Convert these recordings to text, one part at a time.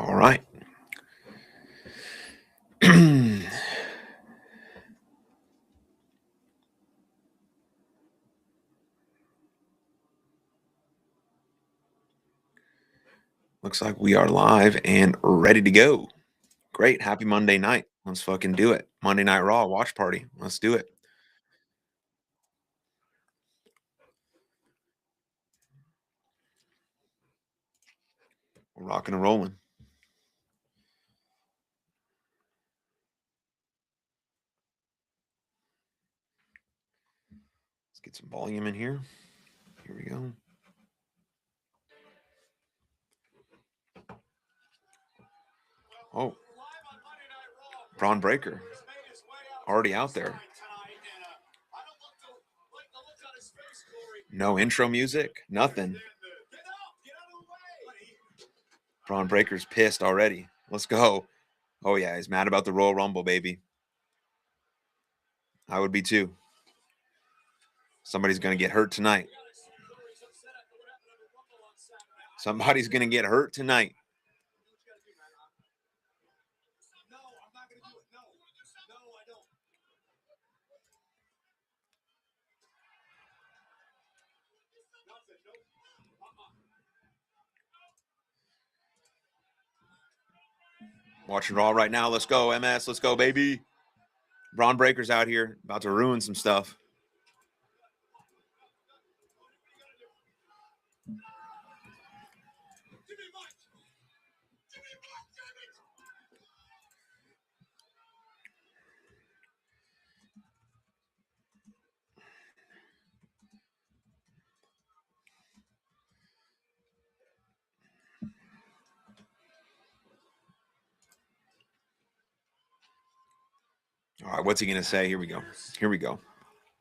All right. Looks like we are live and ready to go. Great. Happy Monday night. Let's fucking do it. Monday Night Raw watch party. Let's do it. We're rocking and rolling. Let's get some volume in here. Here we go. Oh, Braun Breaker already out there. No intro music, nothing. Braun Breaker's pissed already. Let's go. Oh, yeah, he's mad about the Royal Rumble, baby. I would be too. Somebody's going to get hurt tonight. Somebody's going to get hurt tonight. Watching Raw right now. Let's go, MS. Let's go, baby. Braun Breaker's out here about to ruin some stuff. All right, what's he going to say? Here we go. Here we go.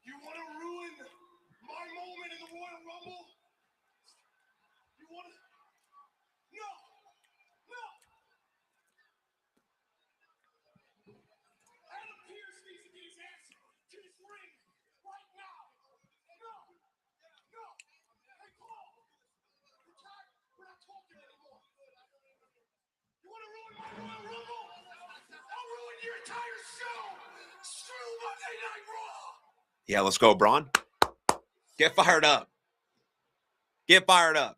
You want to ruin my moment in the Royal Rumble? You want to? No! No! Adam Pearce needs to get his ass to this ring right now! No! No! Hey, Paul! We're tired. We're not talking anymore. You want to ruin my Royal Rumble? I'll ruin your entire show! Screw Monday Night Raw! Yeah, let's go, Braun. Get fired up. Get fired up.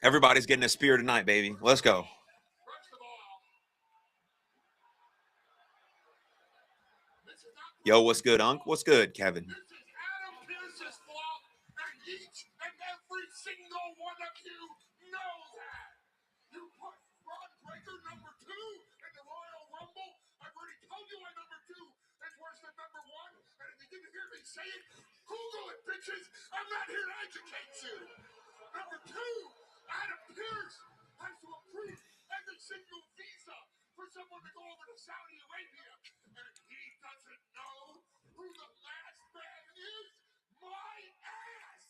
Everybody's getting a spear tonight, baby. Let's go. Yo, what's good, Unc? What's good, Kevin? This is Adam Pearce's fault, and each and every single one of you know that. You put Braun Breaker number 2 in the Royal Rumble. I've already told you why number 2 is worse than number 1. And if you didn't hear me say it, Google it, bitches. I'm not here to educate you. Number 2, Adam Pearce has to approve every single visa for someone to go over to Saudi Arabia. And he doesn't know who the last man is. My ass!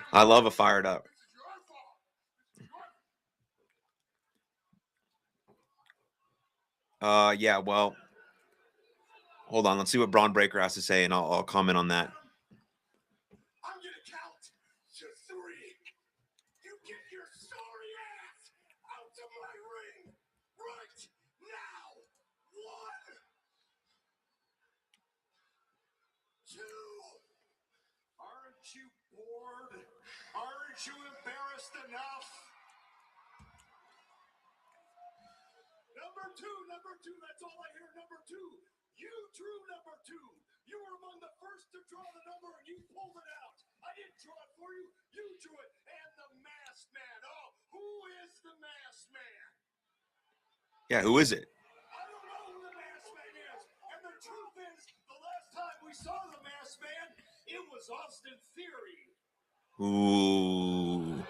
I love a fired up. This is your fault. This is your Yeah, well, hold on. Let's see what Braun Breaker has to say, and I'll comment on that. I'm gonna count to 3. You get your sorry ass out of my ring right now. 1, 2. Aren't you bored? Aren't you embarrassed enough? Number two, that's all I hear. Number 2, you drew number 2. You were among the first to draw the number and you pulled it out. I didn't draw it for you. You drew it. And the masked man. Oh, who is the masked man? Yeah, who is it? I don't know who the masked man is. And the truth is, the last time we saw the masked man, it was Austin Theory. Ooh.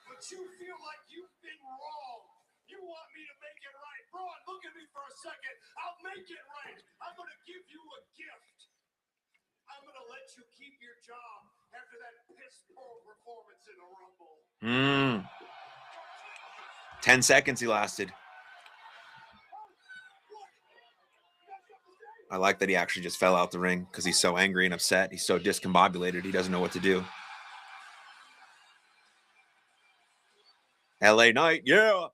But you feel like you've been wrong. You want me to make it right. Braun, look at me for a second. I'll make it right. I'm going to give you a gift. I'm going to let you keep your job after that piss-poor performance in the Rumble. 10 seconds he lasted. I like that he actually just fell out the ring because he's so angry and upset. He's so discombobulated. He doesn't know what to do. LA Knight, yeah.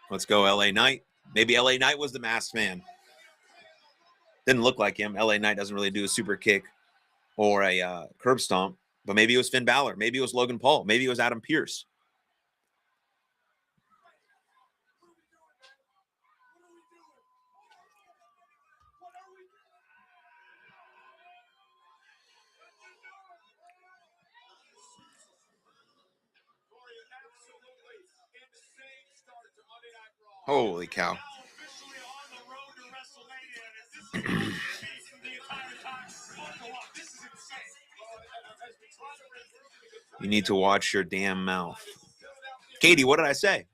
Let's go, LA Knight. Maybe LA Knight was the masked man. Didn't look like him. LA Knight doesn't really do a super kick or a curb stomp, but maybe it was Finn Balor. Maybe it was Logan Paul. Maybe it was Adam Pearce. Holy cow. You need to watch your damn mouth. Katie, what did I say?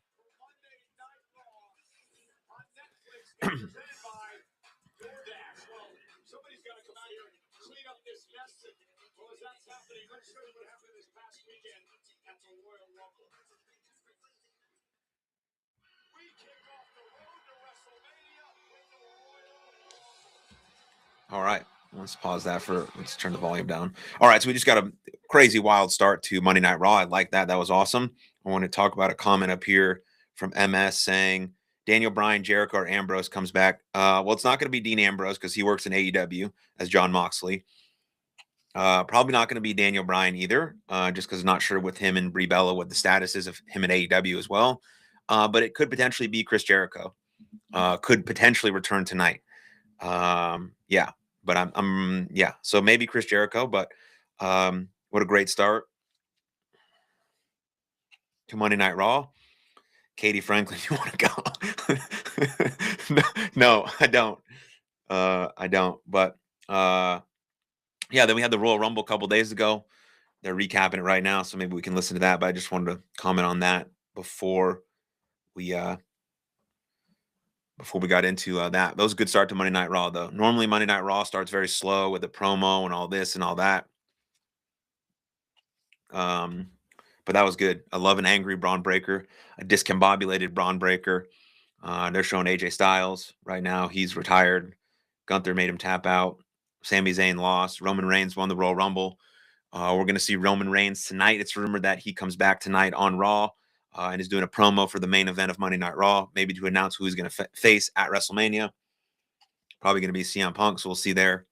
All right. Let's pause that let's turn the volume down. All right. So we just got a crazy wild start to Monday Night Raw. I like that. That was awesome. I want to talk about a comment up here from MS saying Daniel Bryan, Jericho, or Ambrose comes back. Well, it's not going to be Dean Ambrose because he works in AEW as John Moxley. Probably not going to be Daniel Bryan either, just because I'm not sure with him and Brie Bella what the status is of him in AEW as well. But it could potentially be Chris Jericho. Could potentially return tonight. Yeah, but I'm yeah. So maybe Chris Jericho, but what a great start to Monday Night Raw. Katie Franklin, you want to go? no, I don't. I don't. But yeah, then we had the Royal Rumble a couple days ago. They're recapping it right now, so maybe we can listen to that. But I just wanted to comment on that before we got into that. That was a good start to Monday Night Raw, though. Normally, Monday Night Raw starts very slow with the promo and all this and all that. But that was good. I love an angry Braun Breaker, a discombobulated Braun Breaker. They're showing AJ Styles right now. He's retired. Gunther made him tap out. Sami Zayn lost. Roman Reigns won the Royal Rumble. We're going to see Roman Reigns tonight. It's rumored that he comes back tonight on Raw and is doing a promo for the main event of Monday Night Raw, maybe to announce who he's going to face at WrestleMania. Probably going to be CM Punk, so we'll see there.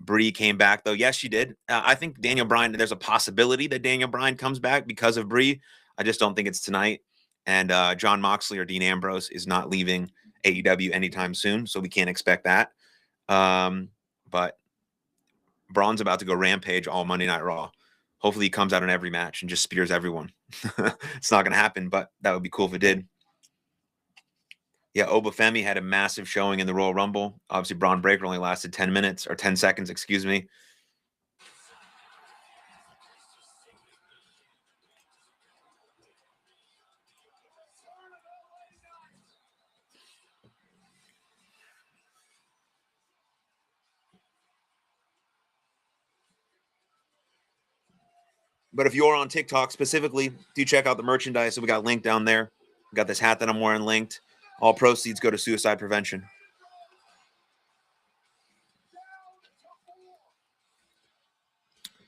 Brie came back, though. Yes, she did. I think Daniel Bryan, there's a possibility that Daniel Bryan comes back because of Brie. I just don't think it's tonight. And John Moxley or Dean Ambrose is not leaving AEW anytime soon, so we can't expect that. But Braun's about to go rampage all Monday Night Raw. Hopefully he comes out in every match and just spears everyone. It's not going to happen, but that would be cool if it did. Yeah, Obafemi had a massive showing in the Royal Rumble. Obviously, Braun Breaker only lasted 10 minutes or 10 seconds, excuse me. But if you're on TikTok specifically, do check out the merchandise that we got linked down there. We got this hat that I'm wearing linked. All proceeds go to suicide prevention.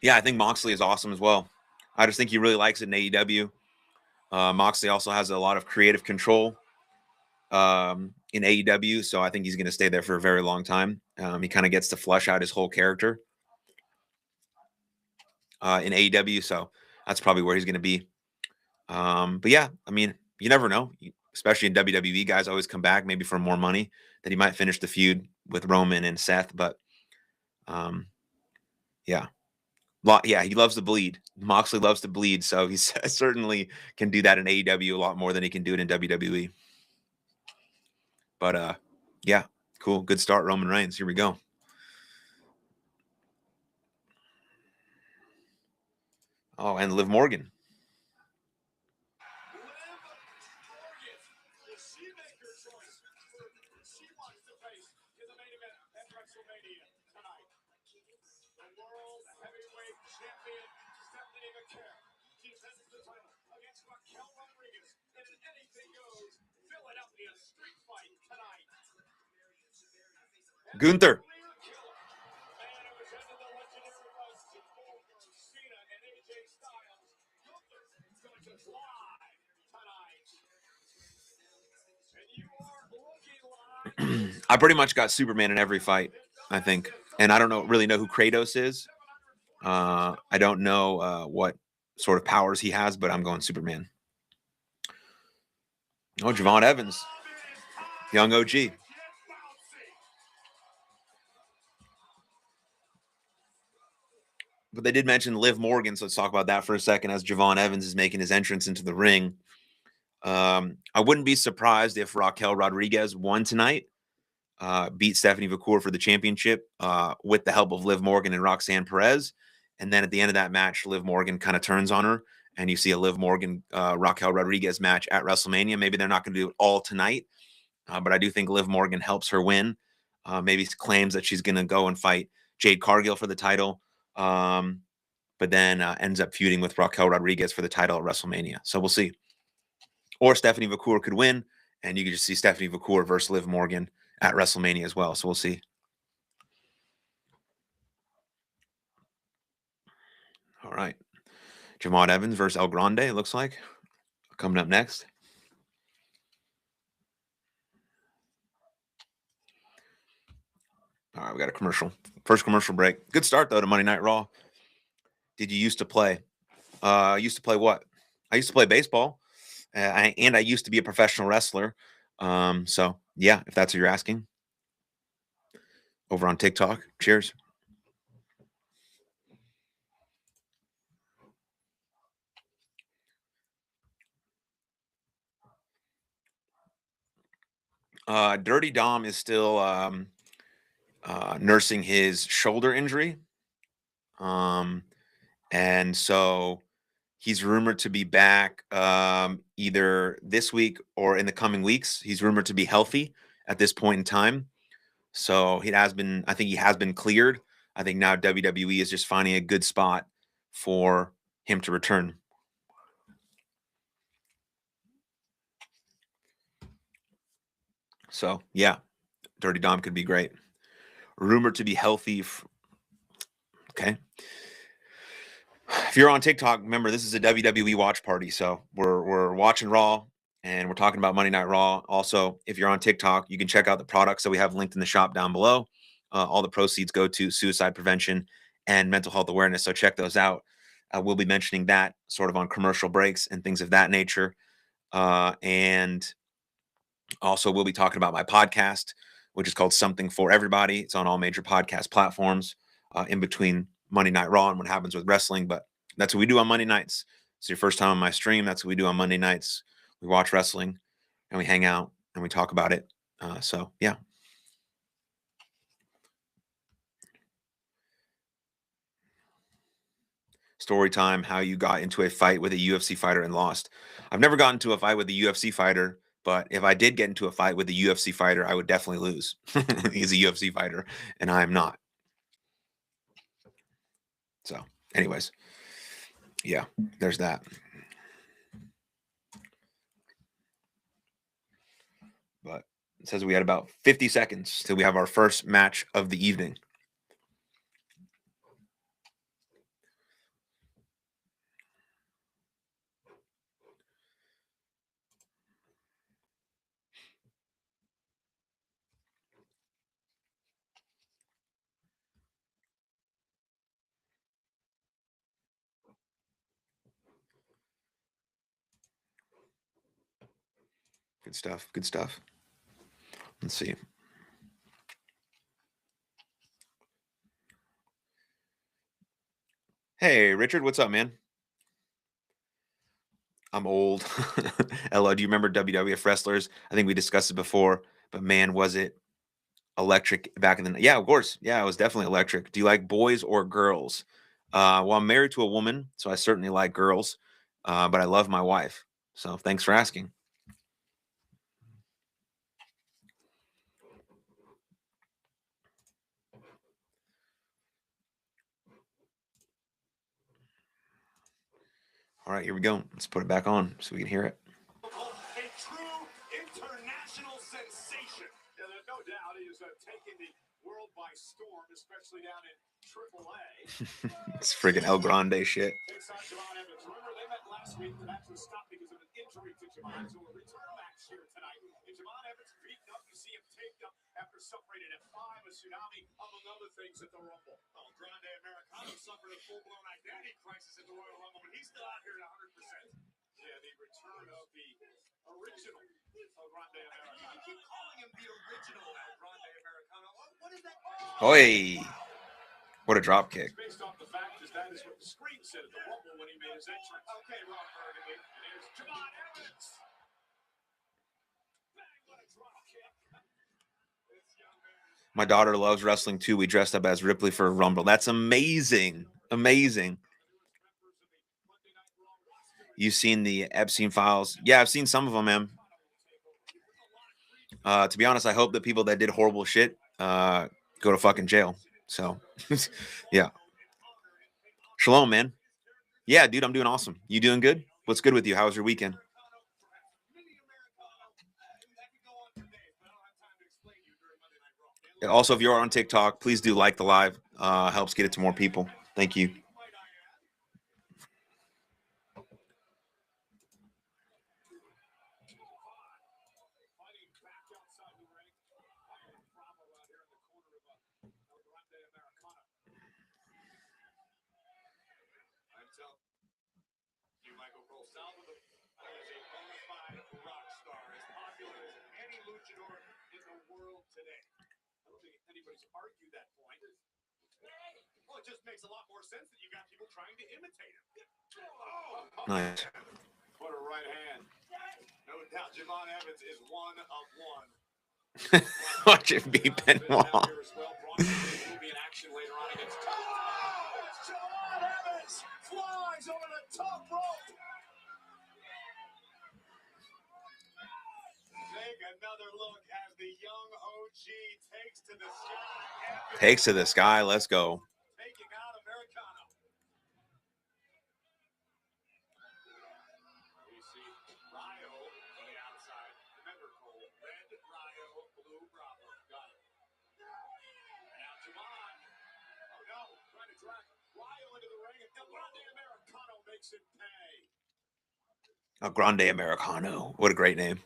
Yeah, I think Moxley is awesome as well. I just think he really likes it in AEW. Moxley also has a lot of creative control in AEW, so I think he's going to stay there for a very long time. He kind of gets to flesh out his whole character in AEW, so that's probably where he's going to be. But yeah, I mean, you never know, especially in WWE. Guys always come back, maybe for more money, that he might finish the feud with Roman and Seth. But yeah. Yeah, he loves to bleed. Moxley loves to bleed, so he certainly can do that in AEW a lot more than he can do it in WWE. But yeah, cool. Good start, Roman Reigns. Here we go. Oh, and Liv Morgan. World Heavyweight Champion Stephanie McCare defends the title against Raquel Rodriguez in an anything goes Philadelphia street fight tonight. Gunther. And it was into the legendary routes of Goldberg, Cena, and AJ Styles. Gunther is going to fly tonight. And you are looking live. I pretty much got Superman in every fight, I think. And I don't really know who Kratos is. I don't know what sort of powers he has, but I'm going Superman. Oh, Javon Evans, young OG. But they did mention Liv Morgan, so let's talk about that for a second as Javon Evans is making his entrance into the ring. I wouldn't be surprised if Raquel Rodriguez won tonight, beat Stephanie Vacour for the championship with the help of Liv Morgan and Roxanne Perez. And then at the end of that match, Liv Morgan kind of turns on her, and you see a Liv Morgan Raquel Rodriguez match at WrestleMania. Maybe they're not going to do it all tonight, but I do think Liv Morgan helps her win. Maybe claims that she's going to go and fight Jade Cargill for the title, but then ends up feuding with Raquel Rodriguez for the title at WrestleMania. So we'll see. Or Stephanie Vacour could win, and you could just see Stephanie Vacour versus Liv Morgan at WrestleMania as well. So we'll see. All right. Javon Evans versus El Grande, it looks like. Coming up next. All right, we got a commercial. First commercial break. Good start, though, to Monday Night Raw. Did you used to play? I used to play what? I used to play baseball, and I used to be a professional wrestler. So, yeah, if that's what you're asking. Over on TikTok. Cheers. Dirty Dom is still nursing his shoulder injury. And so he's rumored to be back either this week or in the coming weeks. He's rumored to be healthy at this point in time. So I think he has been cleared. I think now WWE is just finding a good spot for him to return. So, yeah, Dirty Dom could be great. Rumored to be healthy. Okay. If you're on TikTok, remember this is a WWE watch party. So we're watching Raw and we're talking about Monday Night Raw. Also, if you're on TikTok, you can check out the products that we have linked in the shop down below. All the proceeds go to suicide prevention and mental health awareness. So check those out. We'll be mentioning that sort of on commercial breaks and things of that nature. And also, we'll be talking about my podcast, which is called Something for Everybody. It's on all major podcast platforms in between Monday Night Raw and what happens with wrestling. But that's what we do on Monday nights. It's your first time on my stream. That's what we do on Monday nights. We watch wrestling and we hang out and we talk about it. So, yeah. Story time, how you got into a fight with a UFC fighter and lost. I've never gotten into a fight with a UFC fighter, but if I did get into a fight with a UFC fighter, I would definitely lose. He's a UFC fighter and I am not. So, anyways, yeah, there's that. But it says we had about 50 seconds till we have our first match of the evening. Good stuff. Good stuff. Let's see. Hey, Richard, what's up, man? I'm old. Ella, do you remember WWF wrestlers? I think we discussed it before, but man, was it electric back in the Yeah, of course. Yeah, it was definitely electric. Do you like boys or girls? Well, I'm married to a woman, so I certainly like girls, but I love my wife. So thanks for asking. All right, here we go. Let's put it back on so we can hear it. A true international sensation. Yeah, there's no doubt he is taking the world by storm, especially down in AAA. It's friggin' El Grande shit. Takes on Javon Evans. Remember, they met last week. The match was stopped because of an injury to Javon. So a return match here tonight. And Javon Evans beaten up. You see him taped up after suffering an F5, a tsunami, among other things at the Rumble. El Grande Americano suffered a full-blown identity crisis at the Royal Rumble, but he's still out here at 100%. Yeah, the return of the original El Grande Americano. You keep calling him the original El Grande Americano. What is that? Oi! What a drop kick. Based off the fact that is what the screen said at the Rumble when he made his entrance. Okay, Ron Burgundy. And here's Javon Evans. Bang, what a drop kick. This young man. My daughter loves wrestling too. We dressed up as Ripley for a Rumble. That's amazing. Amazing. You've seen the Epstein files? Yeah, I've seen some of them, man. To be honest, I hope that people that did horrible shit go to fucking jail. So, yeah. Shalom, man. Yeah, dude, I'm doing awesome. You doing good? What's good with you? How was your weekend? And also, if you're on TikTok, please do like the live. Helps get it to more people. Thank you. Anybody's argued that point. Well, it just makes a lot more sense that you got people trying to imitate him. Oh, Nice. what a right hand. No doubt Javon Evans is one of one. Watch it be Benoit. Movie in action later on against Javon Evans flies over the top rope. Take another look as the young OG takes to the sky. Takes to the sky. Let's go. Taking out Americano. We see Ryo on the outside. Remember, Cole, red Ryo, blue Bravo. Got it. And now Javon. Oh no, trying to drag Ryo into the ring, and El Grande Americano makes it pay. El Grande Americano. What a great name.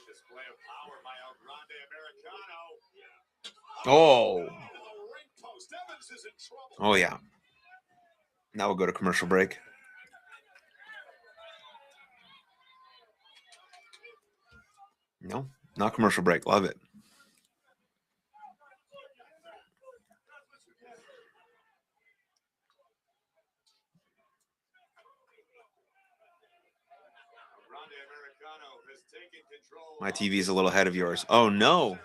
Display of power by El Grande Americano. Oh. Evans is in trouble. Oh, yeah. Now we'll go to commercial break. No, not commercial break. Love it. My TV is a little ahead of yours. Oh, no.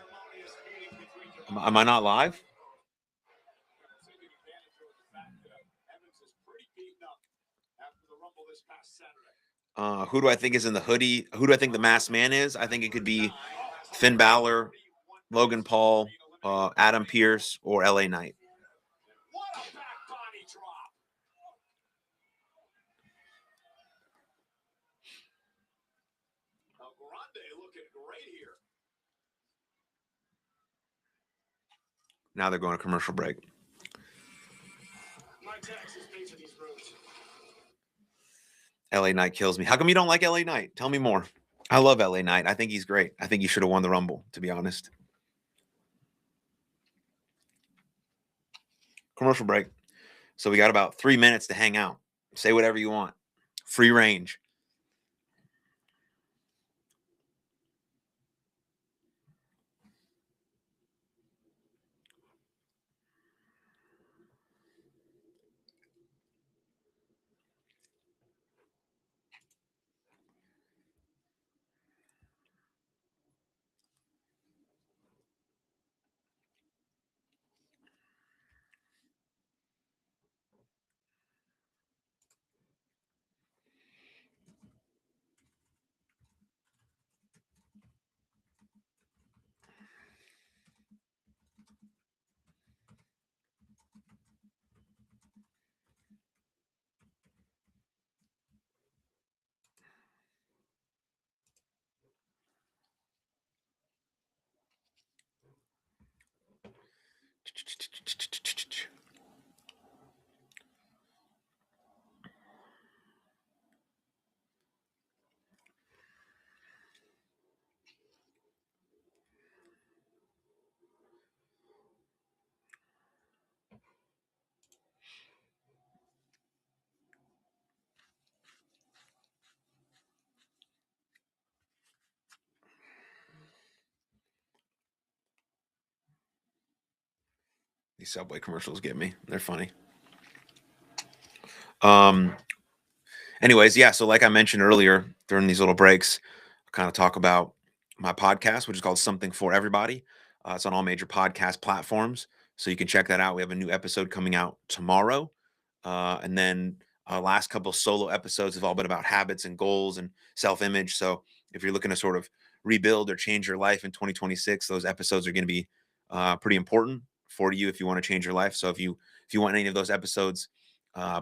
Am I not live? Who do I think is in the hoodie? Who do I think the masked man is? I think it could be Finn Balor, Logan Paul, Adam Pearce, or LA Knight. What a back body drop. El Grande looking great here. Now they're going to commercial break. My Texas beats these roots. LA Knight kills me. How come you don't like LA Knight? Tell me more. I love LA Knight. I think he's great. I think he should have won the Rumble, to be honest. Commercial break. So we got about 3 minutes to hang out. Say whatever you want. Free range. These Subway commercials get me. They're funny. Um. Anyways, yeah. So like I mentioned earlier, during these little breaks, I kind of talk about my podcast, which is called Something for Everybody. It's on all major podcast platforms, so you can check that out. We have a new episode coming out tomorrow, and then last couple solo episodes have all been about habits and goals and self-image. So if you're looking to sort of rebuild or change your life in 2026, those episodes are going to be pretty important for you if you want to change your life. So if you want any of those episodes,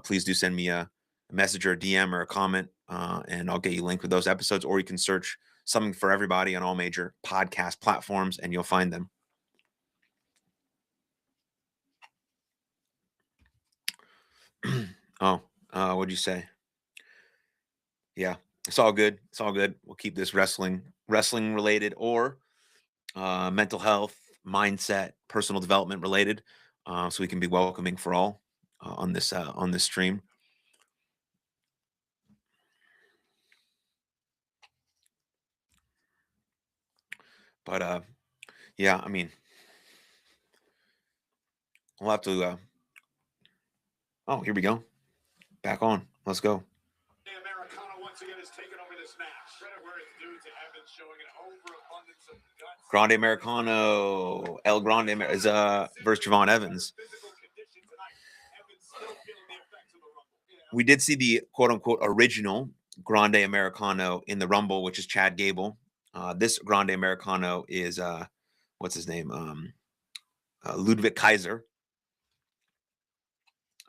please do send me a message or a DM or a comment, and I'll get you linked with those episodes. Or you can search Something for Everybody on all major podcast platforms, and you'll find them. Oh, what'd you say? Yeah, it's all good. It's all good. We'll keep this wrestling related or mental health, mindset, personal development related, so we can be welcoming for all on this stream. But yeah, I mean, we'll have to. Oh, here we go. Back on. Let's go. Americano once again has taken over this match. Credit where it's due to Evans showing an overabundance of guts. Grande Americano, El Grande is versus Javon Evans. Physical condition tonight. Evans still feeling the effects of the Rumble. We did see the quote unquote original Grande Americano in the Rumble, which is Chad Gable. This Grande Americano is what's his name? Ludwig Kaiser.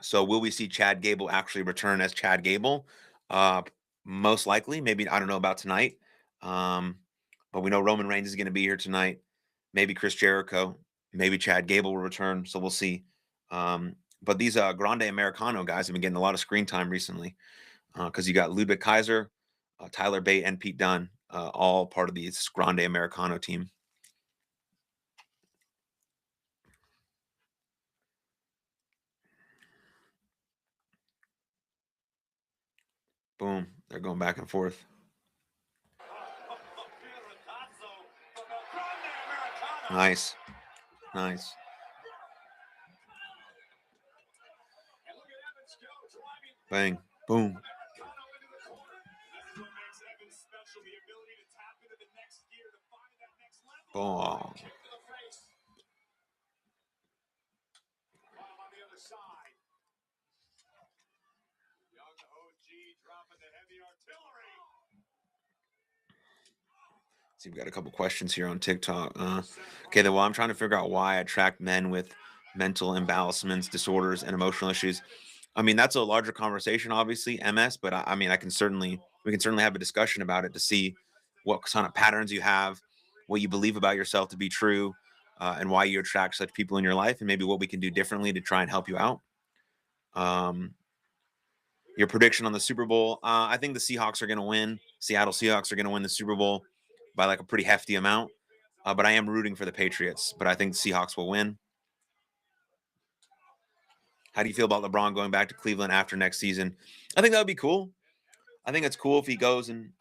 So will we see Chad Gable actually return as Chad Gable? Most likely. Maybe, I don't know about tonight. But we know Roman Reigns is going to be here tonight. Maybe Chris Jericho. Maybe Chad Gable will return. So we'll see. But these Grande Americano guys have been getting a lot of screen time recently, because you got Ludwig Kaiser, Tyler Bate, and Pete Dunne, all part of the Grande Americano team. Boom. They're going back and forth. Nice. Nice. Bang. Boom. Oh. See, we've got a couple questions here on TikTok. Okay, then, well, I'm trying to figure out why I attract men with mental imbalancements, disorders, and emotional issues. I mean, that's a larger conversation, obviously, MS, but I mean, we can certainly have a discussion about it to see what kind of patterns you have, what you believe about yourself to be true, and why you attract such people in your life, and maybe what we can do differently to try and help you out. Your prediction on the Super Bowl? I think the Seahawks are going to win. Seattle Seahawks are going to win the Super Bowl by like a pretty hefty amount. But I am rooting for the Patriots. But I think the Seahawks will win. How do you feel about LeBron going back to Cleveland after next season? I think that would be cool. I think it's cool if he goes and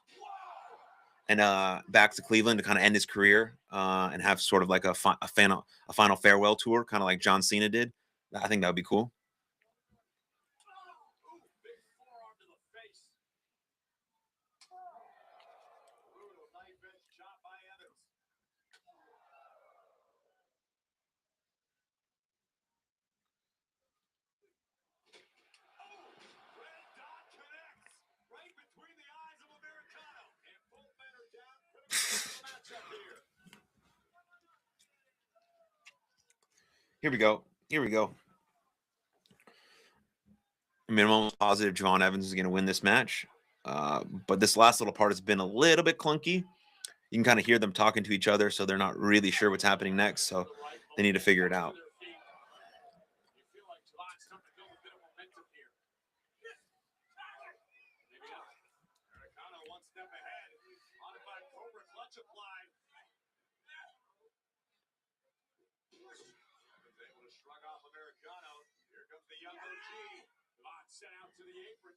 back to Cleveland to kind of end his career and have sort of like a final farewell tour, kind of like John Cena did. I think that would be cool. Here we go. Here we go. I mean, I'm almost positive Javon Evans is going to win this match. But this last little part has been a little bit clunky. You can kind of hear them talking to each other, so they're not really sure what's happening next. So they need to figure it out. Sent out to the apron.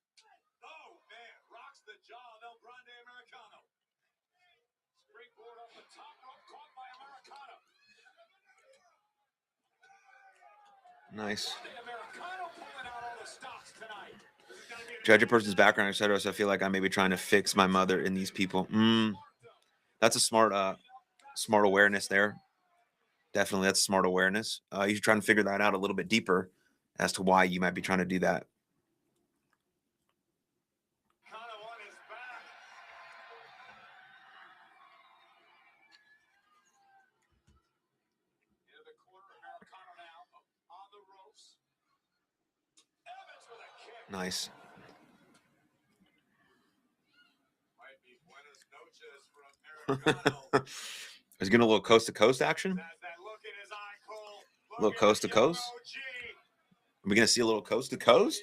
Oh, man. Rocks the jaw of El Grande Americano. Springboard off the top rope, caught by Americano. Nice. Judge a person's background, etc. So I feel like I may be trying to fix my mother in these people. That's a smart awareness there. Definitely, that's smart awareness. You should try and figure that out a little bit deeper as to why you might be trying to do that. Nice. He's getting a little coast to coast action. A little coast to coast. Are we gonna see a little coast to coast?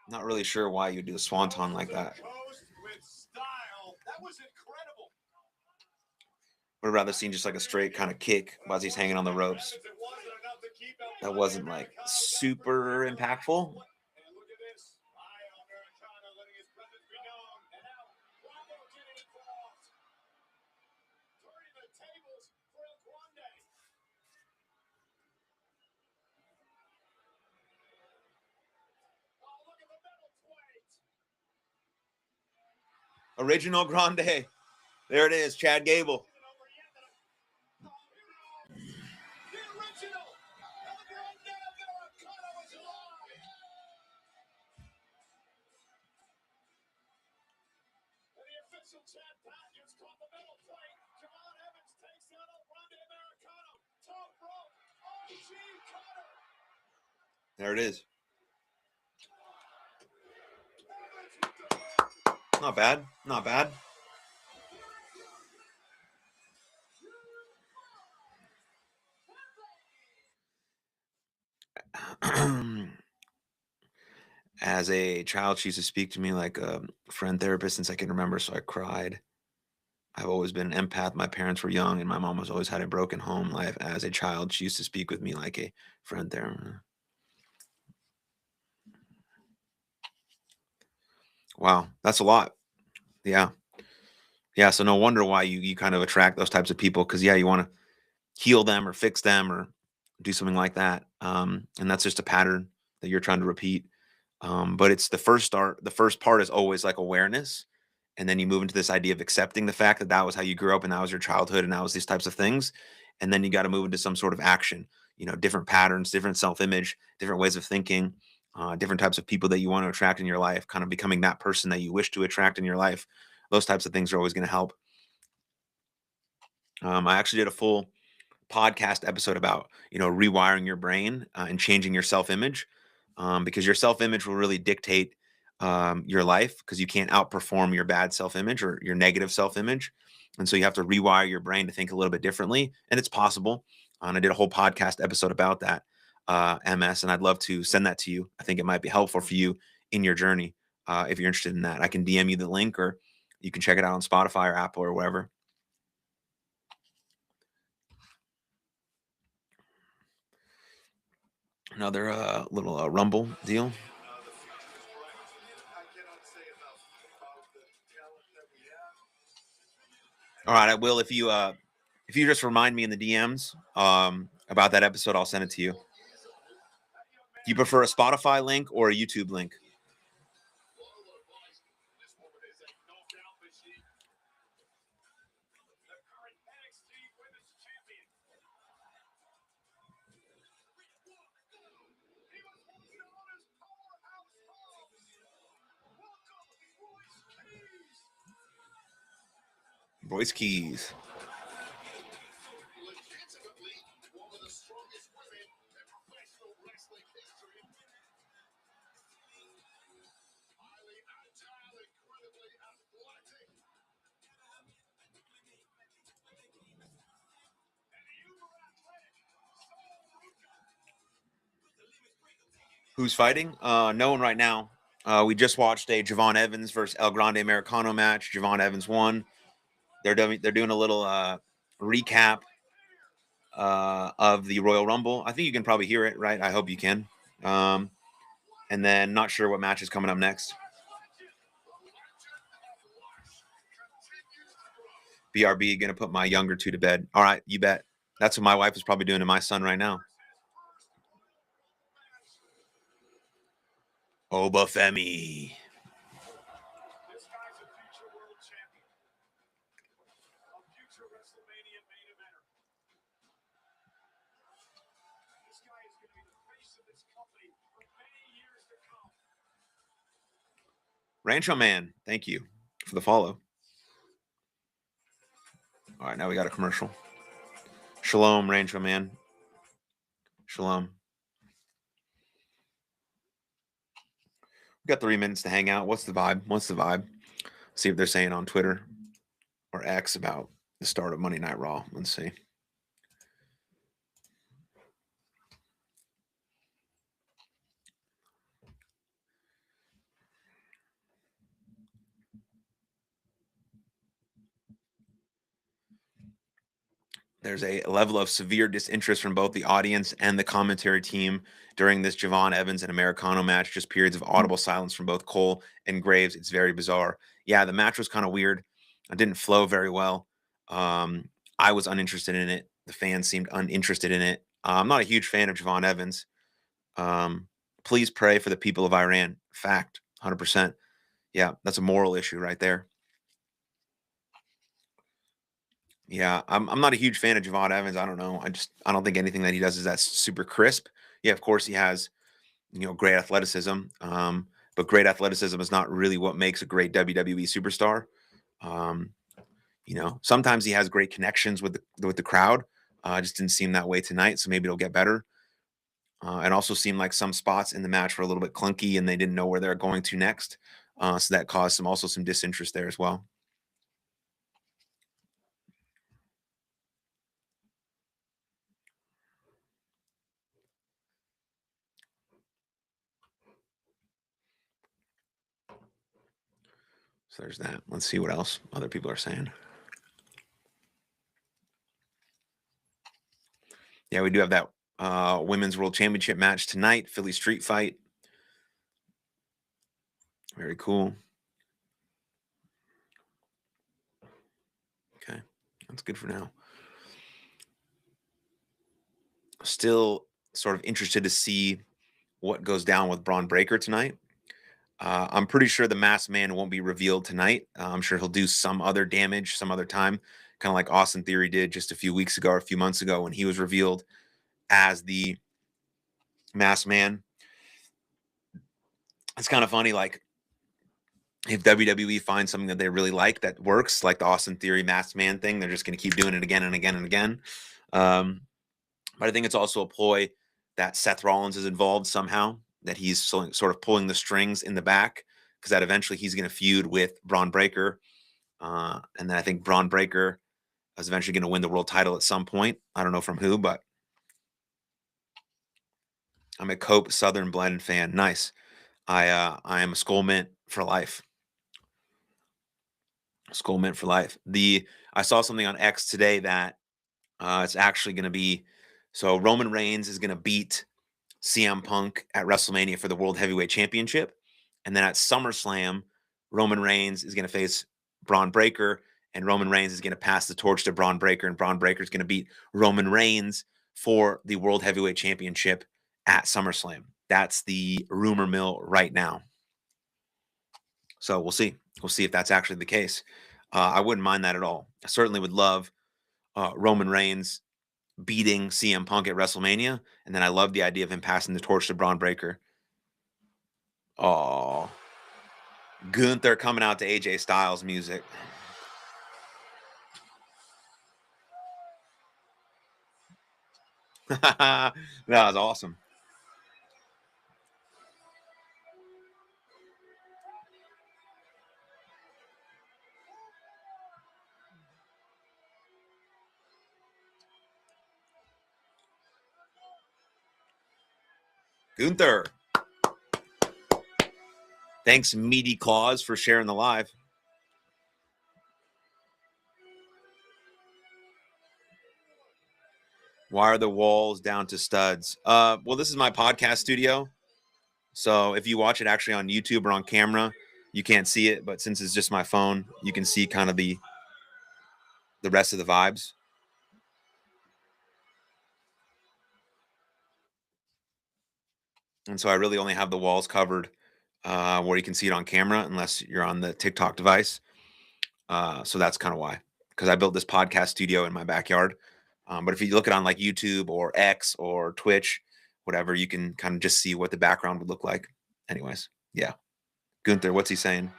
Not really sure why you do a swanton like that. Would have rather seen just like a straight kind of kick while he's hanging on the ropes. That wasn't like super impactful. Original Grande. There it is, Chad Gable. There it is. Not bad. Not bad. As a child, she used to speak to me like a friend therapist since I can remember, so I cried. I've always been an empath. My parents were young, and my mom was always had a broken home life. As a child, she used to speak with me like a friend therapist. Wow, that's a lot. Yeah. Yeah, so no wonder why you kind of attract those types of people because, yeah, you wanna heal them or fix them or do something like that, and that's just a pattern that you're trying to repeat, but it's the first part is always, like, awareness, and then you move into this idea of accepting the fact that that was how you grew up and that was your childhood and that was these types of things, and then you gotta move into some sort of action, different patterns, different self-image, different ways of thinking, different types of people that you want to attract in your life, kind of becoming that person that you wish to attract in your life. Those types of things are always gonna help. I actually did a full podcast episode about rewiring your brain and changing your self-image because your self-image will really dictate your life because you can't outperform your bad self-image or your negative self-image, and so you have to rewire your brain to think a little bit differently, and it's possible. And I did a whole podcast episode about that, MS, and I'd love to send that to you. I think it might be helpful for you in your journey. If you're interested in that, I can DM you the link, or you can check it out on Spotify or Apple or wherever. Another little Rumble deal. All right, I will. If you just remind me in the DMs about that episode, I'll send it to you. Do you prefer a Spotify link or a YouTube link? Voice keys. Who's fighting? No one right now. We just watched a Javon Evans versus El Grande Americano match. Javon Evans won. They're doing a little recap of the Royal Rumble. I think you can probably hear it, right? I hope you can. And then not sure what match is coming up next. BRB going to put my younger two to bed. All right, you bet. That's what my wife is probably doing to my son right now. Obafemi. This guy's a future world champion. A future WrestleMania main eventer. This guy is going to be the face of this company for many years to come. Rancho Man, thank you for the follow. All right, now we got a commercial. Shalom, Rancho Man. Shalom. We got 3 minutes to hang out. What's the vibe? What's the vibe? See what they're saying on Twitter or X about the start of Monday Night Raw. Let's see. There's a level of severe disinterest from both the audience and the commentary team during this Javon Evans and Americano match. Just periods of audible silence from both Cole and Graves. It's very bizarre. Yeah, the match was kind of weird. It didn't flow very well. I was uninterested in it. The fans seemed uninterested in it. I'm not a huge fan of Javon Evans. Please pray for the people of Iran. Fact, 100%. Yeah, that's a moral issue right there. Yeah, I'm not a huge fan of Javon Evans. I don't know. I don't think anything that he does is that super crisp. Yeah, of course he has, great athleticism. But great athleticism is not really what makes a great WWE superstar. Um, sometimes he has great connections with the crowd. Just didn't seem that way tonight, so maybe it'll get better. It also seemed like some spots in the match were a little bit clunky, and they didn't know where they're going to next. So that caused some disinterest there as well. So there's that. Let's see what else other people are saying. Yeah, we do have that Women's World Championship match tonight, Philly Street Fight. Very cool. Okay, that's good for now. Still sort of interested to see what goes down with Braun Breaker tonight. I'm pretty sure the Masked Man won't be revealed tonight. I'm sure he'll do some other damage some other time, kind of like Austin Theory did just a few weeks ago or a few months ago when he was revealed as the Masked Man. It's kind of funny, like if WWE finds something that they really like that works, like the Austin Theory Masked Man thing, they're just going to keep doing it again and again and again. But I think it's also a ploy that Seth Rollins is involved somehow, that he's sort of pulling the strings in the back, because that eventually he's going to feud with Braun Breaker. And then I think Braun Breaker is eventually going to win the world title at some point. I don't know from who, but I'm a Cope Southern Blend fan. Nice. I am a Skull Mint for life. Skull Mint for life. I saw something on X today that it's actually going to be, so Roman Reigns is going to beat CM Punk at WrestleMania for the World Heavyweight Championship. And then at SummerSlam, Roman Reigns is going to face Braun Breaker, and Roman Reigns is going to pass the torch to Braun Breaker, and Braun Breaker is going to beat Roman Reigns for the World Heavyweight Championship at SummerSlam. That's the rumor mill right now. So we'll see. We'll see if that's actually the case. I wouldn't mind that at all. I certainly would love Roman Reigns beating CM Punk at WrestleMania, and then I love the idea of him passing the torch to Braun Breaker. Oh, Gunther coming out to AJ Styles music. That was awesome. Gunther. Thanks, Meaty Claus, for sharing the live. Why are the walls down to studs? Well, this is my podcast studio. So if you watch it actually on YouTube or on camera, you can't see it. But since it's just my phone, you can see kind of the rest of the vibes. And so I really only have the walls covered where you can see it on camera, unless you're on the TikTok device. So that's kind of why, because I built this podcast studio in my backyard. But if you look it on like YouTube or X or Twitch, whatever, you can kind of just see what the background would look like. Anyways, yeah. Gunther, what's he saying?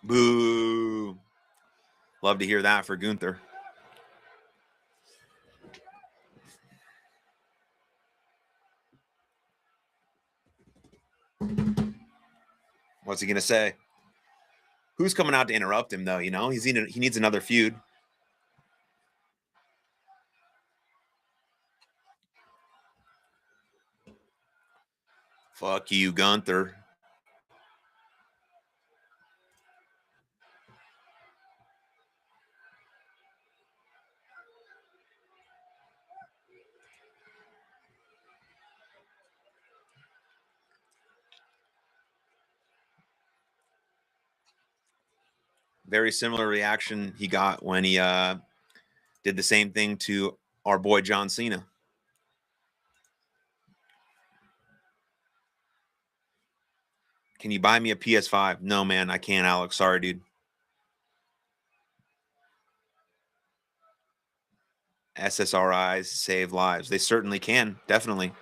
Boo. Love to hear that for Gunther. What's he gonna say? Who's coming out to interrupt him though? You know, he needs another feud. Fuck you, Gunther. Very similar reaction he got when he did the same thing to our boy John Cena. Can you buy me a PS5? No, man, I can't, Alex. Sorry, dude. SSRIs save lives. They certainly can. Definitely.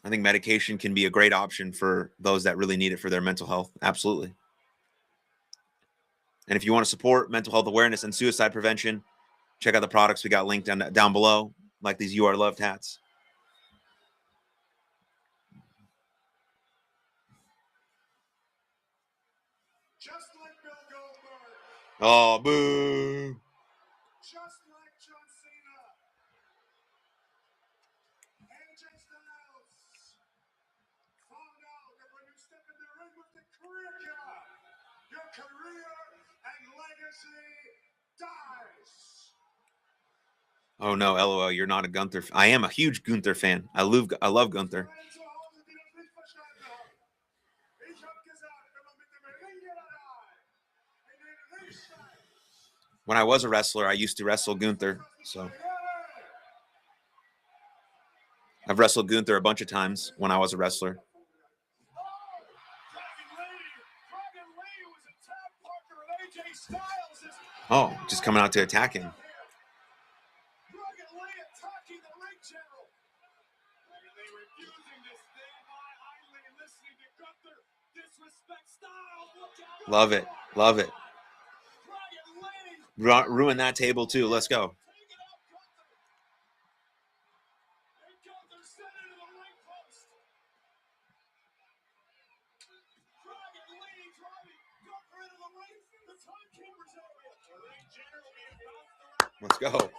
I think medication can be a great option for those that really need it for their mental health. Absolutely. And if you want to support mental health awareness and suicide prevention, check out the products we got linked down below, like these You Are Loved hats. Just like Bill Goldberg. Oh, boo. Just like John Cena. AJ Styles found out that when you step in the ring with the career killer, your career and legacy dies. Oh no, LOL, you're not a Gunther. I am a huge Gunther fan. I love Gunther. When I was a wrestler, I used to wrestle Gunther. So I've wrestled Gunther a bunch of times when I was a wrestler. Oh, just coming out to attack him. Love it. Love it. Ruin that table too. Let's go. Let's go.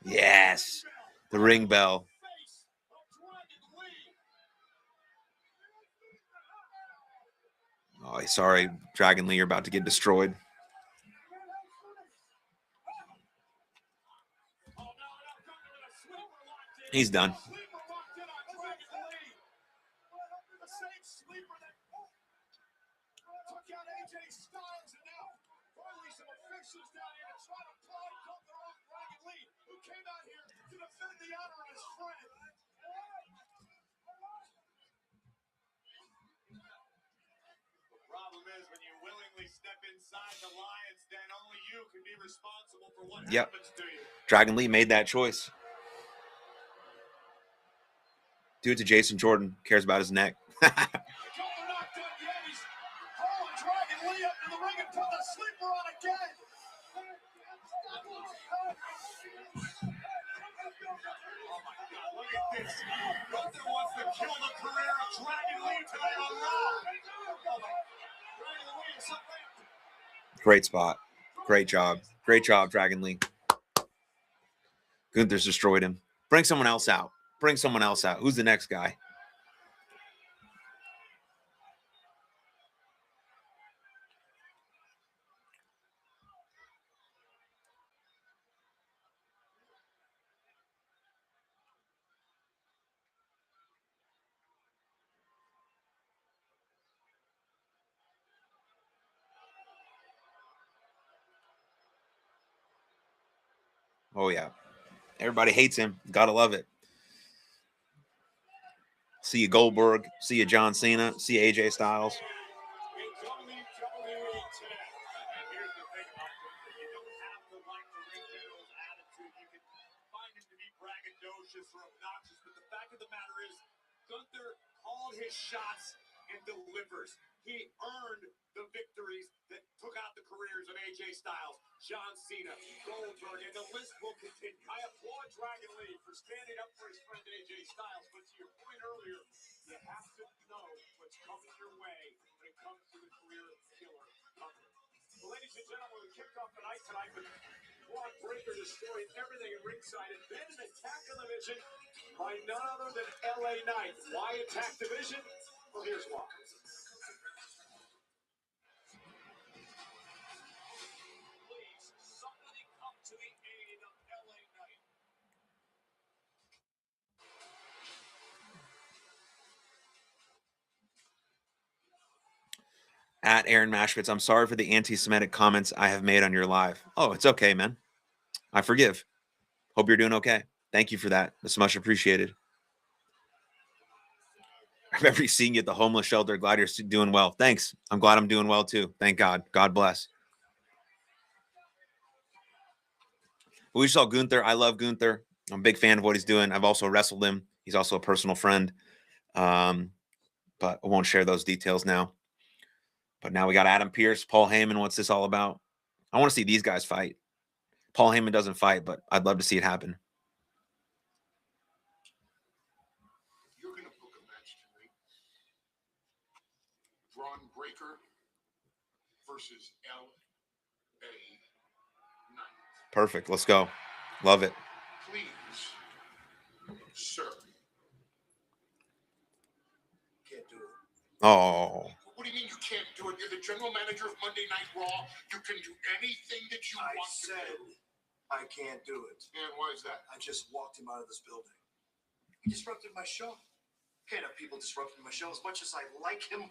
Yes. The ring bell. Oh, sorry, Dragon Lee, you're about to get destroyed. He's done. Is when you willingly step inside the lion's den, only you can be responsible for what Yep. happens to you. Dragon Lee made that choice. Do it to Jason Jordan. Cares about his neck. this. Gunther wants to kill the career of Dragon Lee today on Raw. Dragon Lee is something. Great spot. Great job. Great job, Dragon Lee. Gunther's destroyed him. Bring someone else out. Bring someone else out. Who's the next guy? Oh, yeah. Everybody hates him. Gotta love it. See you, Goldberg. See you, John Cena. See you, AJ Styles. Or obnoxious, but the fact of the matter is, Gunther called his shots and delivers. He earned the victories that took out the careers of AJ Styles, John Cena, Goldberg, and the list will continue. I applaud Dragon Lee for standing up for his friend AJ Styles, but to your point earlier, you have to know what's coming your way when it comes to the career killer Gunther. Well, ladies and gentlemen, we kicked off the night tonight with Braun Breaker destroying everything at ringside, and then an attack on the Vision by none other than LA Knight. Why attack the Vision? Well, here's why. Please, somebody come to the aid of LA Knight. At Aaron Mashwitz, I'm sorry for the anti-Semitic comments I have made on your live. Oh, it's okay, man. I forgive. Hope you're doing okay. Thank you for that. It's much appreciated. I remember seeing you at the homeless shelter. Glad you're doing well. Thanks. I'm glad I'm doing well too. Thank God. God bless. We saw Gunther. I love Gunther. I'm a big fan of what he's doing. I've also wrestled him. He's also a personal friend. But I won't share those details now. But now we got Adam Pearce, Paul Heyman. What's this all about? I want to see these guys fight. Paul Heyman doesn't fight, but I'd love to see it happen. You're going to book a match tonight. Braun Breaker versus LA Knight. Perfect. Let's go. Love it. Please, sir. Can't do it. Oh. What do you mean you can't do it? You're the general manager of Monday Night Raw. You can do anything that you want to do. I can't do it. And why is that? I just walked him out of this building. He disrupted my show. Can't have people disrupting my show as much as I like him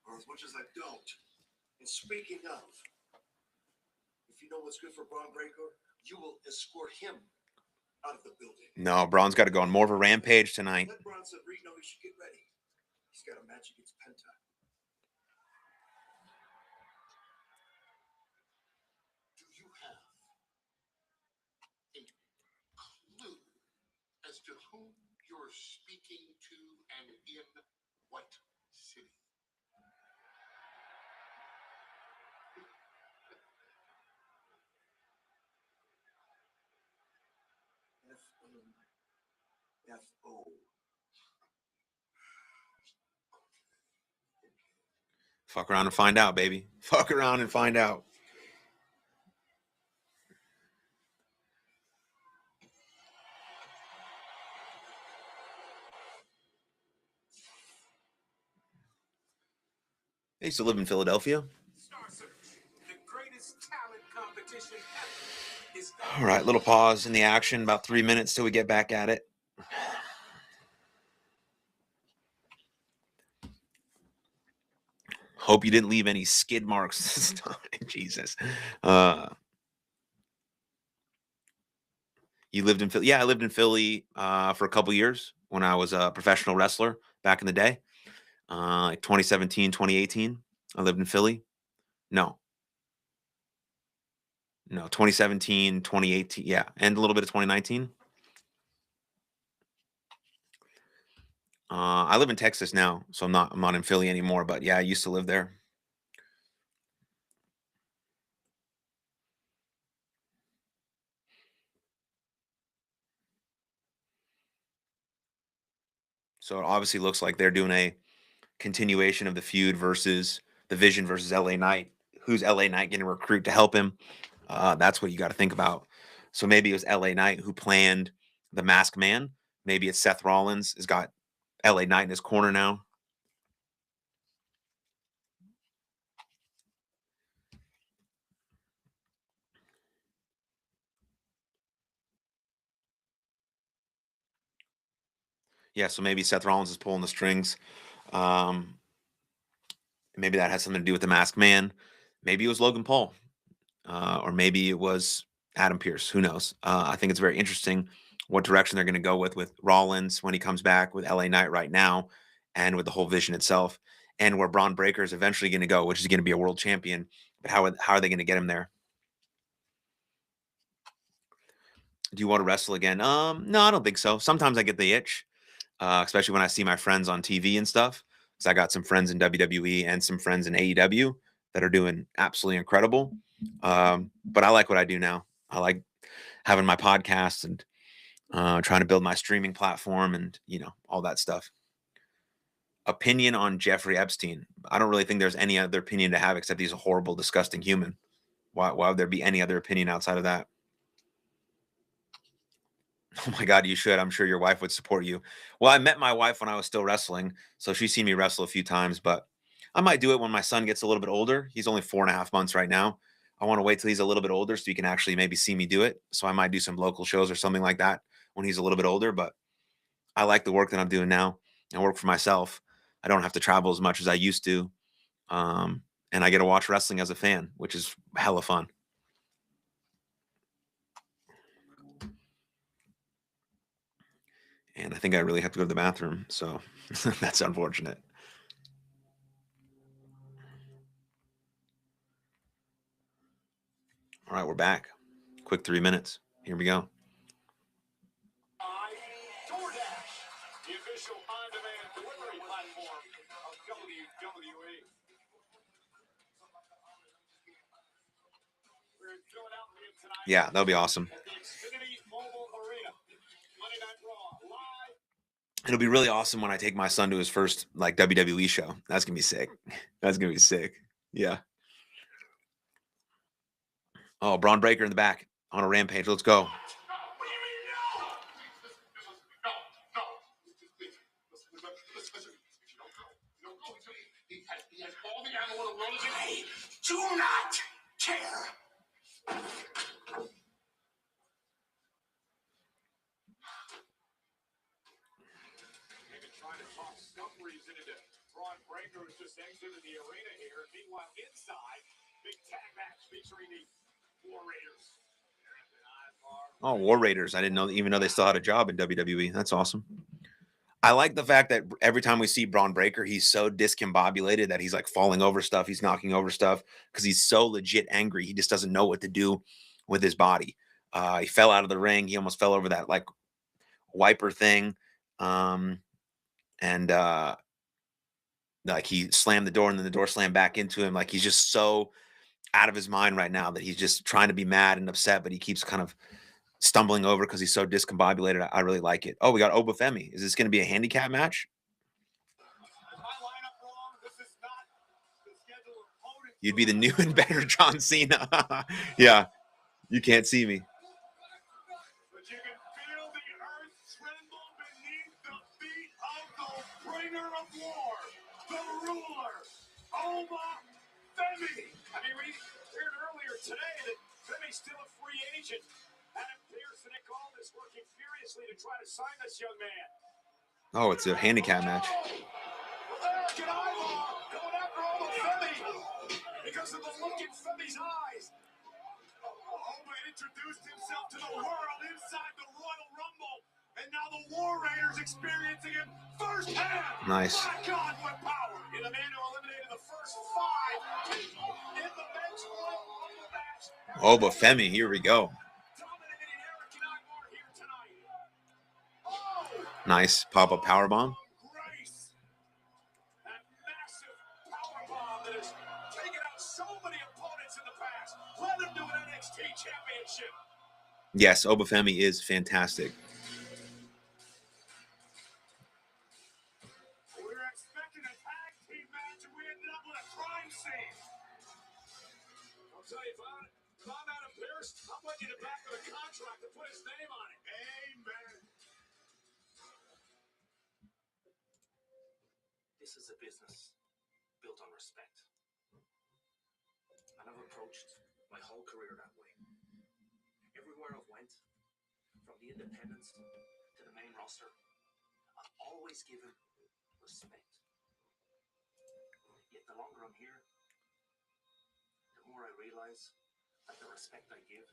or as much as I don't. And speaking of, if you know what's good for Braun Breaker, you will escort him out of the building. No, Braun's got to go on more of a rampage tonight. Let Braun Sabrino know he should get ready. He's got a match against Penta. Do you have a clue as to whom you're speaking to and in what city? F-O. Fuck around and find out, baby. Fuck around and find out. I used to live in Philadelphia. All right, little pause in the action, about 3 minutes till we get back at it. Hope you didn't leave any skid marks this time. Jesus. You lived in Philly? Yeah, I lived in Philly for a couple years when I was a professional wrestler back in the day. Like 2017, 2018. I lived in Philly. No, 2017, 2018. Yeah, and a little bit of 2019. I live in Texas now, so I'm not in Philly anymore. But yeah, I used to live there. So it obviously looks like they're doing a continuation of the feud versus the Vision versus LA Knight. Who's LA Knight going to recruit to help him? That's what you got to think about. So maybe it was LA Knight who planned the Masked Man. Maybe it's Seth Rollins has got LA Knight in his corner now. Yeah, so maybe Seth Rollins is pulling the strings. Um, maybe that has something to do with the Masked Man. Maybe it was Logan Paul, or maybe it was Adam Pearce. Who knows? I think it's very interesting what direction they're going to go with Rollins when he comes back, with LA Knight right now, and with the whole Vision itself, and where Braun Breaker is eventually going to go, which is going to be a world champion. But how are they going to get him there? Do you want to wrestle again? No, I don't think so. Sometimes I get the itch, especially when I see my friends on TV and stuff. Because I got some friends in WWE and some friends in AEW that are doing absolutely incredible. But I like what I do now. I like having my podcast and trying to build my streaming platform and all that stuff. Opinion on Jeffrey Epstein? I don't really think there's any other opinion to have except he's a horrible, disgusting human. Why would there be any other opinion outside of that? Oh my God, you should. I'm sure your wife would support you. Well, I met my wife when I was still wrestling, so she's seen me wrestle a few times, but I might do it when my son gets a little bit older. He's only 4.5 months right now. I want to wait till he's a little bit older so he can actually maybe see me do it. So I might do some local shows or something like that when he's a little bit older. But I like the work that I'm doing now. I work for myself. I don't have to travel as much as I used to. And I get to watch wrestling as a fan, which is hella fun. And I think I really have to go to the bathroom. So that's unfortunate. All right, we're back. Quick 3 minutes. Here we go. DoorDash, the official on-demand delivery platform of WWE. We're in Philadelphia tonight. Yeah, that'll be awesome. At the Xfinity Mobile Arena. Monday Night Raw live. It'll be really awesome when I take my son to his first WWE show. That's gonna be sick. That's gonna be sick. Yeah. Oh, Braun Breaker in the back on a rampage. Let's go. What do you mean no? No. Listen. If you don't go. He has all the ammo in the world. I do not care. Maybe trying to talk some reason into Braun Breaker, who's just exited the arena here. Meanwhile, inside, big tag match featuring the War Raiders. Oh, War Raiders. I didn't even know they still had a job in WWE. That's awesome. I like the fact that every time we see Braun Breaker, he's so discombobulated that he's like falling over stuff. He's knocking over stuff because he's so legit angry. He just doesn't know what to do with his body. He fell out of the ring. He almost fell over that like wiper thing. And like he slammed the door and then the door slammed back into him. Like he's just so out of his mind right now that he's just trying to be mad and upset, but he keeps kind of stumbling over because he's so discombobulated. I really like it. Oh, we got Obafemi. Is this going to be a handicap match? You'd be the new and better John Cena. Yeah, you can't see me. But you can feel the earth tremble beneath the feet of the bringer of war, the ruler, Obafemi. I mean, we heard earlier today that Femi's still a free agent. Adam Pearce and Nick Aldis working furiously to try to sign this young man. Oh, it's a handicap match. American Eyeball going after Obafemi because of the look in Femi's eyes. Oba introduced himself to the world inside the Royal Rumble, and now the War Raiders experiencing him firsthand. Nice. My God, what power! In the man who eliminated the first 5 people in the men's Royal Rumble match. Obafemi, here we go. Dominating American Eyeball here tonight. Oh! Nice pop-up powerbomb. Grace. That massive powerbomb that has taken out so many opponents in the past. Led him to an NXT championship. Yes, Obafemi is fantastic. This is a business built on respect. And I've approached my whole career that way. Everywhere I've went, from the independents to the main roster, I've always given respect. Yet the longer I'm here, the more I realize that the respect I give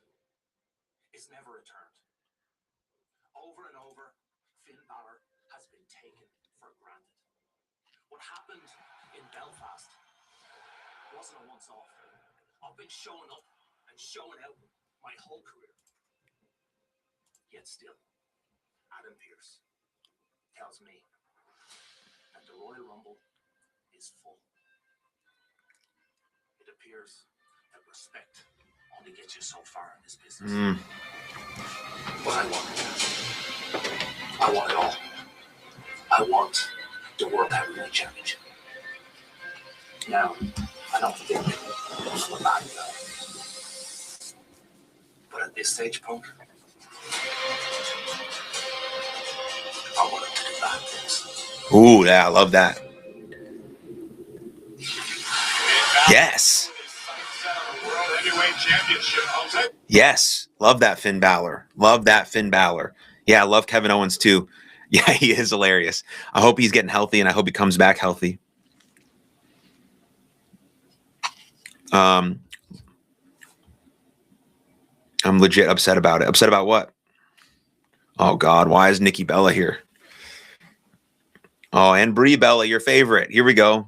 is never returned. Over and over, Finn Balor has been taken for granted. What happened in Belfast wasn't a once-off. I've been showing up and showing out my whole career. Yet still, Adam Pearce tells me that the Royal Rumble is full. It appears that respect only gets you so far in this business. But I want it. I want it all. I want the World Heavyweight Championship. Now, I don't think I'm a bad guy. But at this stage, Punk, I want to do bad things. Ooh, yeah, I love that. Yes. Yes. Love that Finn Balor. Love that Finn Balor. Yeah, I love Kevin Owens too. Yeah, he is hilarious. I hope he's getting healthy and I hope he comes back healthy. I'm legit upset about it. Upset about what? Oh God, why is Nikki Bella here? Oh, and Brie Bella, your favorite. Here we go.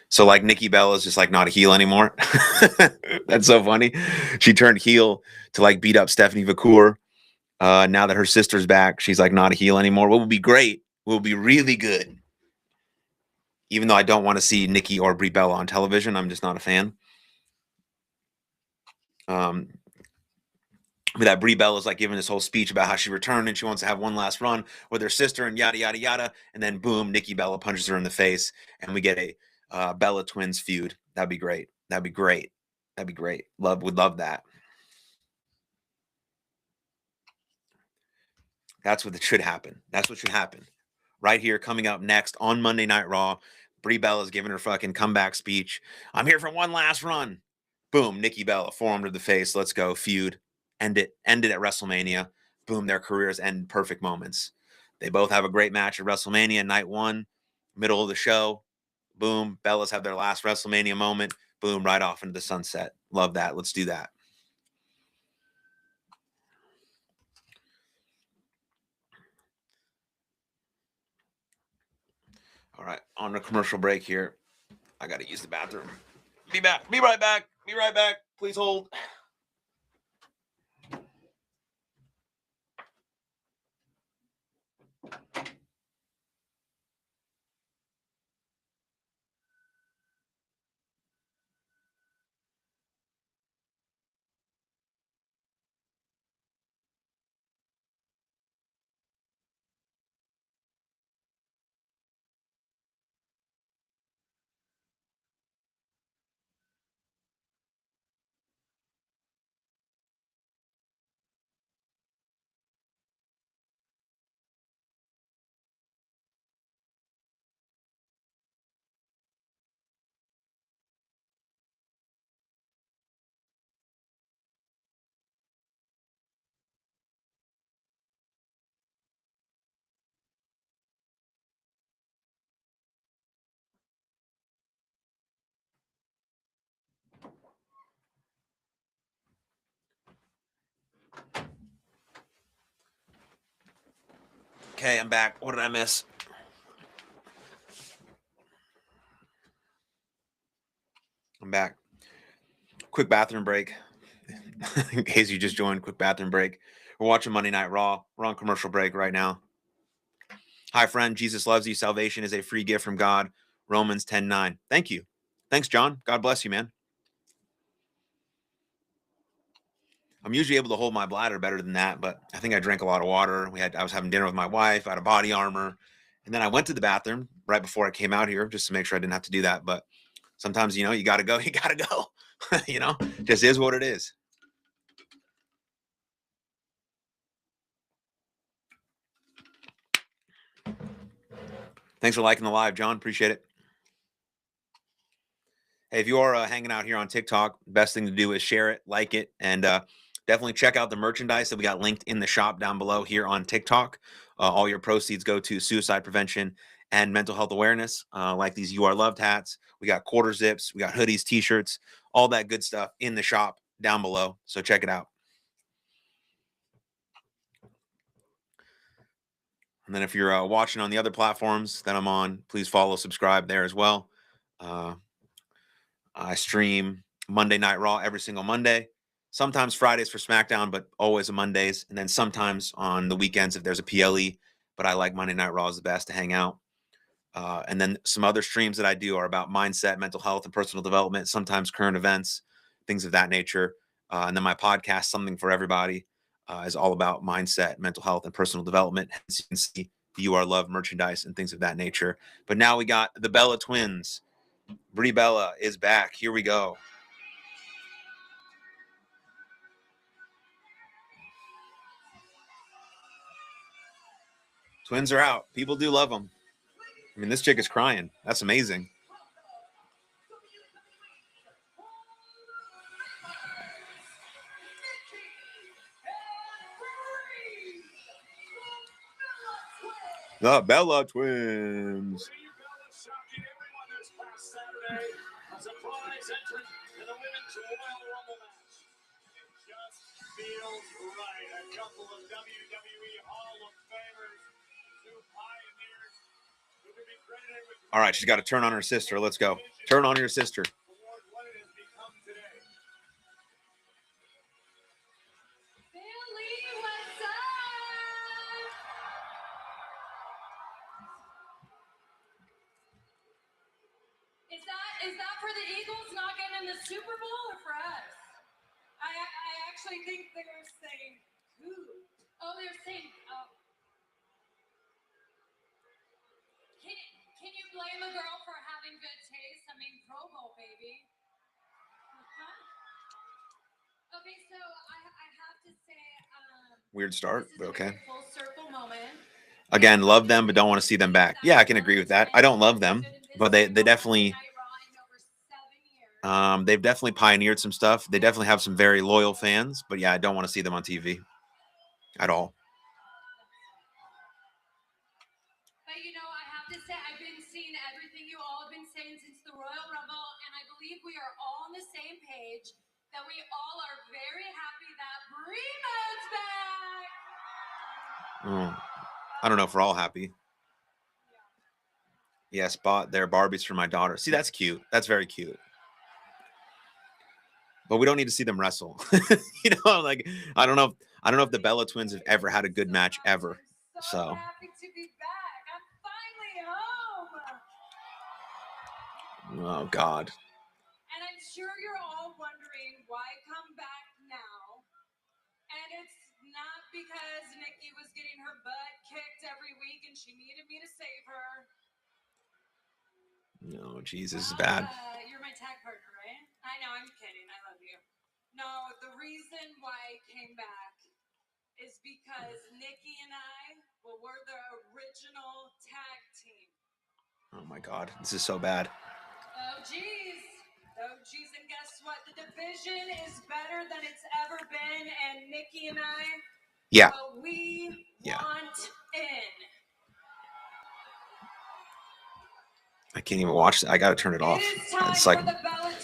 So like Nikki Bella is just like not a heel anymore. That's so funny. She turned heel to like beat up Stephanie McCool. Now that her sister's back, she's like not a heel anymore. What would be great? What would be really good? Even though I don't want to see Nikki or Brie Bella on television, I'm just not a fan. But that Brie Bella is like giving this whole speech about how she returned and she wants to have one last run with her sister and yada yada yada, and then boom, Nikki Bella punches her in the face, and we get a Bella twins feud. That'd be great. That'd be great. That'd be great. Would love that. That's what should happen. That's what should happen. Right here, coming up next on Monday Night Raw, Brie Bella's giving her fucking comeback speech. I'm here for one last run. Boom, Nikki Bella, forearm to the face. Let's go. Feud. End it. End it at WrestleMania. Boom, their careers end perfect moments. They both have a great match at WrestleMania, night one, middle of the show. Boom, Bellas have their last WrestleMania moment. Boom, right off into the sunset. Love that. Let's do that. All right, on a commercial break here. I got to use the bathroom. Be back. Be right back. Be right back. Please hold. Okay, I'm back. What did I miss? I'm back. Quick bathroom break. In case you just joined, quick bathroom break. We're watching Monday Night Raw. We're on commercial break right now. Hi, friend. Jesus loves you. Salvation is a free gift from God. Romans 10:9. Thank you. Thanks, John. God bless you, man. I'm usually able to hold my bladder better than that, but I think I drank a lot of water. I was having dinner with my wife. I had a body armor. And then I went to the bathroom right before I came out here just to make sure I didn't have to do that. But sometimes, you got to go. You got to go. Just is what it is. Thanks for liking the live, John. Appreciate it. Hey, if you are hanging out here on TikTok, best thing to do is share it, like it, and definitely check out the merchandise that we got linked in the shop down below here on TikTok. All your proceeds go to suicide prevention and mental health awareness, like these You Are Loved hats. We got quarter zips, we got hoodies, t-shirts, all that good stuff in the shop down below. So check it out. And then if you're watching on the other platforms that I'm on, please follow, subscribe there as well. I stream Monday Night Raw every single Monday. Sometimes Fridays for SmackDown, but always on Mondays. And then sometimes on the weekends if there's a PLE. But I like Monday Night Raw is the best to hang out. And then some other streams that I do are about mindset, mental health, and personal development, sometimes current events, things of that nature. And then my podcast, Something for Everybody, is all about mindset, mental health, and personal development. As you can see, You Are Love merchandise and things of that nature. But now we got the Bella Twins. Brie Bella is back. Here we go. Twins are out. People do love them. I mean, this chick is crying. That's amazing. The Bella Twins. A surprise entrant in the Women's Royal Rumble match. It just feels right. A couple of WWE Hall of Famers, two pioneers who can be credited with. All right, she's got to turn on her sister. Let's go. Turn on your sister. What it has become today. Billy, what's up? Is that for the Eagles not getting in the Super Bowl or for us? I actually think they're saying who? Oh, they're saying oh. Can you blame a girl for having good taste? I mean, Pro Bowl, baby. Okay, so I have to say, Weird start, but okay. Full circle moment. Again, love them, but don't want to see them back. Yeah, I can agree with that. I don't love them, but they definitely they've definitely pioneered some stuff. They definitely have some very loyal fans, but yeah, I don't want to see them on TV at all. But I have to say, I've been seeing everything you all have been saying since the Royal Rumble, and I believe we are all on the same page, that we all are very happy that Brie Mode's back. I don't know if we're all happy. Yes, bought their Barbies for my daughter. See, that's cute. That's very cute. But we don't need to see them wrestle. Like I don't know if the Bella Twins have ever had a good match ever. So happy to be back. I'm finally home. Oh God. And I'm sure you're all wondering why come back now. And it's not because Nikki was getting her butt kicked every week and she needed me to save her. No, Jesus is bad. You're my tag partner, right? I know, I'm kidding. I love you. No, the reason why I came back is because Nikki and I, we're the original tag team. Oh my God, this is so bad. Oh geez, and guess what? The division is better than it's ever been, and Nikki and I, we want in. I can't even watch that. I gotta turn it off. It's like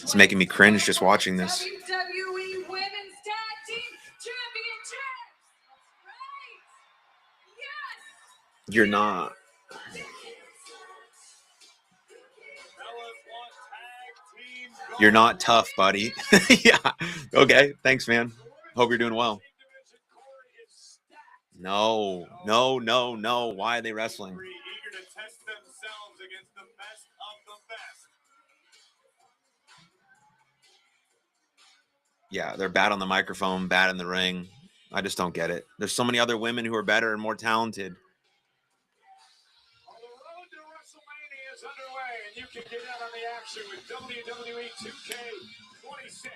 it's making me cringe just watching this. WWE Women's Tag Team Championships. That's right. Yes. You're not. You're not tough, buddy. Yeah. Okay. Thanks, man. Hope you're doing well. No. Why are they wrestling? Eager to test themselves against the best of the best. Yeah, they're bad on the microphone, bad in the ring. I just don't get it. There's so many other women who are better and more talented. On the road to WrestleMania, is underway, and you can get in on the action with WWE 2K26.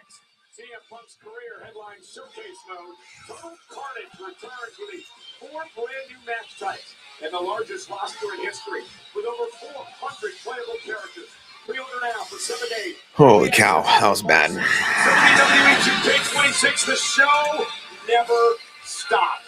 CM Punk's career headline showcase mode. Total Carnage returns with 4 brand new match types and the largest roster in history, with over 400 playable characters. Pre-order now for 7 days. Holy cow, that was bad. WWE 2K26, the show never stops.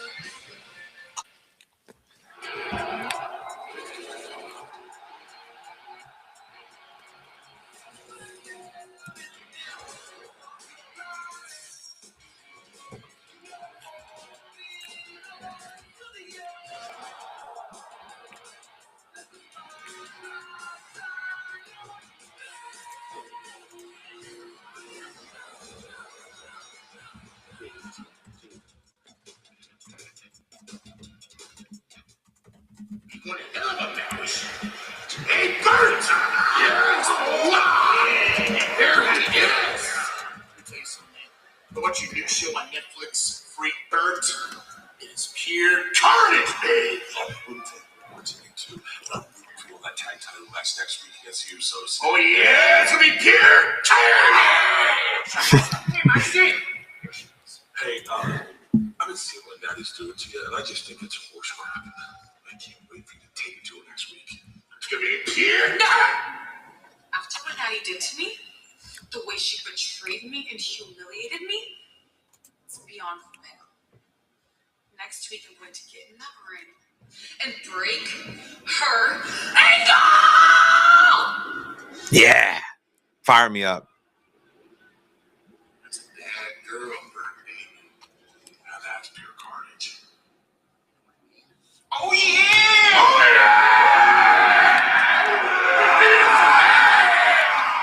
One hell of a match. Hey, Bert! Yes! Wow! There he is! Let me tell you something, man. I watch your new show on Netflix, Freak Bert. It is pure carnage, babe! Let me tell you, watching you too. I'm rooting for all that tag title match next week against you, so oh yeah, it's gonna be pure carnage! Hey, my shit! Hey, I've been seeing what Natty's doing to you, and I just think it's horse crap. I can't wait for you to take it to her next week. It's gonna be pure. After what Natty did to me, the way she betrayed me and humiliated me, it's beyond compare. Next week, I'm going to get in that ring and break her ankle! Yeah. Fire me up. That's a bad girl, Bernie. Now that's pure carnage. Oh yeah! Oh yeah!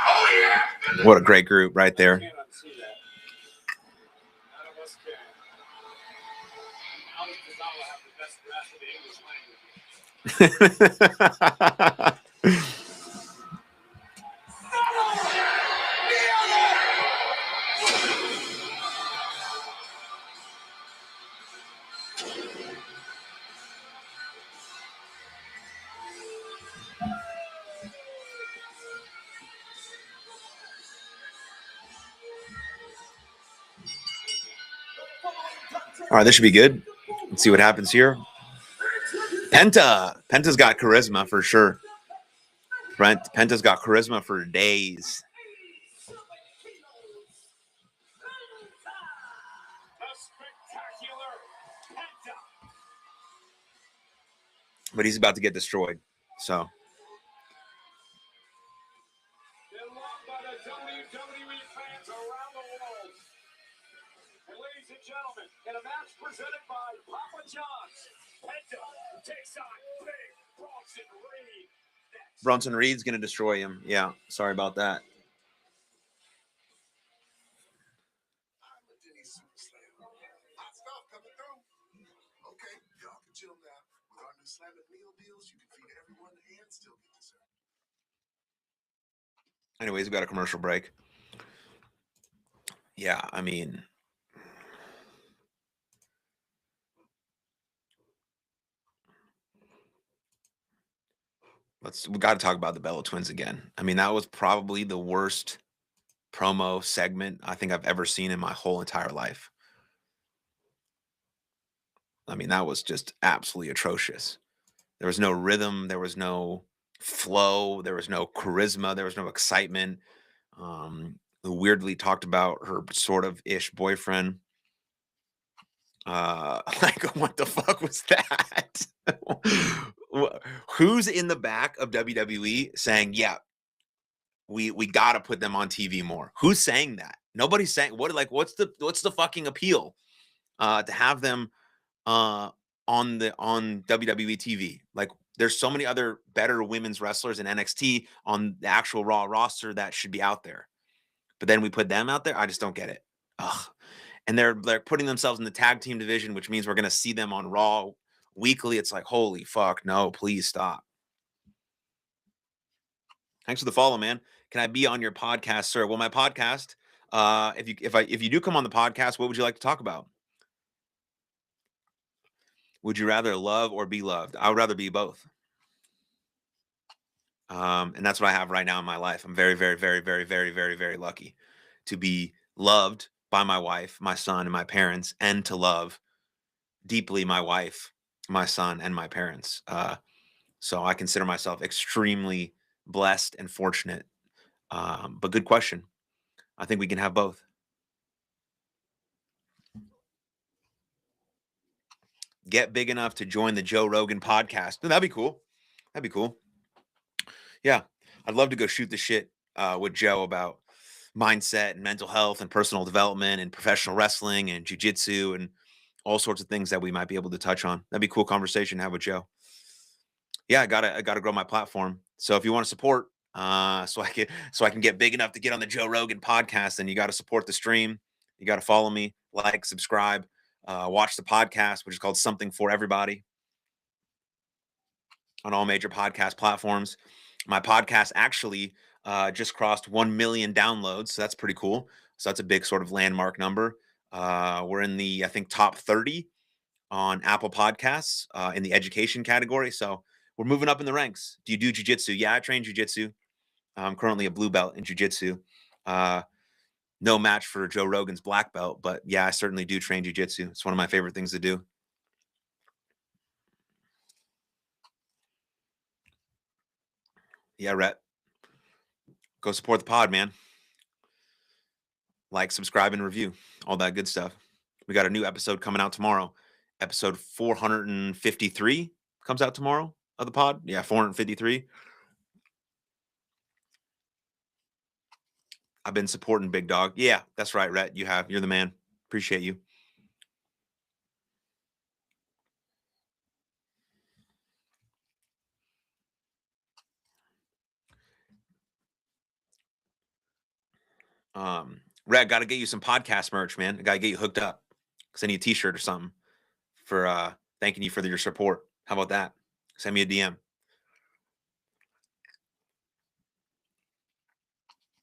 Oh yeah! What a great group right there. Can't unsee that. None of us can. Alex Gonzalez have the best grasp of the English language. All right, this should be good. Let's see what happens here. Penta's got charisma for sure. Penta's got charisma for days. A spectacular Penta. But he's about to get destroyed. So Been loved by the WWE fans around the world. And ladies and gentlemen, in a match presented by Papa John's, Penta takes on Big Bronson Reed. Next. Bronson Reed's gonna destroy him. Yeah, sorry about that. Hot stuff coming through. Okay, y'all can chill now. With our new Slam and meal deals, you can feed everyone and still get dessert. Anyways, we got a commercial break. Yeah, I mean, we got to talk about the Bella Twins again. I mean, that was probably the worst promo segment I think I've ever seen in my whole entire life. I mean, that was just absolutely atrocious. There was no rhythm, there was no flow, there was no charisma, there was no excitement. Weirdly talked about her sort of ish boyfriend. Like, what the fuck was that? Who's in the back of WWE saying, yeah, we got to put them on TV more? Who's saying that? Nobody's saying what's the fucking appeal to have them on WWE TV? Like, there's so many other better women's wrestlers in NXT on the actual Raw roster that should be out there. But then we put them out there. I just don't get it. Ugh. And they're putting themselves in the tag team division, which means we're going to see them on Raw weekly. It's like, holy fuck, no, please stop. Thanks for the follow, man. Can I be on your podcast, sir? Well, my podcast, if you do come on the podcast, what would you like to talk about? Would you rather love or be loved? I would rather be both. And that's what I have right now in my life. I'm very, very, very, very, very, very, very lucky to be loved by my wife, my son, and my parents, and to love deeply my wife, my son, and my parents. So I consider myself extremely blessed and fortunate. But good question. I think we can have both. Get big enough to join the Joe Rogan podcast. That'd be cool. That'd be cool. Yeah, I'd love to go shoot the shit with Joe about mindset and mental health and personal development and professional wrestling and jujitsu and all sorts of things that we might be able to touch on. That'd be a cool conversation to have with Joe. Yeah, I gotta grow my platform. So if you want to support, so I can get big enough to get on the Joe Rogan podcast, then you got to support the stream. You got to follow me, like, subscribe, watch the podcast, which is called Something for Everybody, on all major podcast platforms. My podcast actually just crossed 1 million downloads, so that's pretty cool. So that's a big sort of landmark number. We're in the, I think, top 30 on Apple Podcasts in the education category. So we're moving up in the ranks. Do you do jujitsu? Yeah, I train jujitsu. I'm currently a blue belt in jujitsu. No match for Joe Rogan's black belt, but yeah, I certainly do train jujitsu. It's one of my favorite things to do. Yeah, Rhett. Go support the pod, man. Like, subscribe, and review. All that good stuff. We got a new episode coming out tomorrow. Episode 453 comes out tomorrow of the pod. Yeah, 453. I've been supporting Big Dog. Yeah, that's right, Rhett. You have. You're the man. Appreciate you. Rhett, got to get you some podcast merch, man. I got to get you hooked up. Send you a t-shirt or something for thanking you for your support. How about that? Send me a DM.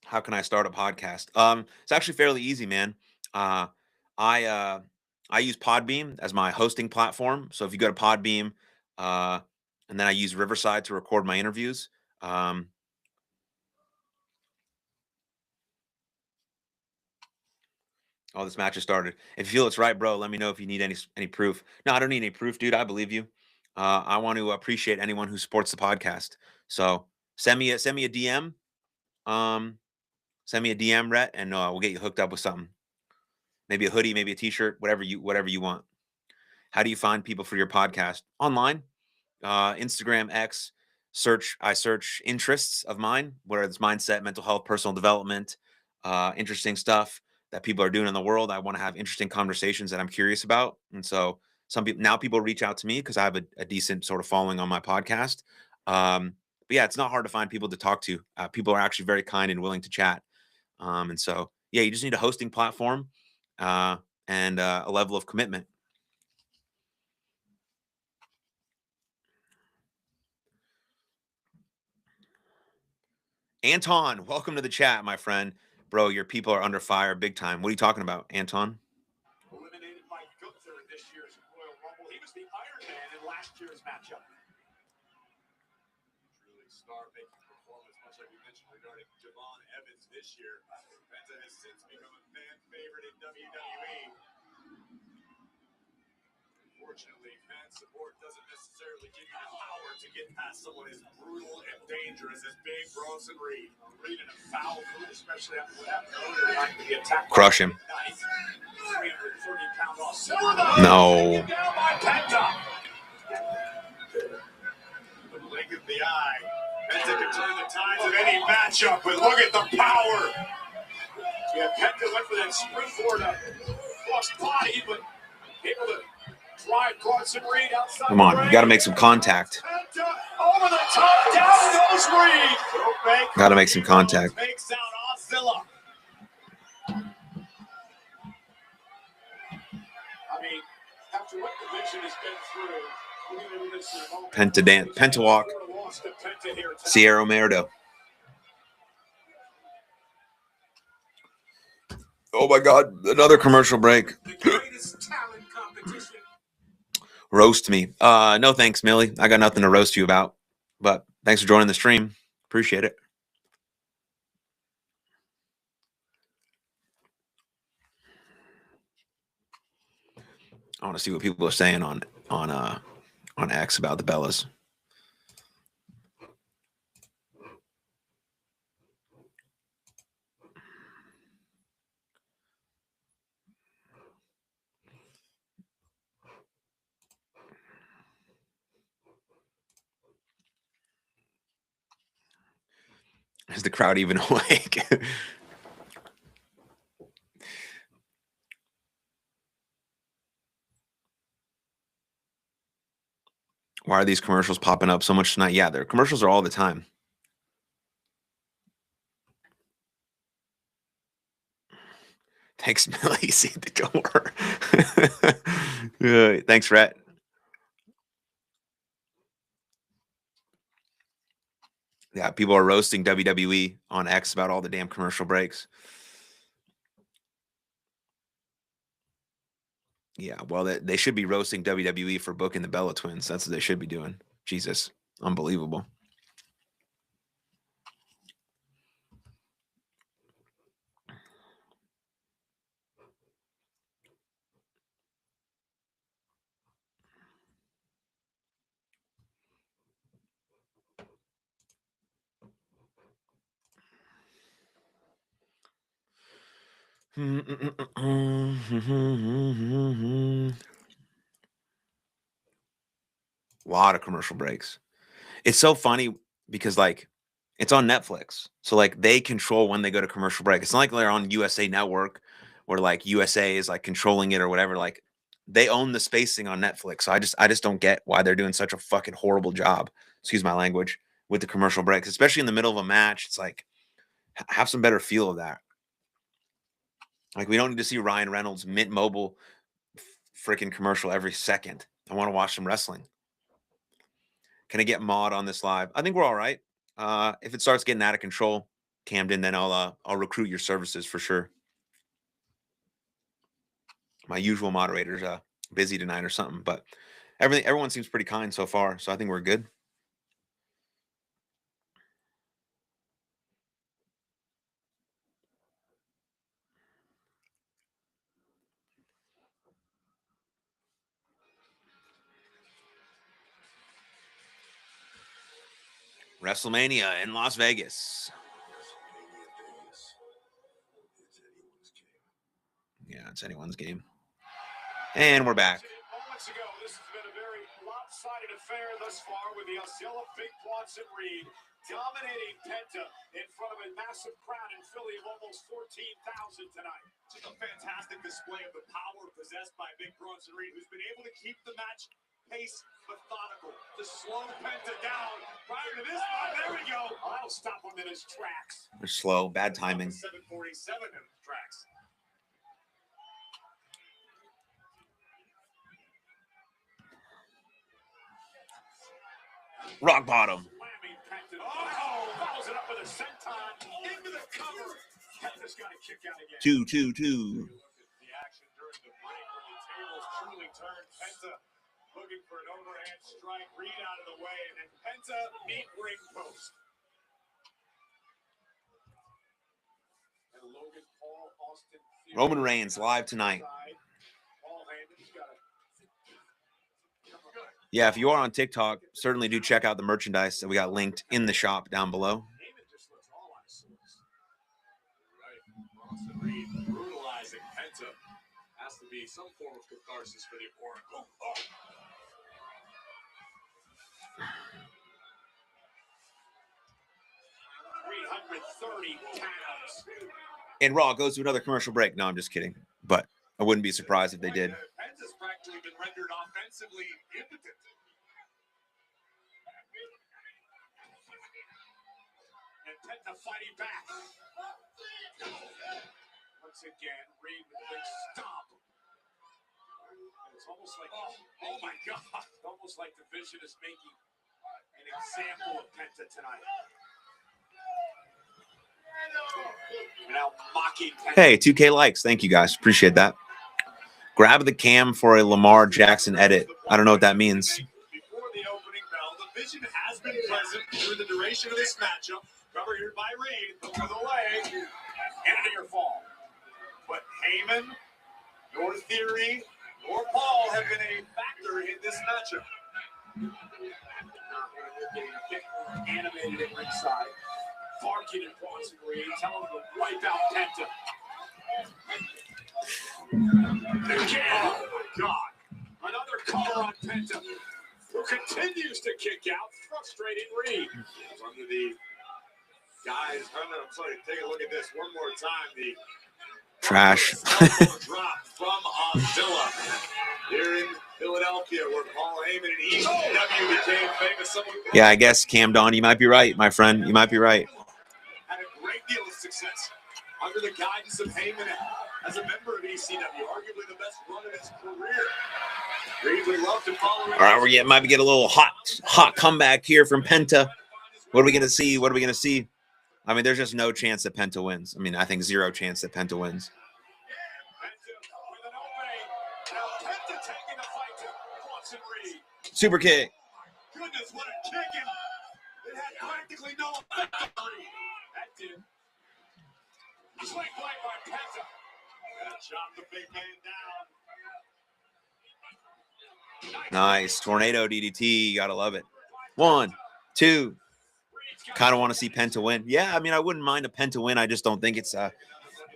How can I start a podcast? It's actually fairly easy, man. Uh, I use Podbeam as my hosting platform. So if you go to Podbeam, uh, and then I use Riverside to record my interviews. Oh, this match has started. If you feel it's right, bro, let me know if you need any proof. No, I don't need any proof, dude. I believe you. I want to appreciate anyone who supports the podcast. So send me a DM. Send me a DM, Rhett, and we'll get you hooked up with something. Maybe a hoodie, maybe a t-shirt, whatever you want. How do you find people for your podcast? Online, Instagram, X. I search interests of mine, whether it's mindset, mental health, personal development, interesting stuff that people are doing in the world. I want to have interesting conversations that I'm curious about. And so people reach out to me because I have a decent sort of following on my podcast. But yeah, it's not hard to find people to talk to. People are actually very kind and willing to chat. And so, yeah, you just need a hosting platform and a level of commitment. Anton, welcome to the chat, my friend. Bro, your people are under fire big time. What are you talking about, Anton? Eliminated by Gunther in this year's Royal Rumble. He was the Iron Man in last year's matchup. Truly star-making performance, much like we mentioned regarding Javon Evans this year. Penta has since become a fan favorite in WWE. Unfortunately, fan support doesn't necessarily give you the power to get past someone as brutal and dangerous as Big Bronson Reed. Reed in a foul mood, especially after what happened earlier tonight with the attack. Crush him. 330-pound off. No. Down by Penta. The blink of the eye. Penta can turn the tides of any matchup, but look at the power. Yeah, Penta went for that springboard cross body, but able to drive Bronson Reed outside. Come on, you got to make some contact. Penta over the top, down goes Reed. Got to make some contact. Takes out Oscilla. I mean, after what the Vision has been through, Penta walk. Sierra Merdo. Oh my God, another commercial break. Roast me. No thanks, Millie. I got nothing to roast you about. But thanks for joining the stream. Appreciate it. I want to see what people are saying on X about the Bellas. Is the crowd even awake? Why are these commercials popping up so much tonight? Yeah, their commercials are all the time. Thanks, Millie. See the door. Yeah, thanks, Rhett. Yeah, people are roasting WWE on X about all the damn commercial breaks. Yeah, well, they should be roasting WWE for booking the Bella Twins. That's what they should be doing. Jesus, unbelievable. A lot of commercial breaks. It's so funny because like it's on Netflix. So like they control when they go to commercial break. It's not like they're on USA Network where like USA is like controlling it or whatever. Like they own the spacing on Netflix. So I just don't get why they're doing such a fucking horrible job. Excuse my language with the commercial breaks, especially in the middle of a match. It's like have some better feel of that. Like we don't need to see Ryan Reynolds Mint Mobile freaking commercial every second. I want to watch some wrestling. Can I get mod on this live? I think we're all right. If it starts getting out of control, Camden, then I'll recruit your services for sure. My usual moderator's busy tonight or something, but everyone seems pretty kind so far, so I think we're good. WrestleMania in Las Vegas. Yeah, it's anyone's game. And we're back. Moments ago, this has been a very lopsided affair thus far with the Osceola Big Watson Reed dominating Penta in front of a massive crowd in Philly of almost 14,000 tonight. Just a fantastic display of the power possessed by Big Bronson Reed, who's been able to keep the match pace methodical to slow Penta down. Prior to this one, there we go. I'll stop him in his tracks. They're slow, bad timing. 747 in his tracks. Rock bottom. Follows it up with a senton into the cover. Penta's got a kick out again. 2-2-2. The action during the break when the tables truly turned. Penta looking for an overhand strike. Reed out of the way, and then Penta meet ring post. And Logan Paul, Austin Theory. Roman Reigns live tonight. Paul Heyman's got a Yeah, if you are on TikTok, certainly do check out the merchandise that we got linked in the shop down below. Heyman just looks all out of sorts. Right. Bronson Reed brutalizing Penta. Has to be some form of catharsis for the opponent. Oh, oh. 330 pounds. And Raw goes to another commercial break. No, I'm just kidding. But I wouldn't be surprised if they did. Penta's practically been rendered offensively impotent. And Penta fighting back. Once again, Reed with a big stomp. And it's almost like, oh my God. It's almost like the Vision is making an example of Penta tonight. Now mocking Penta. Hey, 2K likes. Thank you, guys. Appreciate that. Grab the cam for a Lamar Jackson edit. I don't know what that means. Before the opening bell, the Vision has has been present through the duration of this matchup. Cover here by Reed. Hook of the leg. And a near fall. But Heyman, your theory, or Paul have been a factor in this matchup. Animated at ringside. Barking at Bronson Reed. Telling him to wipe out Penta. Again. Oh, my God. Another collar on Penta, who continues to kick out, frustrating Reed. Under the guys, I'm sorry, take a look at this one more time. The Trash. drop from Ozilla here in Philadelphia, where Paul Heyman and ECW became famous. Yeah, I guess, Cam Don, you might be right, my friend. You might be right. Had a great deal of success under the guidance of Heyman as a member of ECW, arguably the best run of his career. Reed would love to follow. All right, we might get a little hot comeback here from Penta. What are we going to see? What are we going to see? I mean, there's just no chance that Penta wins. I mean, I think zero chance that Penta wins. Super kick. Goodness, what a kicking. It had practically no effect on Reed. That did. Swing play by Penta. And chop the big man down. Nice. Tornado DDT. Gotta love it. 1, 2. Kind of want to see Penta win. Yeah, I mean, I wouldn't mind a Penta win. I just don't think it's going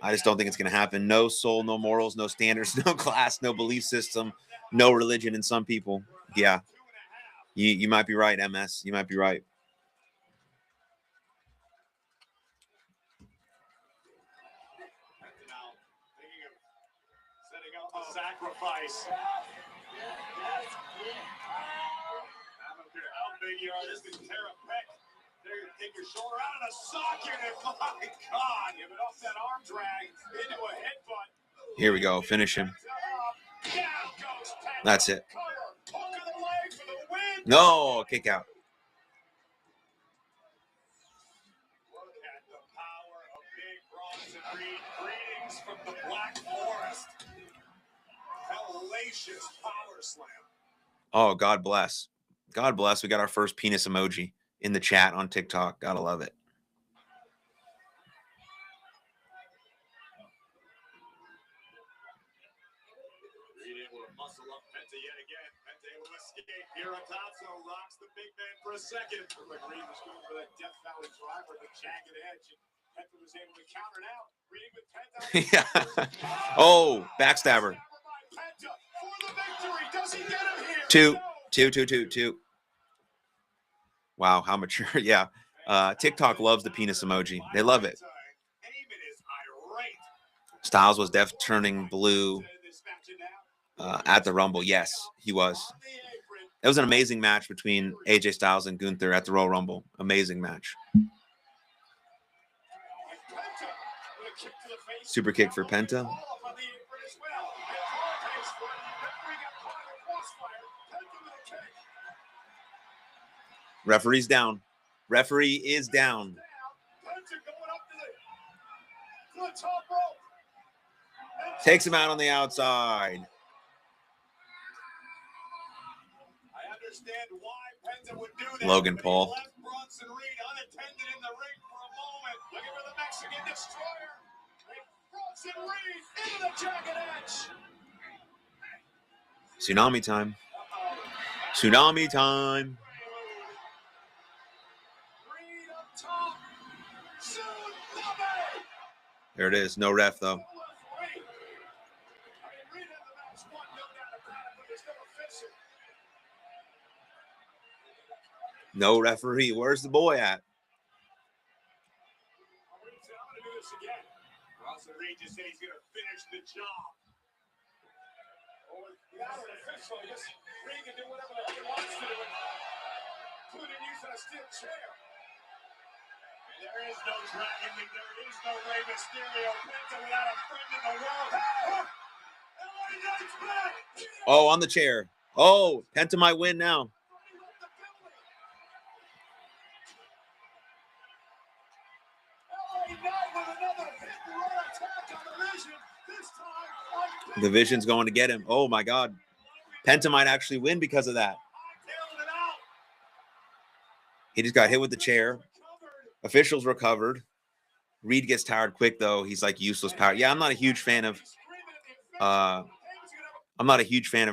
to happen. No soul, no morals, no standards, no class, no belief system, no religion in some people. Yeah. You might be right, MS. You might be right. Sacrifice. I don't care how big you are, this can tear a pec. Take your shoulder out of the socket, and my God, give it off that arm drag into a headbutt. Here we go. Finish him. That's it. No, kick out. Look at the power of Big Bronson Reed. Greetings from the Black Forest. Hellacious power slam. Oh, God bless. God bless. We got our first penis emoji in the chat on TikTok. Gotta love it. Reed able to muscle up Penta yet again. Penta able to escape. Hirotatsu locks the big man for a second. Looked like Reed was going for that Death Valley driver, the jagged edge. Penta was able to counter now. Reed with Penta. Yeah. Oh, backstabber. Penta for the victory. Does he get him here? Two. Wow, how mature. Yeah. TikTok loves the penis emoji. They love it. Styles was definitely turning blue at the Rumble. Yes, he was. It was an amazing match between AJ Styles and Gunther at the Royal Rumble. Amazing match. Super kick for Penta. Referee's down. Referee is down. Takes him out on the outside. I understand why Penta would do that. Logan Paul. Left Bronson Reed unattended in the ring for a moment. Looking for the Mexican destroyer. Bronson Reed into the jagged edge. Tsunami time. Tsunami time. Reed up top. Tsunami. There it is. No ref, though. No referee. Where's the boy at? Bronson Reed just said he's going to finish the job. Without an official, I guess Reed can do whatever the hell he wants to do, including using a steel chair. And there is no Dragon League, there is no Rey Mysterio. Penta without a friend in the world. LA Knight's back. Oh, on the chair. Oh, Penta might win now. The Vision's going to get him. Oh, my God. Penta might actually win because of that. He just got hit with the chair. Officials recovered. Reed gets tired quick though. He's like useless power. Yeah, I'm not a huge fan of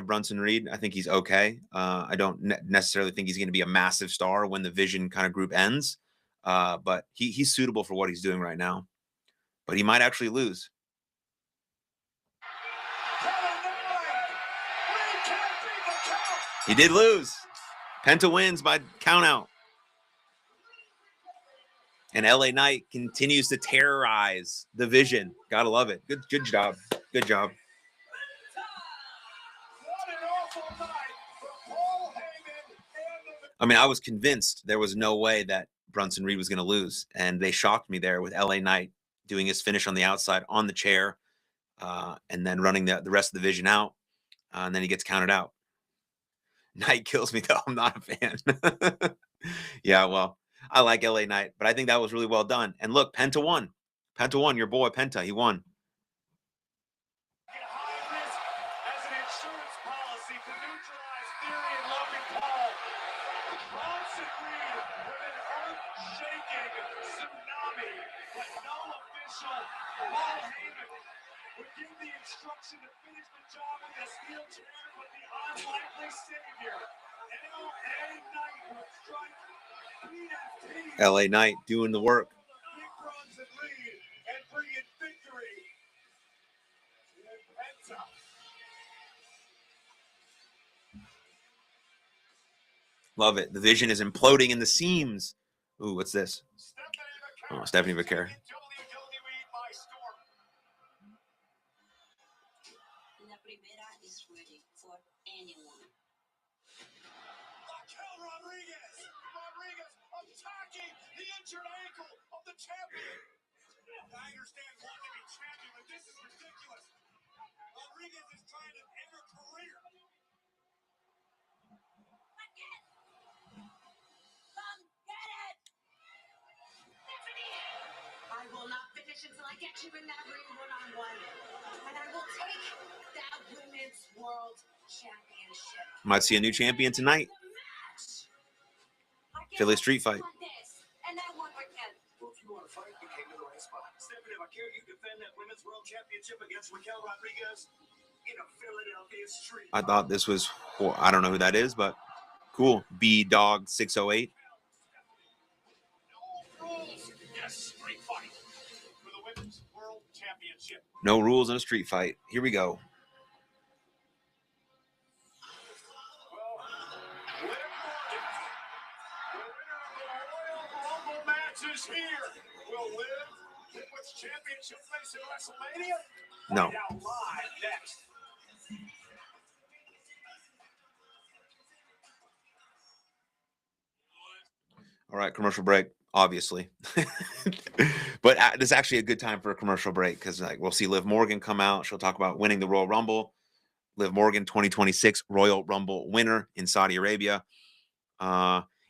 Brunson Reed. I think he's okay. I don't necessarily think he's going to be a massive star when the Vision kind of group ends. But he's suitable for what he's doing right now. But he might actually lose. He did lose. Penta wins by count out. And LA Knight continues to terrorize the Vision. Gotta love it. Good job. Good job. I mean, I was convinced there was no way that Brunson Reed was going to lose. And they shocked me there with LA Knight doing his finish on the outside on the chair and then running the rest of the Vision out. And then he gets counted out. Knight kills me, though. I'm not a fan. Yeah, well, I like LA Knight, but I think that was really well done. And look, Penta won. Penta won. Your boy, Penta, he won. Instruction to finish the job with a steel chair, but the unlikely savior, LA Knight doing the work. and bringing victory. Love it. The Vision is imploding in the seams. Ooh, what's this? Oh, Stephanie Vaquer. I understand wanting to be champion, but this is ridiculous. Rodriguez is trying to end her career. Come get it! I will not finish until I get you in that ring one-on-one. And I will take that Women's World Championship. Might see a new champion tonight. Philly street fight. And that one again. If you want to fight, you came to the right spot. Stephanie Vaquer, you defend that Women's World Championship against Raquel Rodriguez in a Philadelphia street. I thought this was, I don't know who that is, but cool. B-Dog 608. Yes, street fight for the Women's World Championship. No rules in a street fight. Here we go. Is here. Will Liv get which championship face in WrestleMania? No. Find out live next. All right, commercial break, obviously. But it's actually a good time for a commercial break because like we'll see Liv Morgan come out. She'll talk about winning the Royal Rumble. Liv Morgan, 2026 Royal Rumble winner in Saudi Arabia.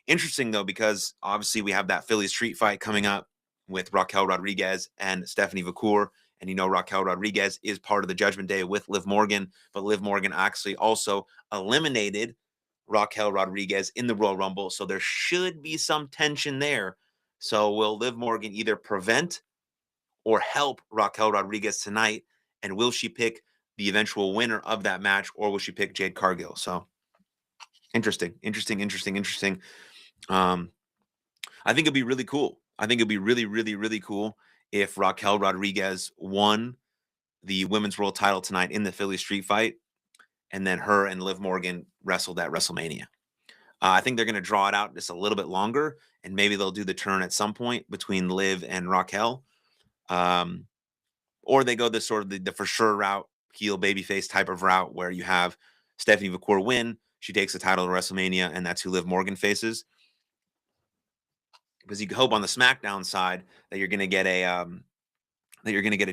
Interesting, though, because obviously we have that Philly street fight coming up with Raquel Rodriguez and Stephanie Vaquer. And you know Raquel Rodriguez is part of the Judgment Day with Liv Morgan. But Liv Morgan actually also eliminated Raquel Rodriguez in the Royal Rumble. So there should be some tension there. So will Liv Morgan either prevent or help Raquel Rodriguez tonight? And will she pick the eventual winner of that match, or will she pick Jade Cargill? So interesting. I think it'd be really cool. I think it'd be really cool if Raquel Rodriguez won the Women's World title tonight in the Philly street fight, and then her and Liv Morgan wrestled at WrestleMania. I think they're going to draw it out just a little bit longer, and maybe they'll do the turn at some point between Liv and Raquel. Or they go this sort of the for sure route, heel babyface type of route, where you have Stephanie Vaquer win. She takes the title to WrestleMania, and that's who Liv Morgan faces. Because you hope on the SmackDown side that you're going to get a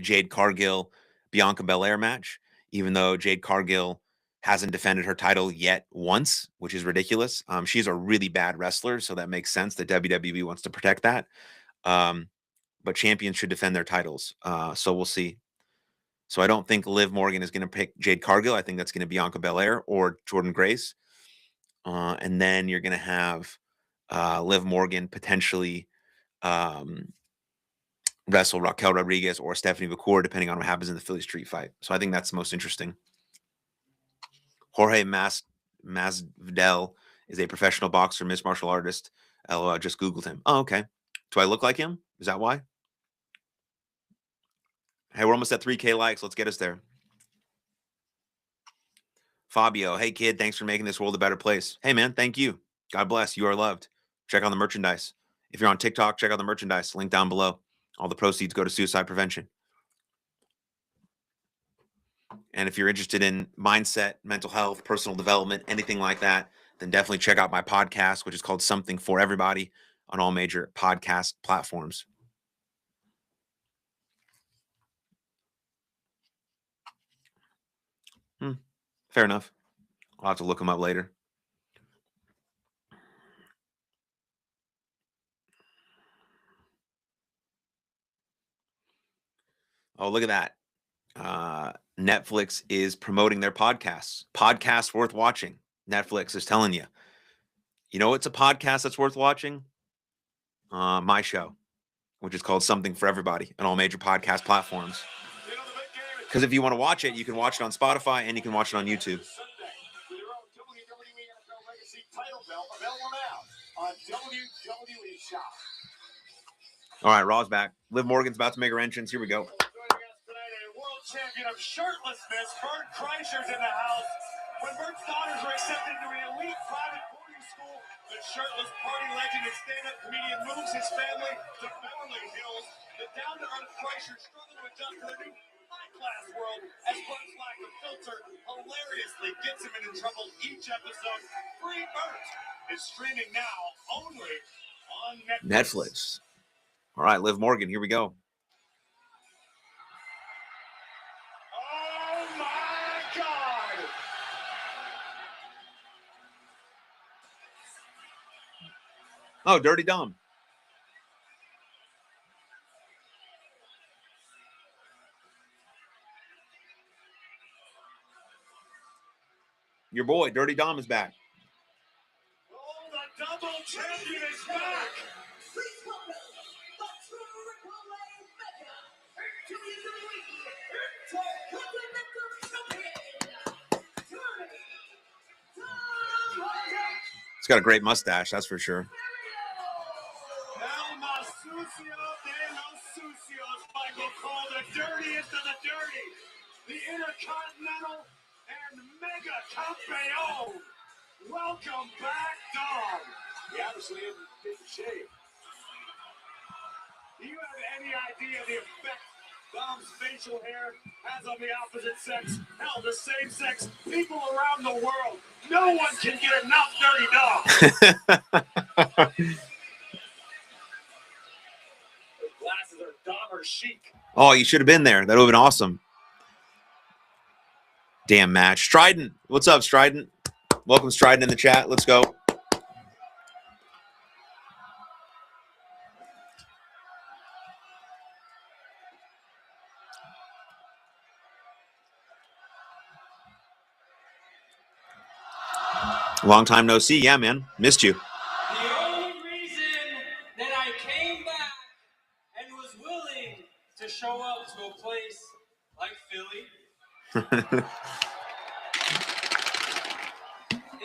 Jade Cargill Bianca Belair match, even though Jade Cargill hasn't defended her title yet once, which is ridiculous. She's a really bad wrestler, so that makes sense that WWE wants to protect that. But champions should defend their titles. So we'll see. So I don't think Liv Morgan is going to pick Jade Cargill. I think that's going to be Bianca Belair or Jordynne Grace. And then you're going to have Liv Morgan potentially wrestle Raquel Rodriguez or Stephanie McCourt, depending on what happens in the Philly Street fight. So I think that's the most interesting. Jorge Masvidal is a professional boxer, mixed martial artist. I just Googled him. Oh, okay. Do I look like him? Is that why? Hey, we're almost at 3K likes. Let's get us there. Fabio, hey kid, thanks for making this world a better place. Hey man, thank you. God bless. You are loved. Check out the merchandise. If you're on TikTok, check out the merchandise. Link down below. All the proceeds go to suicide prevention. And if you're interested in mindset, mental health, personal development, anything like that, then definitely check out my podcast, which is called Something for Everybody, on all major podcast platforms. Fair enough. I'll have to look them up later. Oh, look at that. Netflix is promoting their podcasts. Podcasts worth watching. Netflix is telling you. You know it's a podcast that's worth watching? My show, which is called Something for Everybody on all major podcast platforms. Because if you want to watch it, you can watch it on Spotify and you can watch it on YouTube. All right, Raw's back. Liv Morgan's about to make her entrance. Here we go. World champion of shirtlessness, Bert Kreischer's in the house. When Bert's daughters were accepted into an elite private boarding school, the shirtless party legend and stand-up comedian moves his family to Beverly Hills. The down-to-earth Kreischer struggled to adjust to the new high-class world as Bert's lack of filter hilariously gets him into trouble each episode. Free Bert is streaming now only on Netflix. All right, Liv Morgan, here we go. Oh my God! Oh, Dirty Dom. Your boy, Dirty Dom, is back. Oh, the double champion is back! Please welcome the Triple Mega Intercontinental Champion, He's got a great mustache, that's for sure. El Masucio de los Sucios, Michael called the dirtiest of the dirty. The Intercontinental and Mega Campeon. Welcome back, Dom. He obviously didn't shave. Do you have any idea the effect Dom's facial hair has on the opposite sex? Hell, the same sex people around the world. No one can get enough Dirty Dom. The glasses are Dahmer chic. Oh, you should have been there. That would have been awesome. Damn match. Strident. What's up, Strident? Welcome, Strident, in the chat. Let's go. Long time no see. Yeah, man. Missed you. The only reason that I came back and was willing to show up to a place like Philly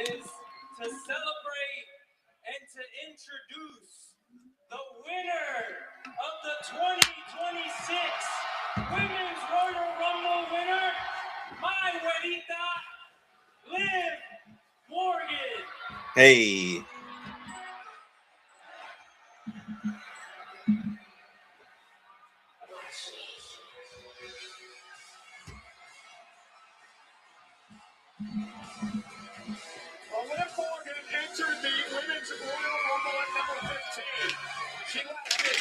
is to celebrate and to introduce the winner of the 2026 Women's Royal Rumble winner, my güerita, Liv Morgan. Hey. Liv Morgan entered the Women's Royal Rumble at number 15. She lasted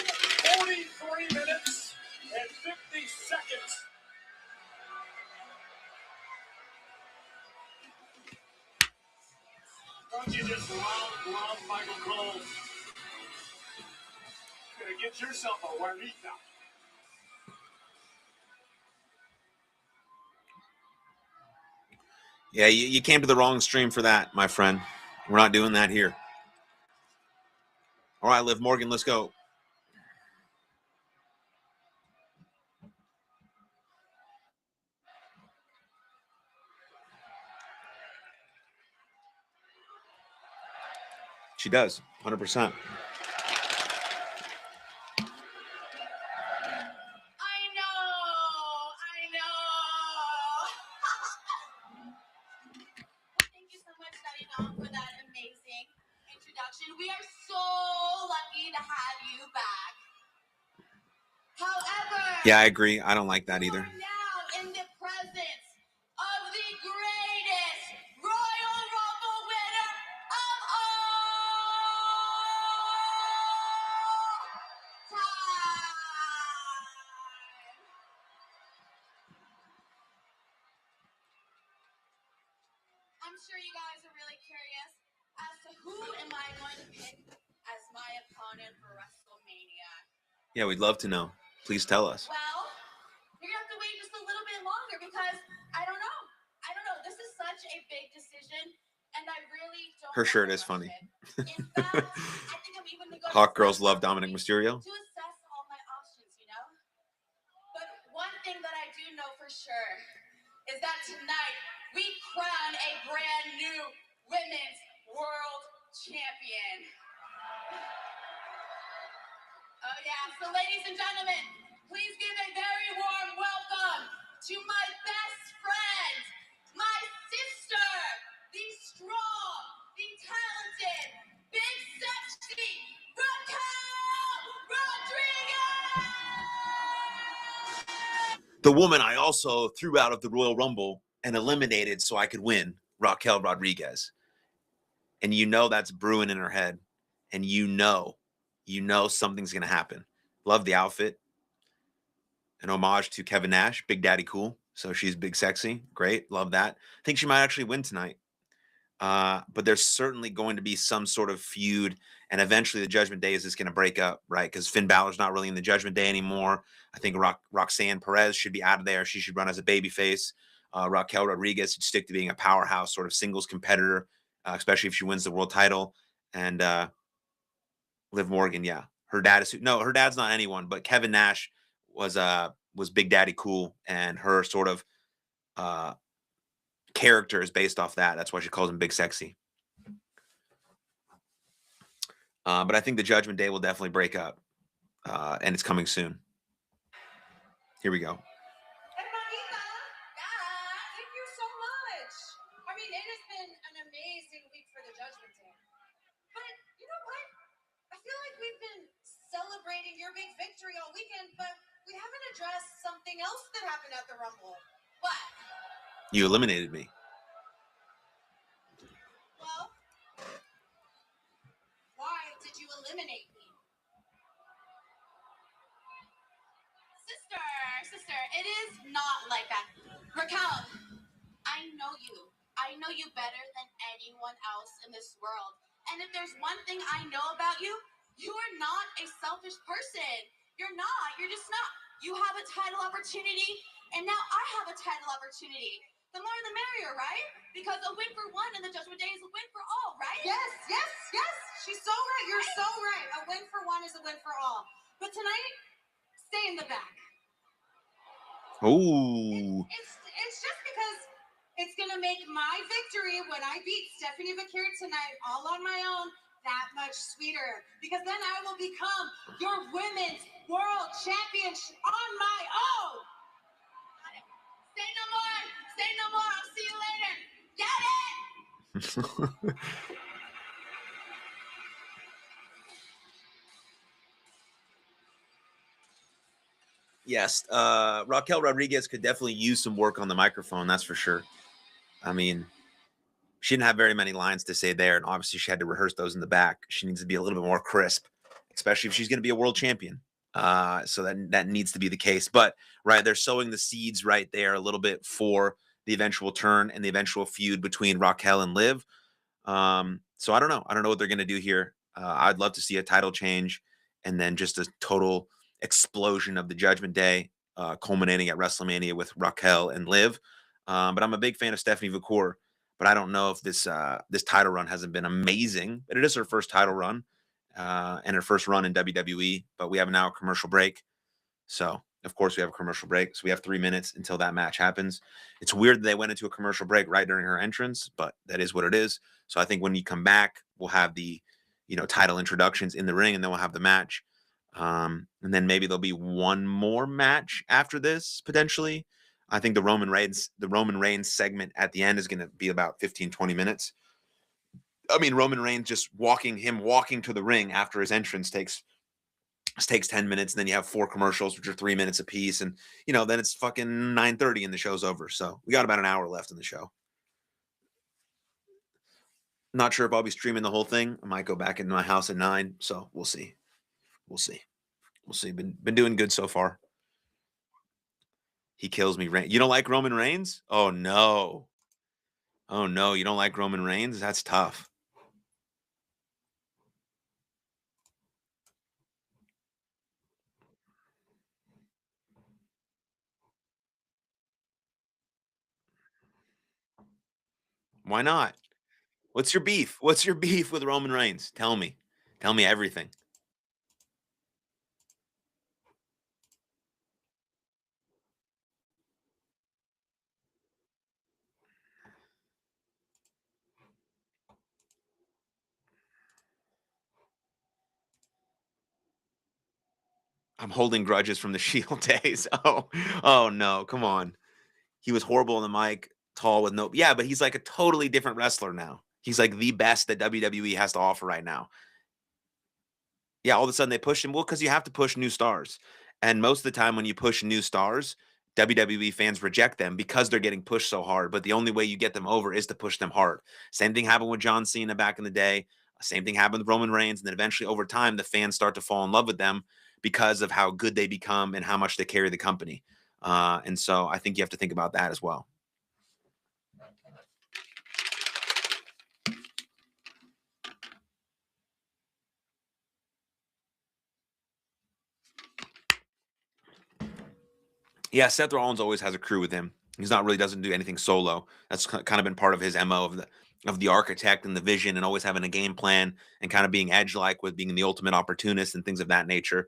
43 minutes and 50 seconds. Don't you just love Michael Cole? You're gonna get yourself a güerita. Yeah, you came to the wrong stream for that, my friend. We're not doing that here. All right, Liv Morgan, let's go. She does, 100%. Thank you so much, Daddy Dom, for that amazing introduction. We are so lucky to have you back. However, Yeah, I agree. I don't like that either. we are now in the presence of the greatest Royal Rumble winner of all time. I'm sure you guys are really curious as to who am I going to pick as my opponent for WrestleMania. Yeah, we'd love to know. Please tell us. Well, you're gonna have to wait just a little bit longer because I don't know. This is such a big decision, and I really don't. Her shirt wanna is rush funny. it. In fact, I think I'm even gonna go Hawk to girls some love Dominic company Mysterio. to assess all my options, you know. But one thing that I do know for sure is that tonight we crown a brand new women's world champion. Oh yeah, so ladies and gentlemen, please give a very warm welcome to my best friend, my sister, the strong, the talented, big sexy Raquel Rodriguez! The woman I also threw out of the Royal Rumble and eliminated so I could win, Raquel Rodriguez. And you know that's brewing in her head. And you know something's going to happen. Love the outfit. An homage to Kevin Nash, Big Daddy Cool. So she's big sexy. Great. Love that. I think she might actually win tonight. But there's certainly going to be some sort of feud. And eventually the Judgment Day is just going to break up, right? Because Finn Balor's not really in the Judgment Day anymore. I think Roxanne Perez should be out of there. She should run as a babyface. Raquel Rodriguez should stick to being a powerhouse sort of singles competitor, especially if she wins the world title. And Liv Morgan, yeah. Her dad's not anyone, but Kevin Nash was Big Daddy Cool, and her sort of character is based off that. That's why she calls him Big Sexy. But I think the Judgment Day will definitely break up, and it's coming soon. Here we go. Thank you so much. I mean, it has been an amazing week for the Judgment Day. But you know what? I feel like we've been celebrating your big victory all weekend, but we haven't addressed something else that happened at the Rumble. What? You eliminated me. Well, why did you eliminate me? Sister, it is not like that. Raquel, I know you. I know you better than anyone else in this world. And if there's one thing I know about you, you are not a selfish person. You're not. You're just not. You have a title opportunity, and now I have a title opportunity. The more the merrier, right? Because a win for one in the Judgment Day is a win for all, right? Yes. She's so right. You're so right. A win for one is a win for all. But tonight, stay in the back. Ooh. It's just because it's going to make my victory when I beat Stephanie Vaquer tonight all on my own that much sweeter. Because then I will become your women's world champion on my own. Say no more. Say no more. I'll see you later. Get it? Yes, Raquel Rodriguez could definitely use some work on the microphone. That's for sure. I mean, she didn't have very many lines to say there, and obviously she had to rehearse those in the back. She needs to be a little bit more crisp, especially if she's going to be a world champion. So that needs to be the case. But right, they're sowing the seeds right there a little bit for the eventual turn and the eventual feud between Raquel and Liv. So I don't know. I don't know what they're going to do here. I'd love to see a title change and then just a total explosion of the Judgment Day, culminating at WrestleMania with Raquel and Liv. But I'm a big fan of Stephanie Vaquer. But I don't know if this title run hasn't been amazing. But it is her first title run, and her first run in WWE. But we have now a commercial break. So, of course, we have a commercial break. So we have 3 minutes until that match happens. It's weird that they went into a commercial break right during her entrance, but that is what it is. So I think when you come back, we'll have the, title introductions in the ring, and then we'll have the match. And then maybe there'll be one more match after this, potentially. I think the Roman Reigns segment at the end is going to be about 15, 20 minutes. I mean, Roman Reigns just walking to the ring after his entrance takes 10 minutes, and then you have 4 commercials, which are 3 minutes apiece, and then it's fucking 9:30 and the show's over. So we got about an hour left in the show. Not sure if I'll be streaming the whole thing. I might go back into my house at 9, so we'll see. Been doing good so far. He kills me. You don't like Roman Reigns? Oh no, you don't like Roman Reigns? That's tough. Why not? What's your beef? What's your beef with Roman Reigns? Tell me everything. I'm holding grudges from the Shield days. Oh no, come on. He was horrible on the mic, tall with no. Yeah, but he's like a totally different wrestler now. He's like the best that WWE has to offer right now. Yeah, all of a sudden they push him. Well, because you have to push new stars. And most of the time when you push new stars, WWE fans reject them because they're getting pushed so hard. But the only way you get them over is to push them hard. Same thing happened with John Cena back in the day. Same thing happened with Roman Reigns. And then eventually over time, the fans start to fall in love with them because of how good they become and how much they carry the company. And so I think you have to think about that as well. Yeah, Seth Rollins always has a crew with him. He's not really doesn't do anything solo. That's kind of been part of his MO of the architect and the vision, and always having a game plan and kind of being edge-like with being the ultimate opportunist and things of that nature.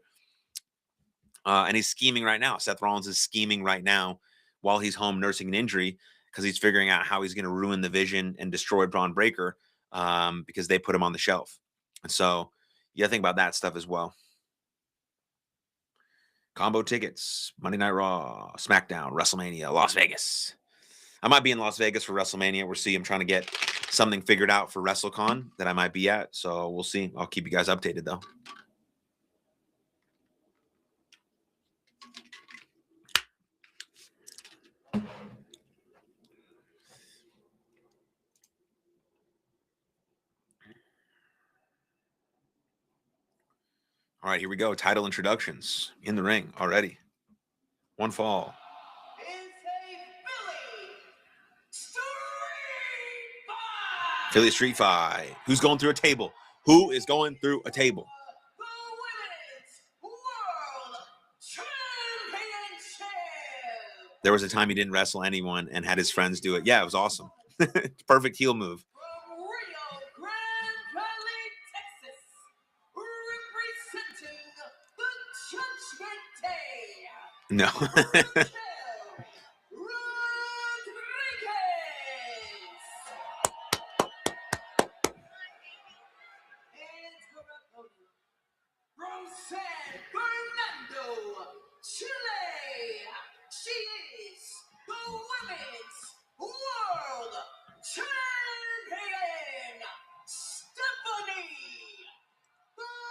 And he's scheming right now. Seth Rollins is scheming right now while he's home nursing an injury because he's figuring out how he's going to ruin the vision and destroy Braun Breaker because they put him on the shelf. And so you got to think about that stuff as well. Combo tickets, Monday Night Raw, SmackDown, WrestleMania, Las Vegas. I might be in Las Vegas for WrestleMania. We'll see. I'm trying to get something figured out for WrestleCon that I might be at. So we'll see. I'll keep you guys updated, though. All right, here we go. Title introductions in the ring already. One fall. Philly Street Fight. Who's going through a table? Who is going through a table? There was a time he didn't wrestle anyone and had his friends do it. Yeah, it was awesome. Perfect heel move. No. From San Fernando, Chile, she is the Women's World Champion, Stephanie Bonker.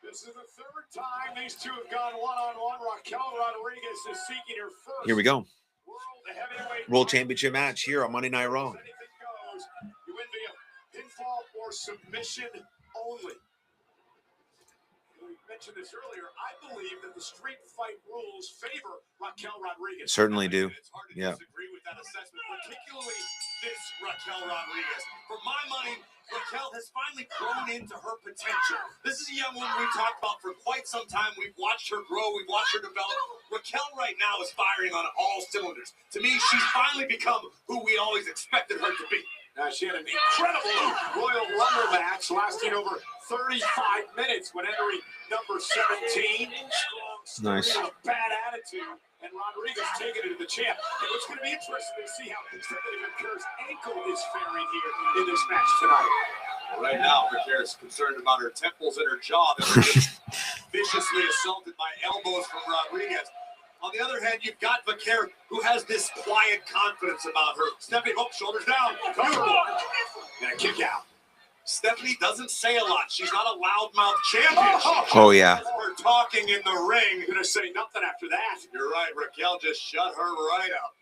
This is the third time these two have gone one-on-one. Raquel Rodriguez is seeking her first. Here we go. World World Championship match here on Monday Night Raw. Anything goes. You win via pinfall or submission only. We mentioned this earlier. I believe that the street fight rules favor Raquel Rodriguez. Certainly do. It's hard to Yeah. disagree with that assessment, particularly this Raquel Rodriguez. For my money, Raquel has finally grown into her potential. This is a young woman we've talked about for quite some time. We've watched her grow. We've watched her develop. Raquel right now is firing on all cylinders. To me, she's finally become who we always expected her to be. Now, she had an incredible Royal Rumble match lasting over 35 minutes when entering number 17. Strong, Nice. bad attitude. And Rodriguez taking it to the champ. And it's going to be interesting to see how Stephanie McCure's ankle is faring here in this match tonight. Right now, McCure is concerned about her temples and her jaw that were just viciously assaulted by elbows from Rodriguez. On the other hand, you've got McCure, who has this quiet confidence about her. Stephanie, shoulders down. And a kick out. Stephanie doesn't say a lot. She's not a loudmouth champion. Oh, yeah. We're talking in the ring. Gonna say nothing after that. You're right. Raquel just shut her right up.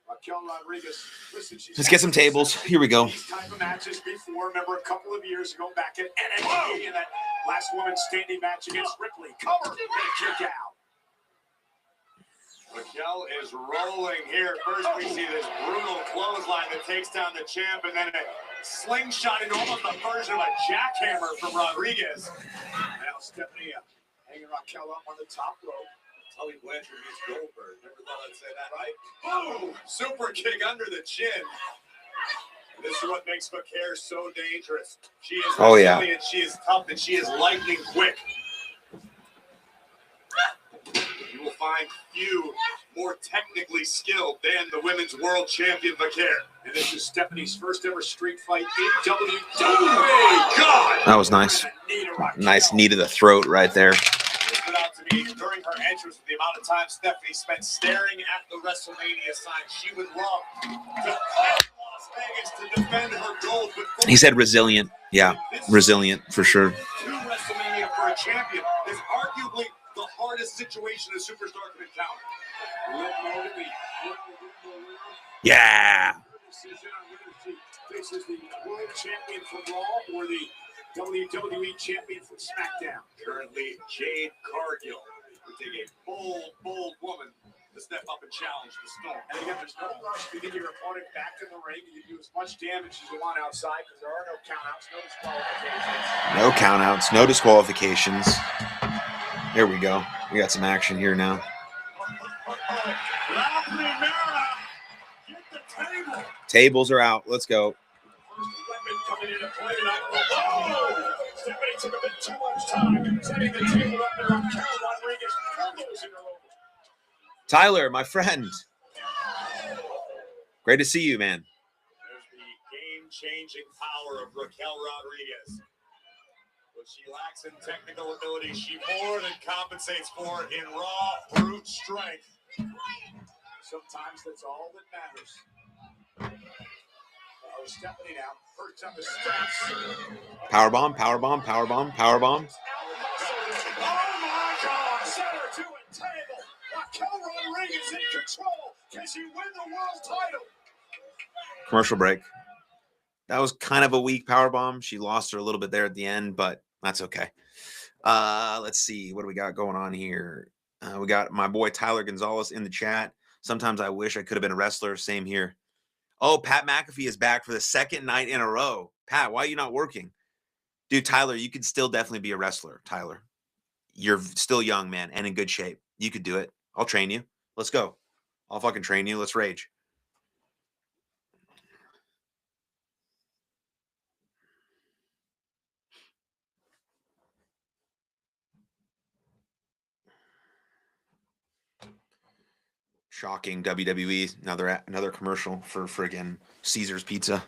Raquel Rodriguez. Listen, Let's get some tables. Here we go. These type of matches before. Remember a couple of years ago back at NXT in that last woman standing match against Ripley. Cover and a kick out. Raquel is rolling here. First, we see this brutal clothesline that takes down the champ, and then a slingshot into almost a version of a jackhammer from Rodriguez. Now Stephanie hanging Raquel up on the top rope. Tully Blanchard against Goldberg. Never thought I'd say that, right? Boom! Super kick under the chin. And this is what makes McCure so dangerous. She is resilient, she is tough, and she is lightning quick. You will find few more technically skilled than the women's world champion McCure. And this is Stephanie's first ever street fight in WWE. God! That was nice. Nice knee to the throat right there. It stood out to me during her entrance with the amount of time Stephanie spent staring at the WrestleMania sign. She would love to come to Las Vegas to defend her gold. He said resilient. Yeah, resilient for sure. To WrestleMania for a champion is arguably the hardest situation a superstar can encounter. Yeah. This is the world champion from Raw or the WWE champion from SmackDown. Currently, Jade Cargill would take a bold woman to step up and challenge the Storm. And again, there's no rush to get your opponent back in the ring. You can do as much damage as you want outside because there are no countouts, no disqualifications. No countouts, no disqualifications. There we go. We got some action here now. Tables are out. Let's go. Tyler, my friend. Great to see you, man. There's the game-changing power of Raquel Rodriguez. What she lacks in technical ability, she more than compensates for in raw, brute strength. Sometimes that's all that matters. Stephanie now, perched on the steps. Powerbomb, powerbomb, powerbomb, powerbomb. Oh my God! Center to a table. Raquel Rodriguez in control. Can she win the world title? Commercial break. That was kind of a weak powerbomb. She lost her a little bit there at the end, but that's okay. Let's see. What do we got going on here? We got my boy Tyler Gonzalez in the chat. Sometimes I wish I could have been a wrestler. Same here. Oh, Pat McAfee is back for the second night in a row. Pat, why are you not working? Dude, Tyler, you could still definitely be a wrestler, Tyler. You're still young, man, and in good shape. You could do it. I'll train you. Let's go. I'll fucking train you. Let's rage. Shocking WWE. Another commercial for friggin' Caesar's Pizza.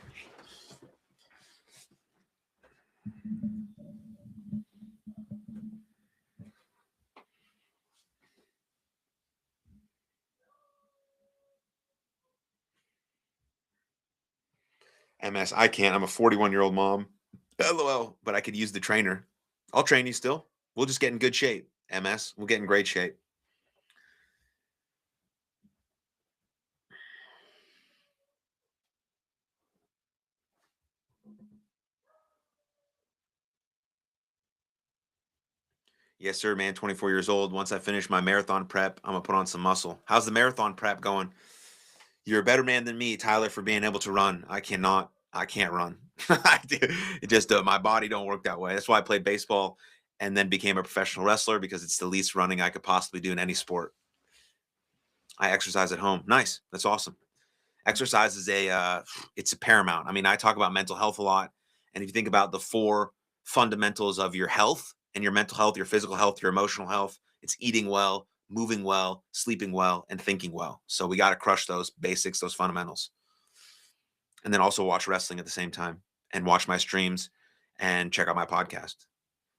MS, I can't. I'm a 41-year-old mom. LOL, but I could use the trainer. I'll train you still. We'll just get in good shape. MS, we'll get in great shape. Yes, sir, man. 24 years old. Once I finish my marathon prep, I'm going to put on some muscle. How's the marathon prep going? You're a better man than me, Tyler, for being able to run. I cannot. I can't run. It just my body don't work that way. That's why I played baseball and then became a professional wrestler, because it's the least running I could possibly do in any sport. I exercise at home. Nice. That's awesome. Exercise is it's a paramount. I mean, I talk about mental health a lot, and if you think about the 4 fundamentals of your health and your mental health, your physical health, your emotional health, it's eating well, moving well, sleeping well, and thinking well. So we got to crush those basics, those fundamentals. And then also watch wrestling at the same time, and watch my streams and check out my podcast.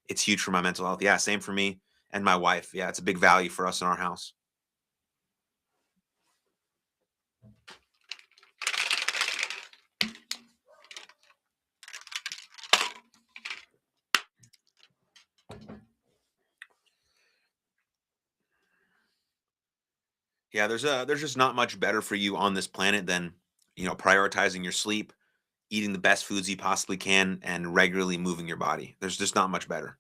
It's huge for my mental health. Yeah, same for me and my wife. Yeah, it's a big value for us in our house. Yeah, there's just not much better for you on this planet than, prioritizing your sleep, eating the best foods you possibly can, and regularly moving your body. There's just not much better.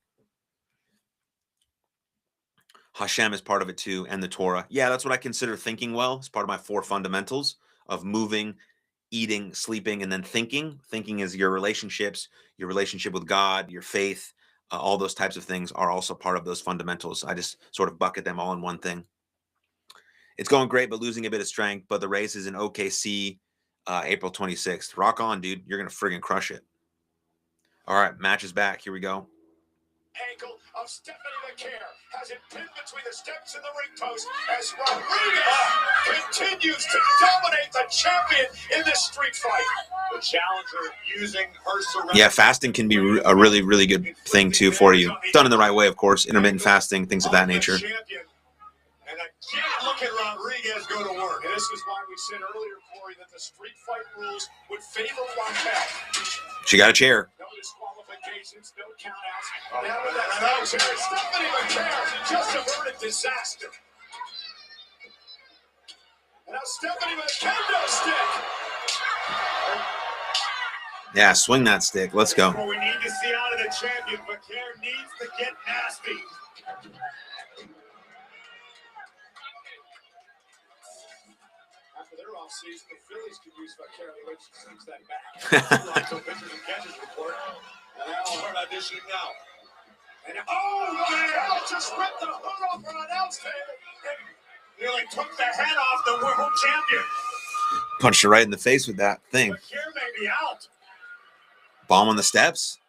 Hashem is part of it too, and the Torah. Yeah, that's what I consider thinking well. It's part of my 4 fundamentals of moving, eating, sleeping, and then thinking. Thinking is your relationships, your relationship with God, your faith, all those types of things are also part of those fundamentals. I just sort of bucket them all in one thing. It's going great, but losing a bit of strength. But the race is in OKC, April 26th. Rock on, dude. You're going to friggin' crush it. All right, match is back. Here we go. Ankle of Stephanie McCare has it pinned between the steps and the ring post as Rodriguez continues to dominate the champion in this street fight. The challenger using her surrender. Yeah, fasting can be a really, really good thing too for you. Done in the right way, of course. Intermittent fasting, things of that nature. And again, look at Rodriguez go to work. And this is why we said earlier, Corey, that the street fight rules would favor Raquel. She got a chair. No disqualifications, no countouts. Now with that no chair, Stephanie McCare just averted disaster. And now Stephanie with a kendo stick. Yeah, swing that stick. Let's go. What we need to see out of the champion. McCare needs to get nasty. After their offseason, the Phillies could use McCare the way she sneaks that back. So pitchers and catches report. And they all heard auditioning now. And man, just ripped the hood off an announce table and nearly took the head off the world champion. Punched her right in the face with that thing. McCare may be out. Bomb on the steps.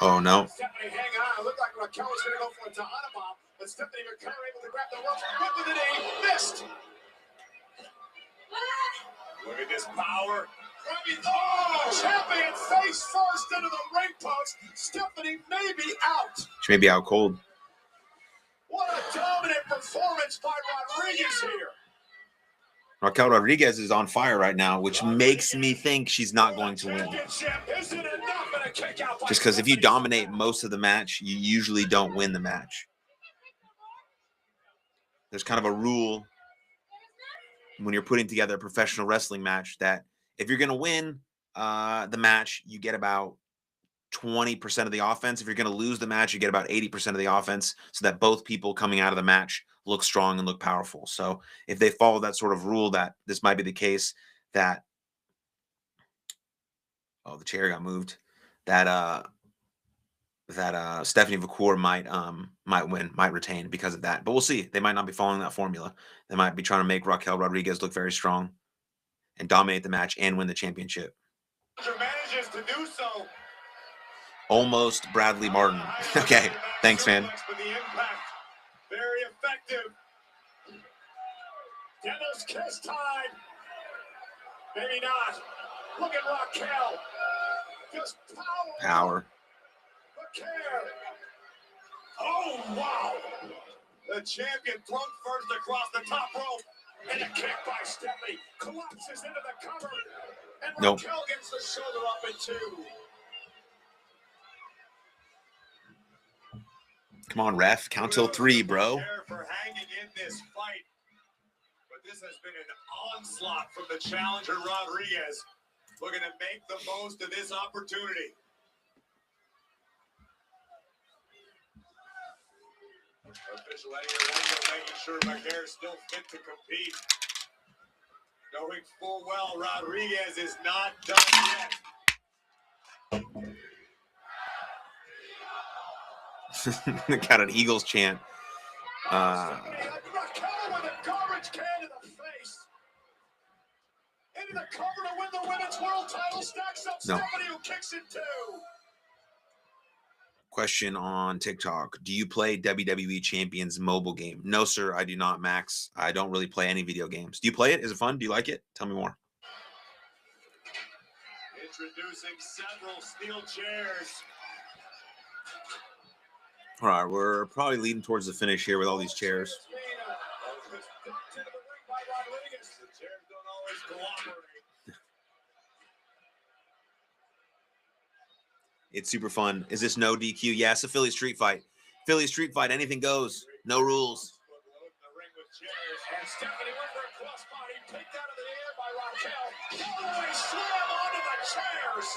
Oh, no. Stephanie hanging on. It looked like Raquel was going to go for a Tahana bomb, but Stephanie McCare able to grab the ropes. Went with the knee. Missed. Look at this power. Champion face first into the ring post. Stephanie may be out. She may be out cold. What a dominant performance by Rodriguez here. Raquel Rodriguez is on fire right now, which makes me think she's not going to win. Just because if you dominate most of the match, you usually don't win the match. There's kind of a rule when you're putting together a professional wrestling match that if you're going to win the match, you get about 20% of the offense. If you're going to lose the match, you get about 80% of the offense, so that both people coming out of the match look strong and look powerful. So if they follow that sort of rule, that this might be the case, that the chair got moved, that Stephanie McCare might win, might retain because of that. But we'll see. They might not be following that formula. They might be trying to make Raquel Rodriguez look very strong and dominate the match and win the championship. Manages to do so. Almost Bradley Martin. Okay, thanks, man. Very effective. Devil's kiss time. Maybe not. Look at Raquel. Just Power. McCare. Oh, wow. The champion thrown first across the top rope. And a kick by Stephanie. Collapses into the cover. And Nope. Raquel gets the shoulder up in 2. Come on, ref. Count till 3, bro. For hanging in this fight. But this has been an onslaught from the challenger Rodriguez. Looking to make the most of this opportunity. Official Eddie Orlando making sure McCare is still fit to compete. Knowing full well Rodriguez is not done yet. Got an Eagles chant. Raquel with a garbage can to the face. Into the cover to win the women's world title. Stacks up No. Stephanie, who kicks it too. Question on TikTok. Do you play WWE Champions mobile game? No, sir, I do not, Max. I don't really play any video games. Do you play it? Is it fun? Do you like it? Tell me more. Introducing several steel chairs. All right, we're probably leading towards the finish here with all these chairs. It's super fun. Is this no DQ? Yeah, it's a Philly street fight. Philly street fight, anything goes. No rules. And Stephanie went for a crossbody, picked out of the air by Raquel. Holloway slam onto the chairs.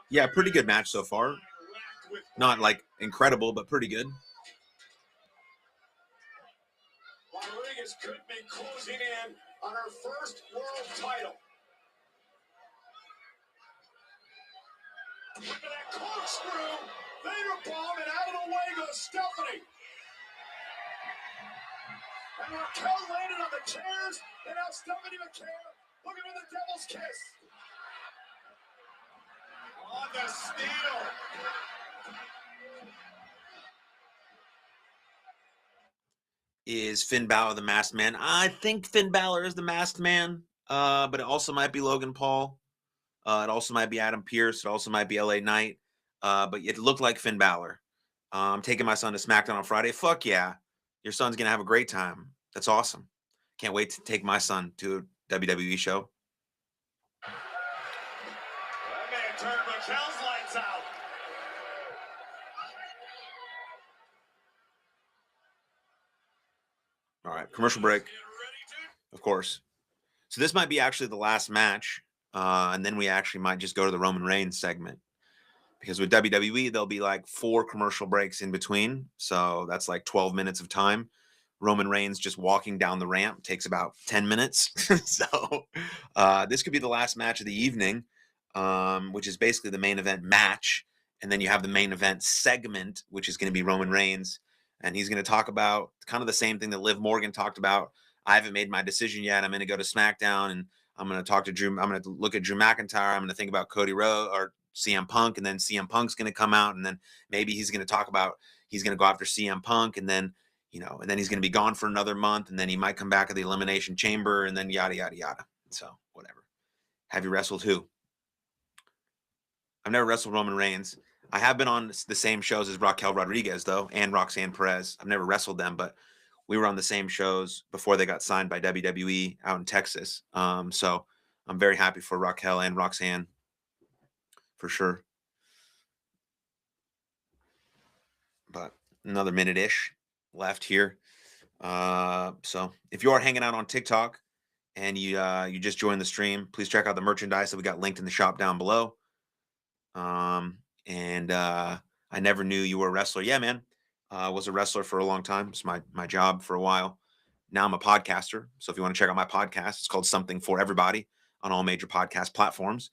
Yeah, pretty good match so far. Not like incredible, but pretty good. Rodriguez could be closing in on her first world title. Look at that corkscrew. Vader bomb, and out of the way goes Stephanie. And Raquel landed on the chairs, and now Stephanie McCare looking for the devil's kiss. On the steel. Is Finn Balor the masked man? I think Finn Balor is the masked man, but it also might be Logan Paul. It also might be Adam Pearce. It also might be LA Knight. But it looked like Finn Balor. I'm taking my son to SmackDown on Friday. Fuck yeah. Your son's going to have a great time. That's awesome. Can't wait to take my son to a WWE show. That man turned Raquel's lights out. All right, commercial break, of course. So this might be actually the last match, and then we actually might just go to the Roman Reigns segment. Because with WWE, there'll be like 4 commercial breaks in between. So that's like 12 minutes of time. Roman Reigns just walking down the ramp takes about 10 minutes. So this could be the last match of the evening, which is basically the main event match. And then you have the main event segment, which is going to be Roman Reigns. And he's going to talk about kind of the same thing that Liv Morgan talked about. I haven't made my decision yet. I'm going to go to SmackDown and I'm going to talk to Drew. I'm going to look at Drew McIntyre. I'm going to think about Cody Rhodes or CM Punk. And then CM Punk's going to come out. And then maybe he's going to talk about, he's going to go after CM Punk. And then, you know, and then he's going to be gone for another month. And then he might come back at the Elimination Chamber and then yada, yada, yada. So whatever. Have you wrestled who? I've never wrestled Roman Reigns. I have been on the same shows as Raquel Rodriguez, though, and Roxanne Perez. I've never wrestled them, but we were on the same shows before they got signed by WWE out in Texas. So I'm very happy for Raquel and Roxanne, for sure. But another minute-ish left here. So if you are hanging out on TikTok and you just joined the stream, please check out the merchandise that we got linked in the shop down below. I never knew you were a wrestler. Yeah, man. I was a wrestler for a long time. It's my job for a while. Now I'm a podcaster. So if you want to check out my podcast, it's called Something for Everybody on all major podcast platforms.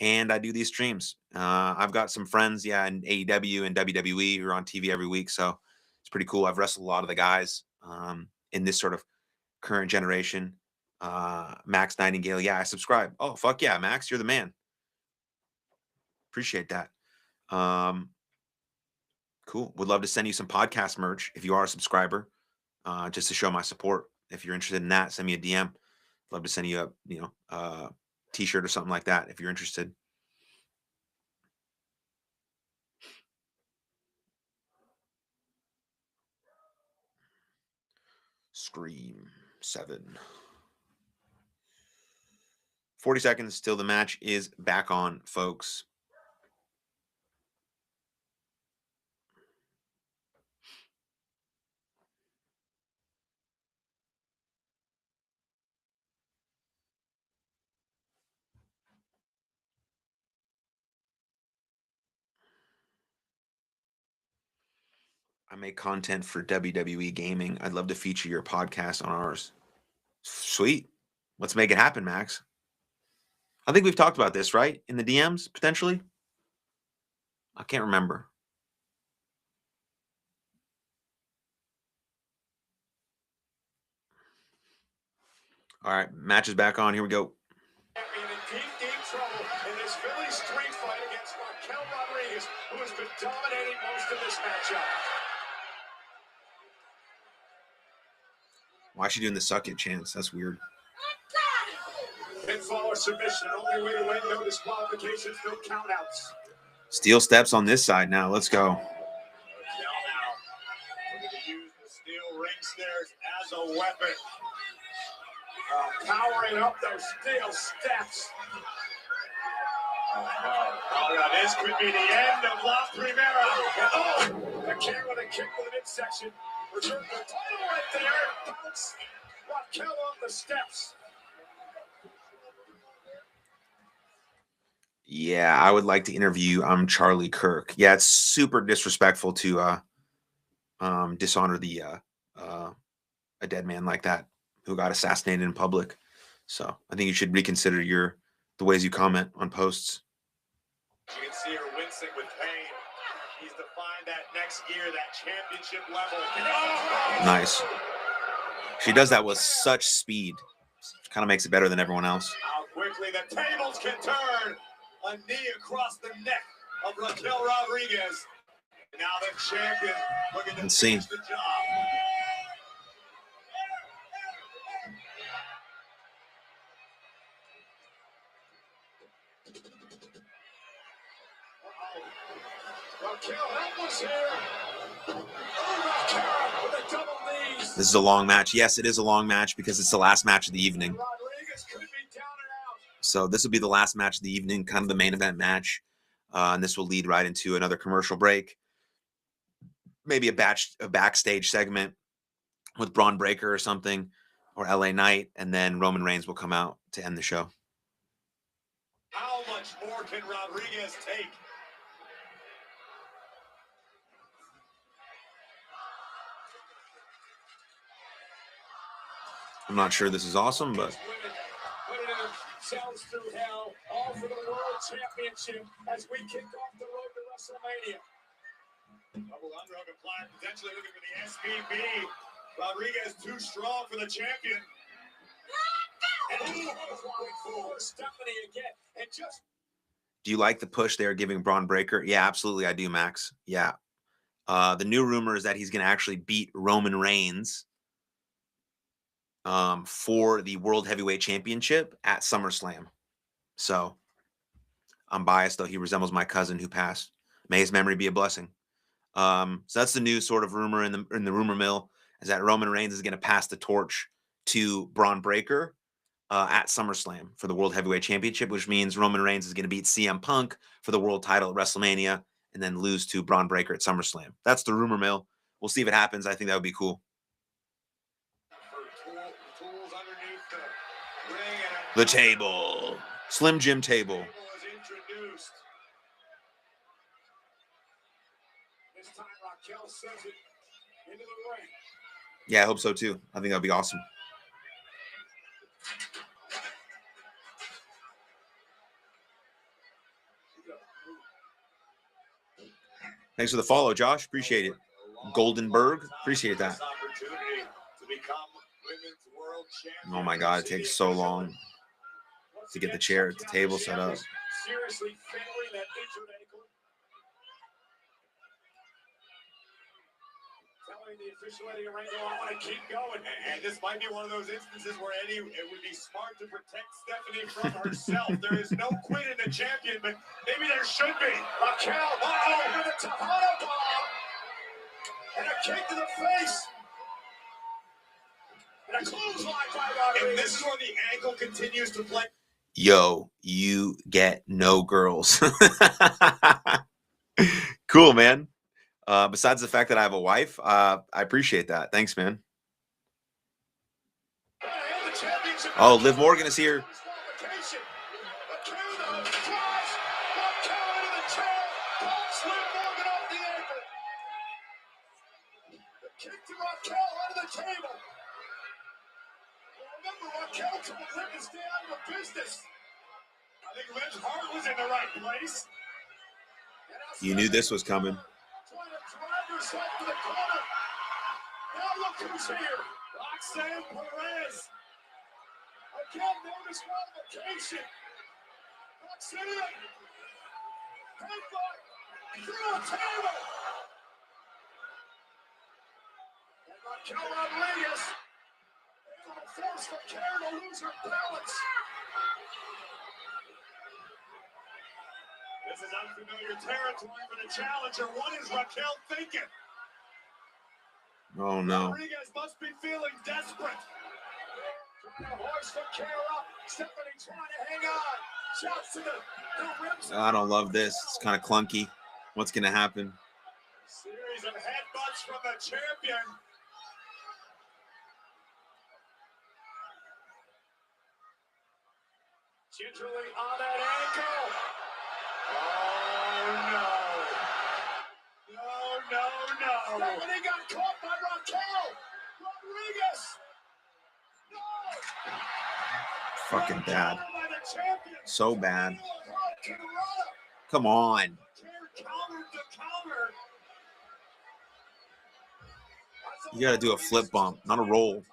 And I do these streams. I've got some friends, in AEW and WWE who are on TV every week. So it's pretty cool. I've wrestled a lot of the guys in this sort of current generation. Max Nightingale. Yeah, I subscribe. Oh, fuck yeah, Max. You're the man. Appreciate that. Cool. Would love to send you some podcast merch if you are a subscriber, just to show my support. If you're interested in that, send me a DM. Love to send you a t-shirt or something like that if you're interested. Scream 7. 40 seconds till the match is back on, folks. I make content for WWE Gaming. I'd love to feature your podcast on ours. Sweet. Let's make it happen, Max. I think we've talked about this, right? In the DMs, potentially? I can't remember. All right, match is back on. Here we go. Champion in deep trouble in this Philly street fight against Raquel Rodriguez, who has been dominating most of this matchup. Why is she doing the suck it chance? That's weird. Pinfall or submission, only way to win, no disqualifications, no countouts. Steel steps on this side now. Let's go. Now, looking to use the steel ring stairs as a weapon. Powering up those steel steps. Oh, now this could be the end of La Primera. Oh, the kick with a kick to the midsection. Return the title right there. Bounce Raquel off the steps. Yeah, I would like to interview Charlie Kirk. Yeah, it's super disrespectful to dishonor the a dead man like that who got assassinated in public. So I think you should reconsider the ways you comment on posts. You can see her wincing with pain. She's defined that next gear, that championship level. Nice. She does that with such speed. Kind of makes it better than everyone else. How quickly the tables can turn. A knee across the neck of Raquel Rodriguez. Now the champion looking to Let's see. finish the job. Raquel, that was here. Oh, Raquel with a double knees. This is a long match. Yes, it is a long match because it's the last match of the evening. Rodriguez could be down and out. So this will be the last match of the evening, kind of the main event match. And this will lead right into another commercial break. Maybe a backstage segment with Braun Breaker or something, or LA Knight, and then Roman Reigns will come out to end the show. How much more can Rodriguez take? I'm not sure this is awesome, but Putting themselves through hell, all for the World Championship as we kick off the road to WrestleMania. Double underhook applied, potentially looking for the SVB. Rodriguez too strong for the champion. And he was for Stephanie again. And just do you like the push they're giving Braun Breaker? Yeah, absolutely, I do, Max. Yeah. The new rumor is that he's going to actually beat Roman Reigns for the World Heavyweight Championship at SummerSlam. So I'm biased, though. He resembles my cousin who passed. May his memory be a blessing. So that's the new sort of rumor in the rumor mill, is that Roman Reigns is going to pass the torch to Braun Breaker at SummerSlam for the World Heavyweight Championship, which means Roman Reigns is going to beat CM Punk for the world title at WrestleMania and then lose to Braun Breaker at SummerSlam. That's the rumor mill. We'll see if it happens. I think that would be cool. tools underneath the ring. The table. Slim Jim table. Was introduced. This time Raquel sends it into the ring. Yeah, I hope so too. I think that would be awesome. Thanks for the follow, Josh. Appreciate it. Goldenberg. Appreciate that. Oh my God, it takes so long to get the chair at the table set up. Seriously favoring that injured ankle. Telling the official Eddie Guerrero, I want to keep going. And this might be one of those instances where Eddie, it would be smart to protect Stephanie from herself. There is no quit in the champion, but maybe there should be. Raquel, with a Tejano bomb. And a kick to the face. And a clothesline by Rodriguez. And this is where the ankle continues to play. Yo, you get no girls. Cool, man. Besides the fact that I have a wife, I appreciate that. Thanks, man. Oh, Liv Morgan is here. Kick to Raquel under the table. Remember, Raquel told him to stay out of the business. I think Liv's heart was in the right place. You knew this was coming. Trying to drive herself to the corner. Now look who's here. Roxanne Perez. Again, no disqualification. Roxanne. Headbutt. Through a table. And Raquel Rodriguez able to force Raquel to lose her balance. This is unfamiliar territory for the challenger. What is Raquel thinking? Oh no. Rodriguez must be feeling desperate. Trying to hoist Raquel up. Stephanie trying to hang on. Shouts to the ribs. I don't love this. It's kind of clunky. What's going to happen? Series of headbutts from the champion. Gingerly on that ankle. Oh no. No. Stephanie got caught by Raquel. Rodriguez. No. Fucking bad. So bad. Come on. You got to do a flip bump, not a roll.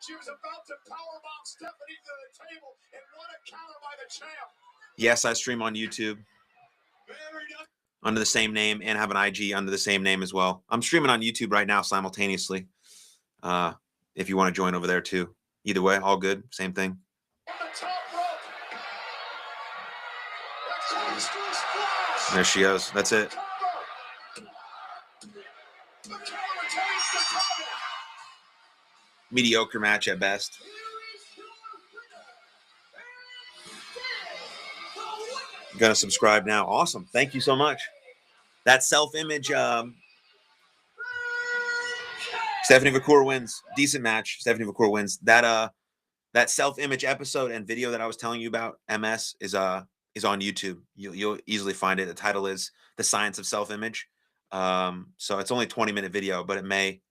She was about to powerbomb Stephanie to the table, and what a counter by the champ. Yes, I stream on YouTube under the same name and have an IG under the same name as well. I'm streaming on YouTube right now simultaneously. If you want to join over there too. Either way, all good. Same thing. There she goes. That's it. Mediocre match at best. Gonna subscribe now. Awesome. Thank you so much. That self-image. Stephanie Vacour wins. Decent match. Stephanie Vacour wins. That self-image episode and video that I was telling you about, MS, is on YouTube. You'll easily find it. The title is The Science of Self-Image. So it's only a 20-minute video, but it may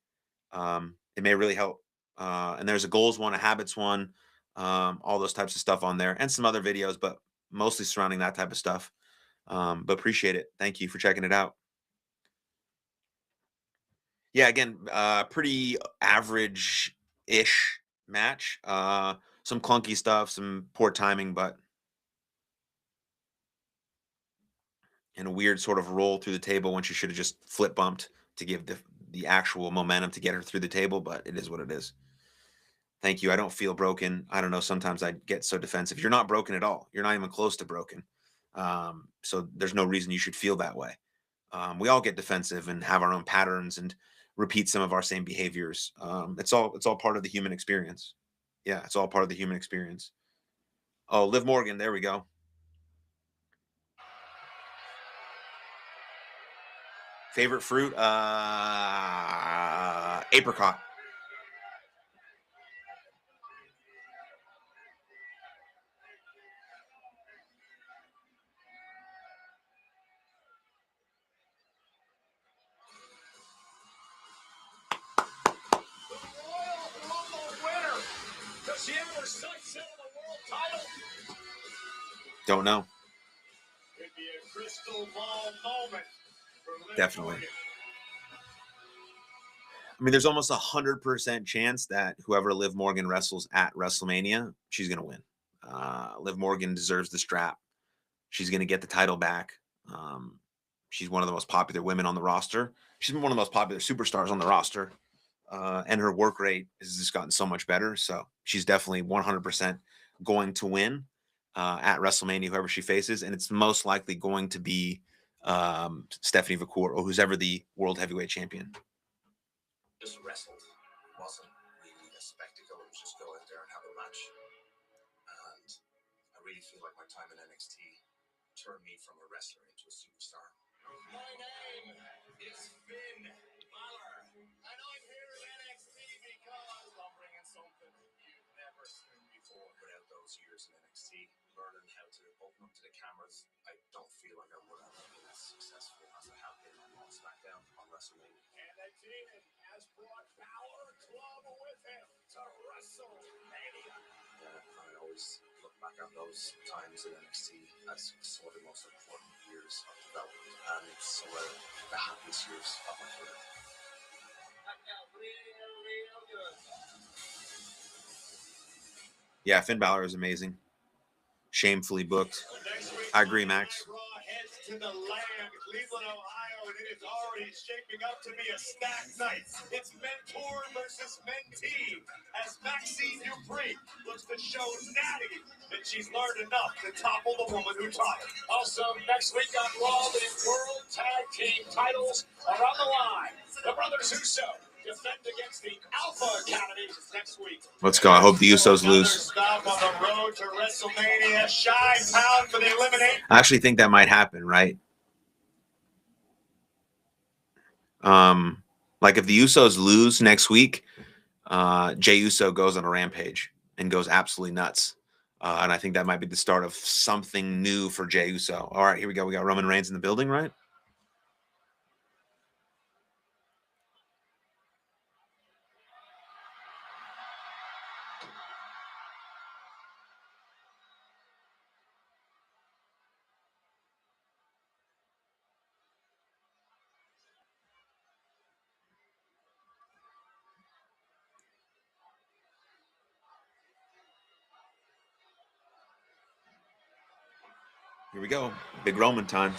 really help. And there's a goals one, a habits one, all those types of stuff on there, and some other videos, but mostly surrounding that type of stuff. But appreciate it. Thank you for checking it out. Yeah, again, pretty average-ish match. Some clunky stuff, some poor timing, but and a weird sort of roll through the table when she should have just flip bumped to give the actual momentum to get her through the table, but it is what it is. Thank you. I don't feel broken. I don't know. Sometimes I get so defensive. You're not broken at all. You're not even close to broken. So there's no reason you should feel that way. We all get defensive and have our own patterns and repeat some of our same behaviors. It's all part of the human experience. Yeah, it's all part of the human experience. Oh, Liv Morgan. There we go. Favorite fruit? Apricot. Does she have her sights set on the world title? Don't know. It'd be a crystal ball moment for Liv Definitely. Morgan. I mean, there's almost 100% chance that whoever Liv Morgan wrestles at WrestleMania, she's going to win. Liv Morgan deserves the strap. She's going to get the title back. She's one of the most popular women on the roster. She's one of the most popular superstars on the roster. And her work rate has just gotten so much better. So she's definitely 100% going to win at WrestleMania, whoever she faces. And it's most likely going to be Stephanie Vacour or who's ever the world heavyweight champion. Just wrestled. Wasn't really a spectacle. It was just go out there and have a match. And I really feel like my time in NXT turned me from a wrestler into a superstar. My name is Finn Balor, and I'm here in NXT because I'm bringing something you've never seen before. Without those years in NXT, learning how to open up to the cameras, I don't feel like I would have been as successful as I have been on SmackDown on WrestleMania. And the demon has brought Balor Club with him to WrestleMania. always look back on those times in NXT as some of the most important years of development, and it's some of the happiest years of my career. Yeah, Finn Balor is amazing. Shamefully booked. I agree, Max. Raw heads to the land, Cleveland, Ohio, and it is already shaping up to be a stacked night. It's mentor versus mentee as Maxine Dupree looks to show Natty that she's learned enough to topple the woman who taught her. Also, next week on Raw, the World Tag Team titles are on the line. The Brothers Uso defend against the Alpha Academy next week. Let's go. I hope the Usos lose. Stop on the road to WrestleMania. Chi-Town for the elimination. I actually think that might happen, right? Like if the Usos lose next week, Jey Uso goes on a rampage and goes absolutely nuts. And I think that might be the start of something new for Jey Uso. All right, here we go. We got Roman Reigns in the building, right? Here we go. Big Roman time.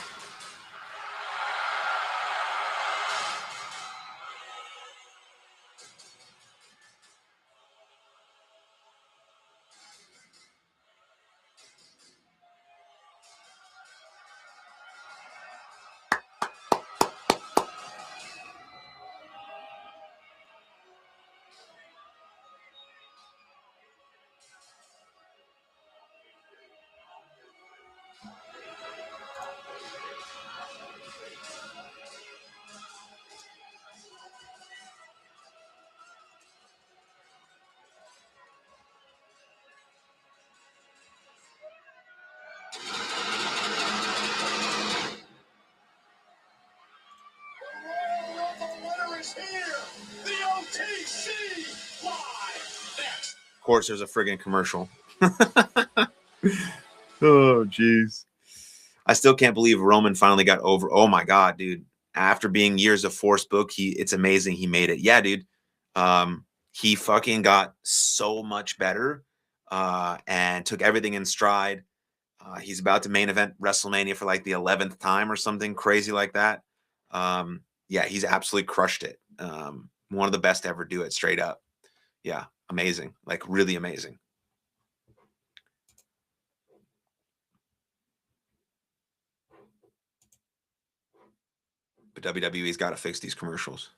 Of course, there's a friggin' commercial. Oh, jeez. I still can't believe Roman finally got over. Oh my God, dude. After being years of forced book, it's amazing he made it. Yeah, dude. He fucking got so much better and took everything in stride. He's about to main event WrestleMania for like the 11th time or something crazy like that. Yeah, he's absolutely crushed it. One of the best to ever do it, straight up. Yeah, amazing. Like really amazing. But WWE's got to fix these commercials.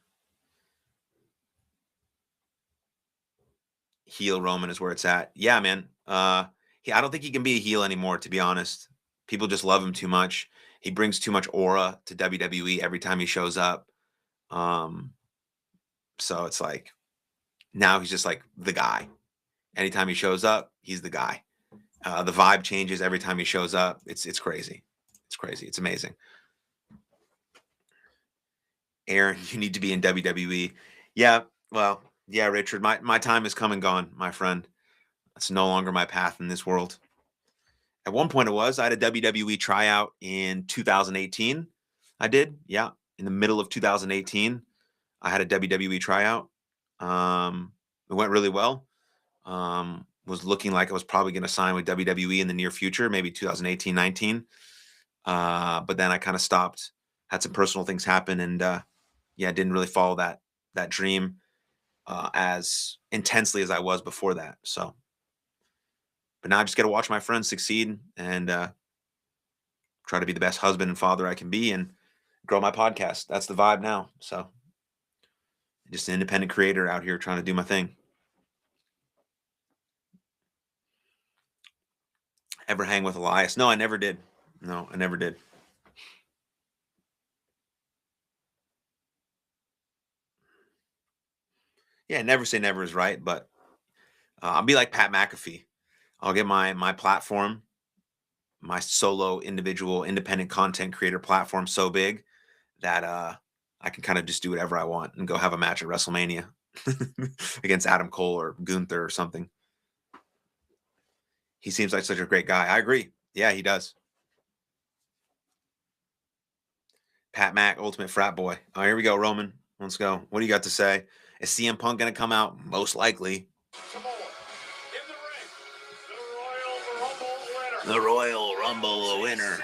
Heel Roman is where it's at. Yeah, man. I don't think he can be a heel anymore, to be honest. People just love him too much. He brings too much aura to WWE every time he shows up. So it's like now he's just like the guy. Anytime he shows up, he's the guy. The vibe changes every time he shows up. It's crazy. It's crazy. It's amazing. Aaron, you need to be in WWE. Yeah, well, yeah, Richard, my time is come and gone, my friend. It's no longer my path in this world. At one point it was. I had a WWE tryout in 2018. I did, yeah. In the middle of 2018, I had a WWE tryout. It went really well. Was looking like I was probably going to sign with WWE in the near future, maybe 2018, 19. But then I kind of stopped, had some personal things happen, and yeah, didn't really follow that dream as intensely as I was before that. So, but now I just got to watch my friends succeed and try to be the best husband and father I can be and grow my podcast. That's the vibe now. So, just an independent creator out here trying to do my thing. Ever hang with Elias? No, I never did. No, I never did. Yeah, never say never is right, but I'll be like Pat McAfee. I'll get my platform, my solo individual independent content creator platform so big that I can kind of just do whatever I want and go have a match at WrestleMania against Adam Cole or Gunther or something. He seems like such a great guy. I agree. Yeah, he does. Pat Mack, ultimate frat boy. Oh, here we go, Roman. Let's go. What do you got to say? Is CM Punk going to come out? Most likely. Come on. In the ring, the Royal Rumble winner. The Royal Rumble winner.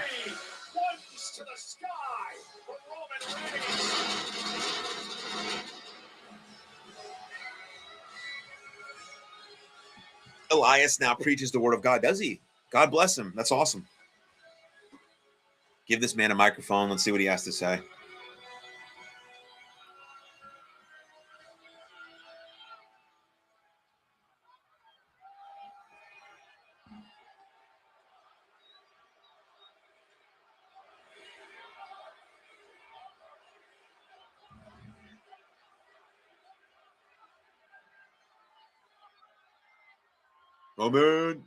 Points to the sky for Roman Reigns. Elias now preaches the word of God. Does he? God bless him. That's awesome. Give this man a microphone. Let's see what he has to say. Roman.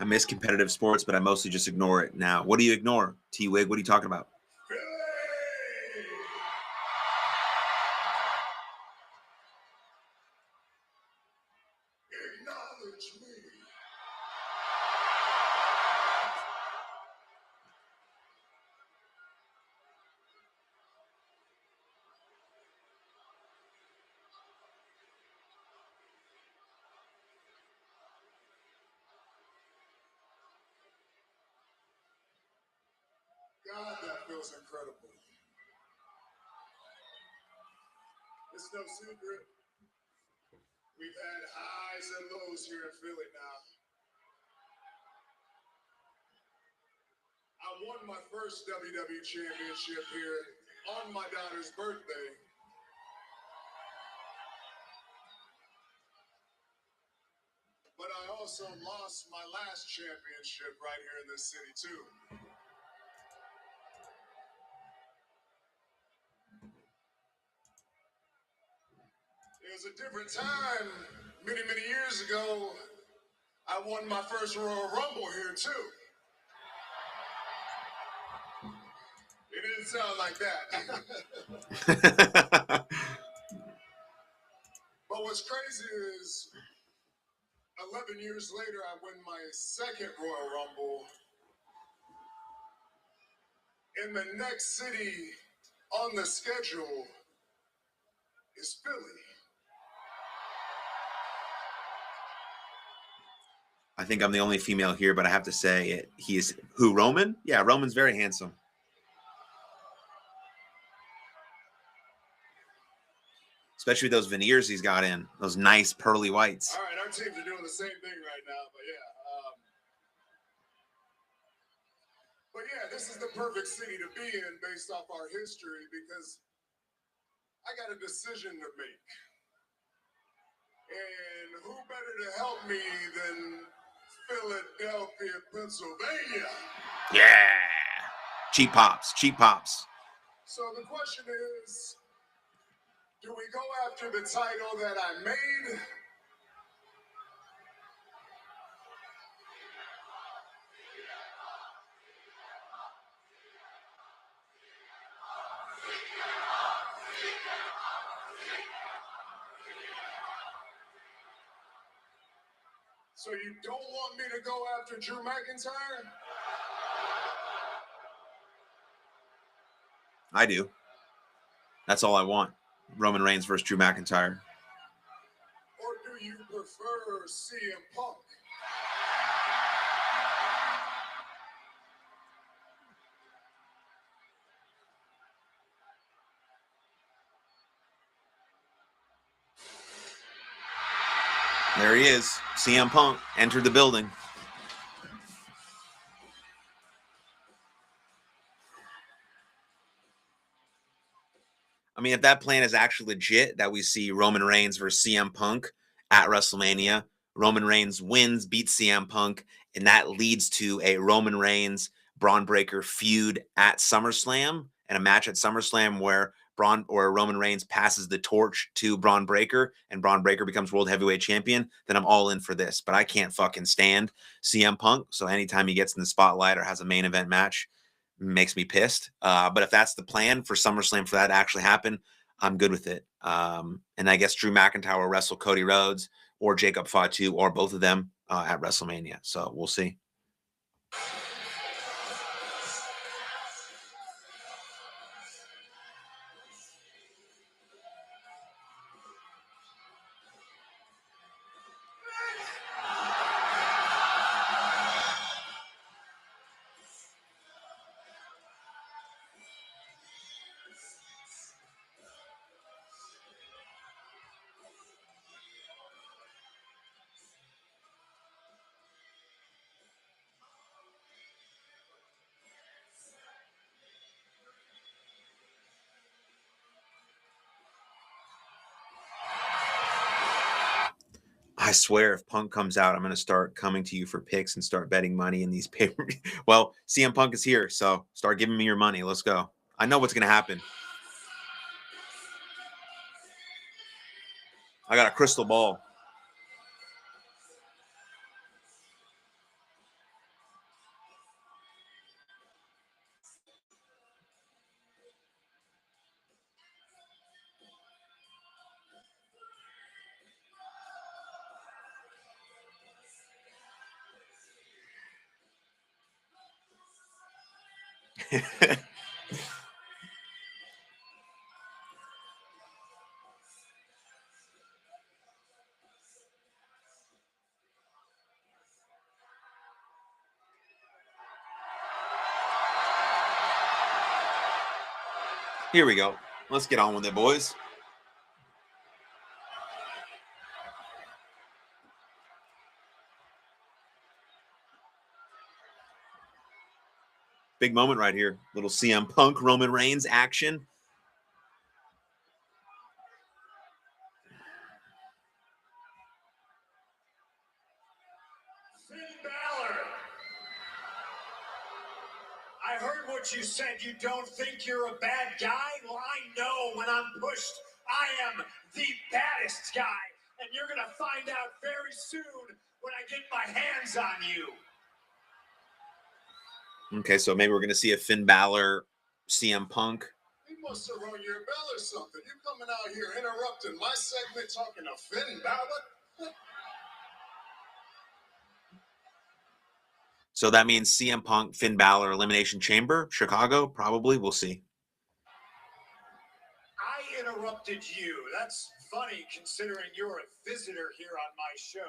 I miss competitive sports, but I mostly just ignore it now. What do you ignore, T-Wig? What are you talking about? Acknowledge me. God, that feels incredible. It's no secret. We've had highs and lows here in Philly now. I won my first WWE championship here on my daughter's birthday. But I also lost my last championship right here in this city, too. It was a different time. Many, many years ago, I won my first Royal Rumble here, too. It didn't sound like that. But what's crazy is 11 years later, I win my second Royal Rumble in the next city on the schedule is Philly. I think I'm the only female here, but I have to say it. He is who? Roman? Yeah, Roman's very handsome. Especially those veneers he's got in, those nice pearly whites. All right, our teams are doing the same thing right now, but yeah. But yeah, this is the perfect city to be in based off our history because I got a decision to make. And who better to help me than Philadelphia, Pennsylvania? Yeah. Cheap pops, cheap pops. So the question is, do we go after the title that I made? So you don't want me to go after Drew McIntyre? I do. That's all I want. Roman Reigns versus Drew McIntyre. Or do you prefer CM Punk? There he is. CM Punk entered the building. mean, if that plan is actually legit, that we see Roman Reigns versus CM Punk at WrestleMania, Roman Reigns wins, beats CM Punk, and that leads to a Roman Reigns Braun Breaker feud at SummerSlam and a match at SummerSlam where Roman Reigns passes the torch to Braun Breaker and Braun Breaker becomes World Heavyweight Champion, then I'm all in for this. But I can't fucking stand CM Punk. So anytime he gets in the spotlight or has a main event match, makes me pissed. But if that's the plan for SummerSlam for that to actually happen, I'm good with it. And I guess Drew McIntyre will wrestle Cody Rhodes or Jacob Fatu or both of them at WrestleMania. So we'll see. I swear, if Punk comes out, I'm going to start coming to you for picks and start betting money in these papers. Well, CM Punk is here, so start giving me your money. Let's go. I know what's going to happen. I got a crystal ball. Here we go. Let's get on with it, boys. Big moment right here. Little CM Punk, Roman Reigns action. Finn Balor. I heard what you said. You don't think you're a bad guy? Well, I know when I'm pushed, I am the baddest guy. And you're going to find out very soon when I get my hands on you. Okay, so maybe we're going to see a Finn Balor, CM Punk. You must have rung your bell or something. You coming out here interrupting my segment talking to Finn Balor? So that means CM Punk, Finn Balor, Elimination Chamber, Chicago, probably. We'll see. I interrupted you. That's funny considering you're a visitor here on my show.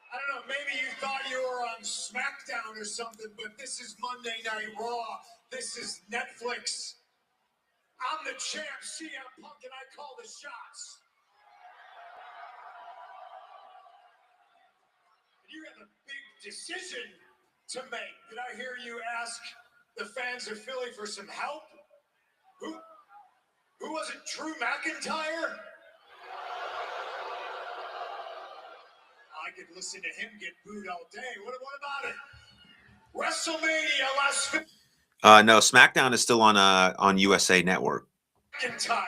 I don't know, maybe you thought you were on SmackDown or something, but this is Monday Night Raw. This is Netflix. I'm the champ, CM Punk, and I call the shots. You have a big decision to make. Did I hear you ask the fans of Philly for some help? Who was it? Drew McIntyre? I could listen to him get booed all day. What about it? WrestleMania Las Vegas. No, SmackDown is still on USA Network. McIntyre.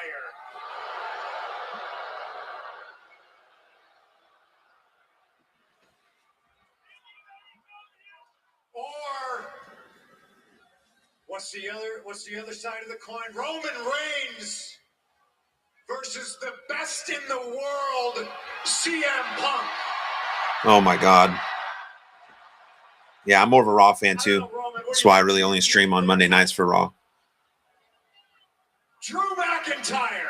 Or what's the other side of the coin? Roman Reigns versus the best in the world, CM Punk. Oh my God. Yeah, I'm more of a Raw fan too. That's why I really only stream on Monday nights for Raw. Drew McIntyre.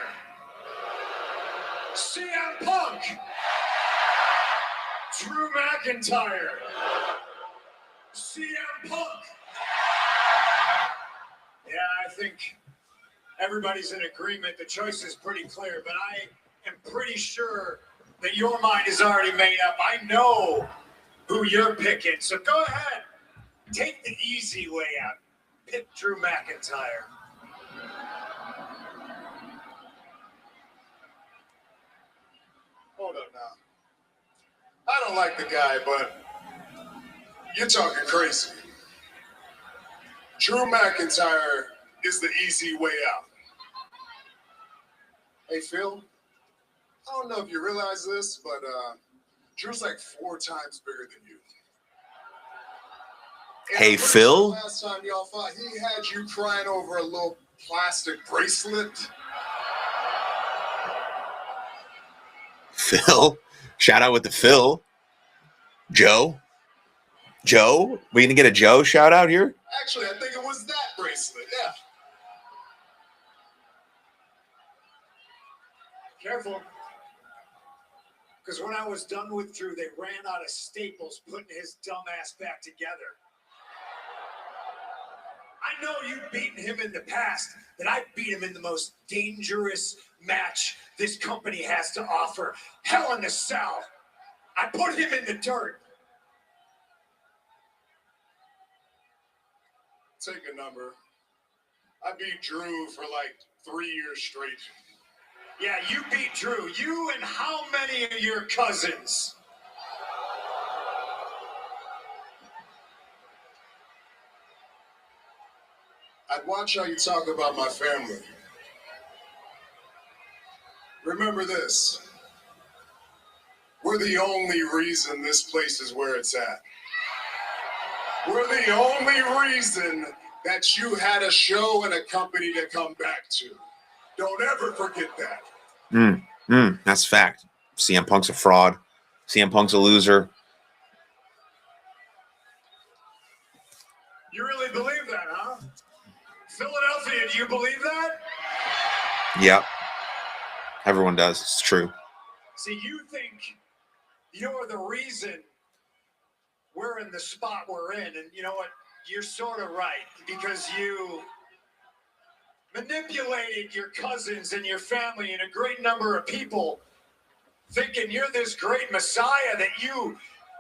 CM Punk. Drew McIntyre. CM Punk. Yeah, I think everybody's in agreement. The choice is pretty clear, but I am pretty sure that your mind is already made up. I know who you're picking, so go ahead. Take the easy way out. Pick Drew McIntyre. Hold up now. I don't like the guy, but you're talking crazy. Drew McIntyre is the easy way out. Hey, Phil, I don't know if you realize this, but Drew's like 4 times bigger than you. And Hey, I'm pretty Phil? sure last time y'all fought, he had you crying over a little plastic bracelet. Phil. Shout out with the Phil. Joe. Joe? We gonna get a Joe shout out here? Actually, I think it was that bracelet, yeah. Careful. Because when I was done with Drew, they ran out of staples putting his dumb ass back together. I know you've beaten him in the past, but I beat him in the most dangerous match this company has to offer. Hell in a Cell. I put him in the dirt. Take a number. I beat Drew for like 3 years straight. Yeah, you beat Drew. You and how many of your cousins? I'd watch how you talk about my family. Remember this. We're the only reason this place is where it's at. We're the only reason that you had a show and a company to come back to. Don't ever forget that. That's fact. CM Punk's a fraud. CM Punk's a loser. You really believe that, huh? Philadelphia, do you believe that? Yep. Everyone does. It's true. See, you think you're the reason we're in the spot we're in. And you know what? You're sort of right, because you manipulated your cousins and your family and a great number of people thinking you're this great messiah, that you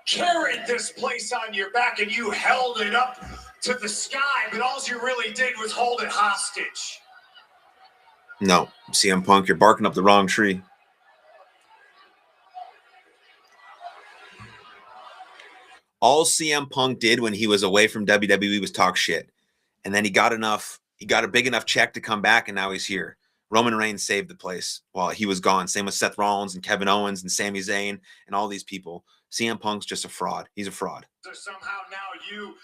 carried this place on your back and you held it up to the sky, but all you really did was hold it hostage. No, CM Punk, you're barking up the wrong tree. All CM Punk did when he was away from WWE was talk shit. And then he got a big enough check to come back, and now he's here. Roman Reigns saved the place while he was gone. Same with Seth Rollins and Kevin Owens and Sami Zayn and all these people. CM Punk's just a fraud. He's a fraud. So somehow now you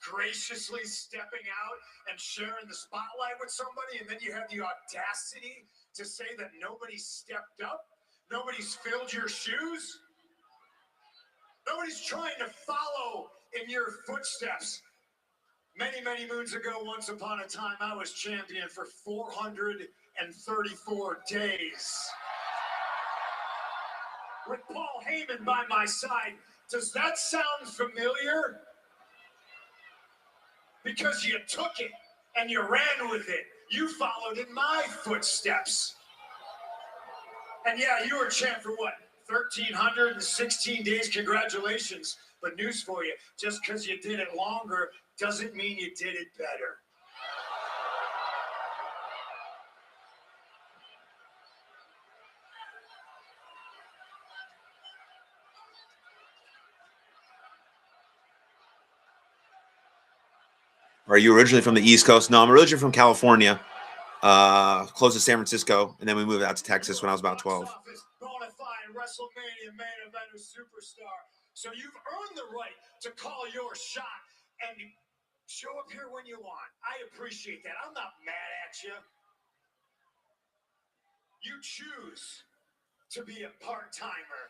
graciously stepping out and sharing the spotlight with somebody, and then you have the audacity to say that nobody's stepped up, nobody's filled your shoes, nobody's trying to follow in your footsteps. Many, many moons ago, once upon a time, I was champion for 434 days. With Paul Heyman by my side. Does that sound familiar? Because you took it and you ran with it. You followed in my footsteps. And yeah, you were champ for what? 1,316 days. Congratulations. But news for you, just because you did it longer doesn't mean you did it better. Are you originally from the East Coast? No, I'm originally from California, close to San Francisco, and then we moved out to Texas when I was about 12. Bonafide WrestleMania main event superstar. So you've earned the right to call your shot and show up here when you want. I appreciate that. I'm not mad at you. You choose to be a part-timer,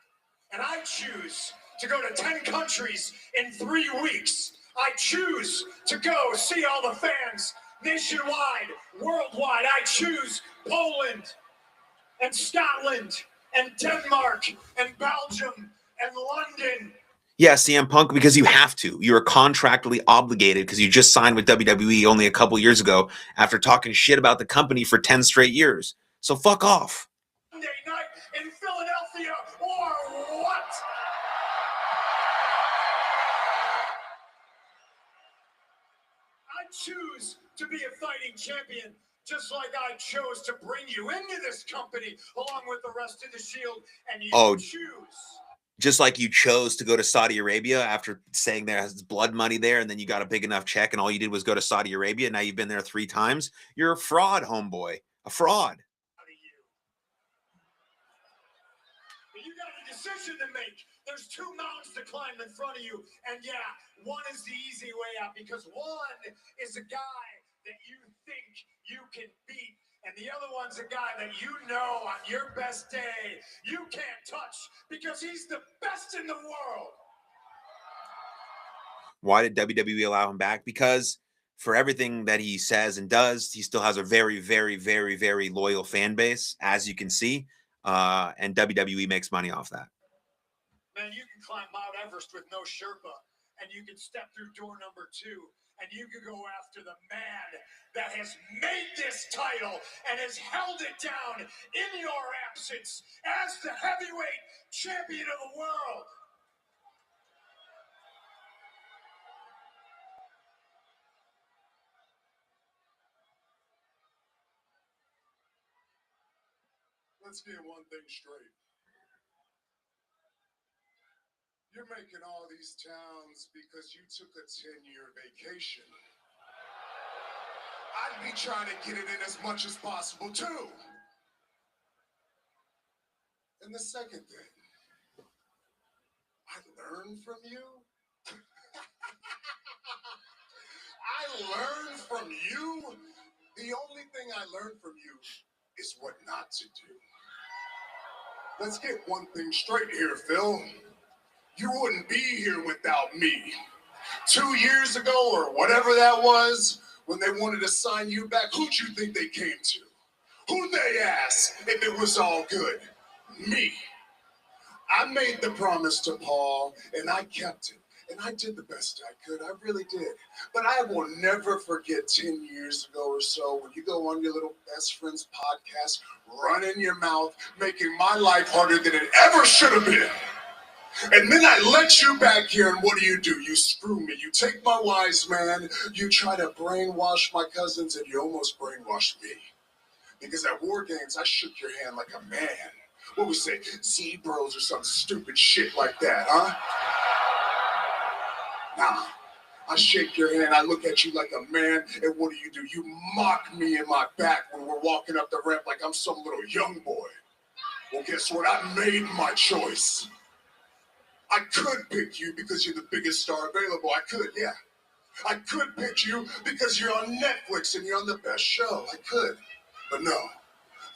and I choose to go to 10 countries in 3 weeks. I choose to go see all the fans nationwide, worldwide. I choose Poland and Scotland and Denmark and Belgium and London. Yeah, CM Punk, because you have to. You are contractually obligated because you just signed with WWE only a couple years ago after talking shit about the company for 10 straight years. So fuck off. Monday night in Philadelphia, or what? I choose to be a fighting champion, just like I chose to bring you into this company along with the rest of the Shield, and you choose. Just like you chose to go to Saudi Arabia after saying there's blood money there, and then you got a big enough check, and all you did was go to Saudi Arabia. Now you've been there 3 times. You're a fraud, homeboy. A fraud. You got a decision to make. There's 2 mountains to climb in front of you. And yeah, one is the easy way out because one is a guy that you think you can beat. And the other one's a guy that you know on your best day you can't touch because he's the best in the world. Why did WWE allow him back? Because for everything that he says and does, he still has a very, very, very, very loyal fan base, as you can see. And WWE makes money off that. Man, you can climb Mount Everest with no Sherpa, and you can step through door number 2, and you can go after the man that has made this title and has held it down in your absence as the heavyweight champion of the world. Let's get one thing straight. You're making all these towns because you took a 10-year vacation. I'd be trying to get it in as much as possible, too. And the second thing, I learned from you. I learned from you. The only thing I learned from you is what not to do. Let's get one thing straight here, Phil. You wouldn't be here without me. 2 years ago, or whatever that was, when they wanted to sign you back, who'd you think they came to? Who'd they ask if it was all good? Me. I made the promise to Paul, and I kept it. And I did the best I could. I really did. But I will never forget 10 years ago or so when you go on your little best friend's podcast, running your mouth, making my life harder than it ever should have been. And then I let you back here, and what do? You screw me. You take my wise man, you try to brainwash my cousins, and you almost brainwashed me. Because at War Games, I shook your hand like a man. What we say, Z-Bros or some stupid shit like that, huh? Nah, I shake your hand, I look at you like a man, and what do? You mock me in my back when we're walking up the ramp like I'm some little young boy. Well, guess what? I made my choice. I could pick you because you're the biggest star available. I could, yeah. I could pick you because you're on Netflix and you're on the best show. I could. But no,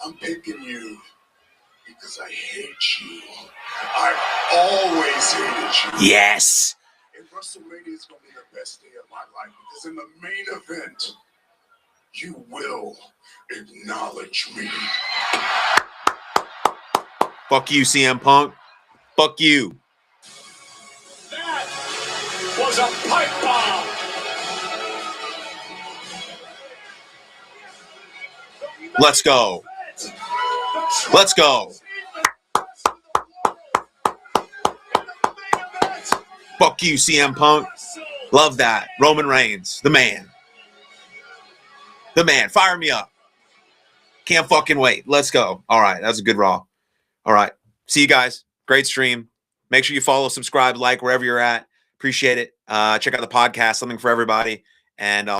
I'm picking you because I hate you. I've always hated you. Yes. And WrestleMania is going to be the best day of my life because in the main event, you will acknowledge me. Fuck you, CM Punk. Fuck you. That was a pipe bomb. Let's go. Let's go. Fuck you, CM Punk. Love that. Roman Reigns, the man. The man. Fire me up. Can't fucking wait. Let's go. All right. That was a good Raw. All right. See you guys. Great stream. Make sure you follow, subscribe, like wherever you're at. Appreciate it. Check out the podcast, something for everybody. And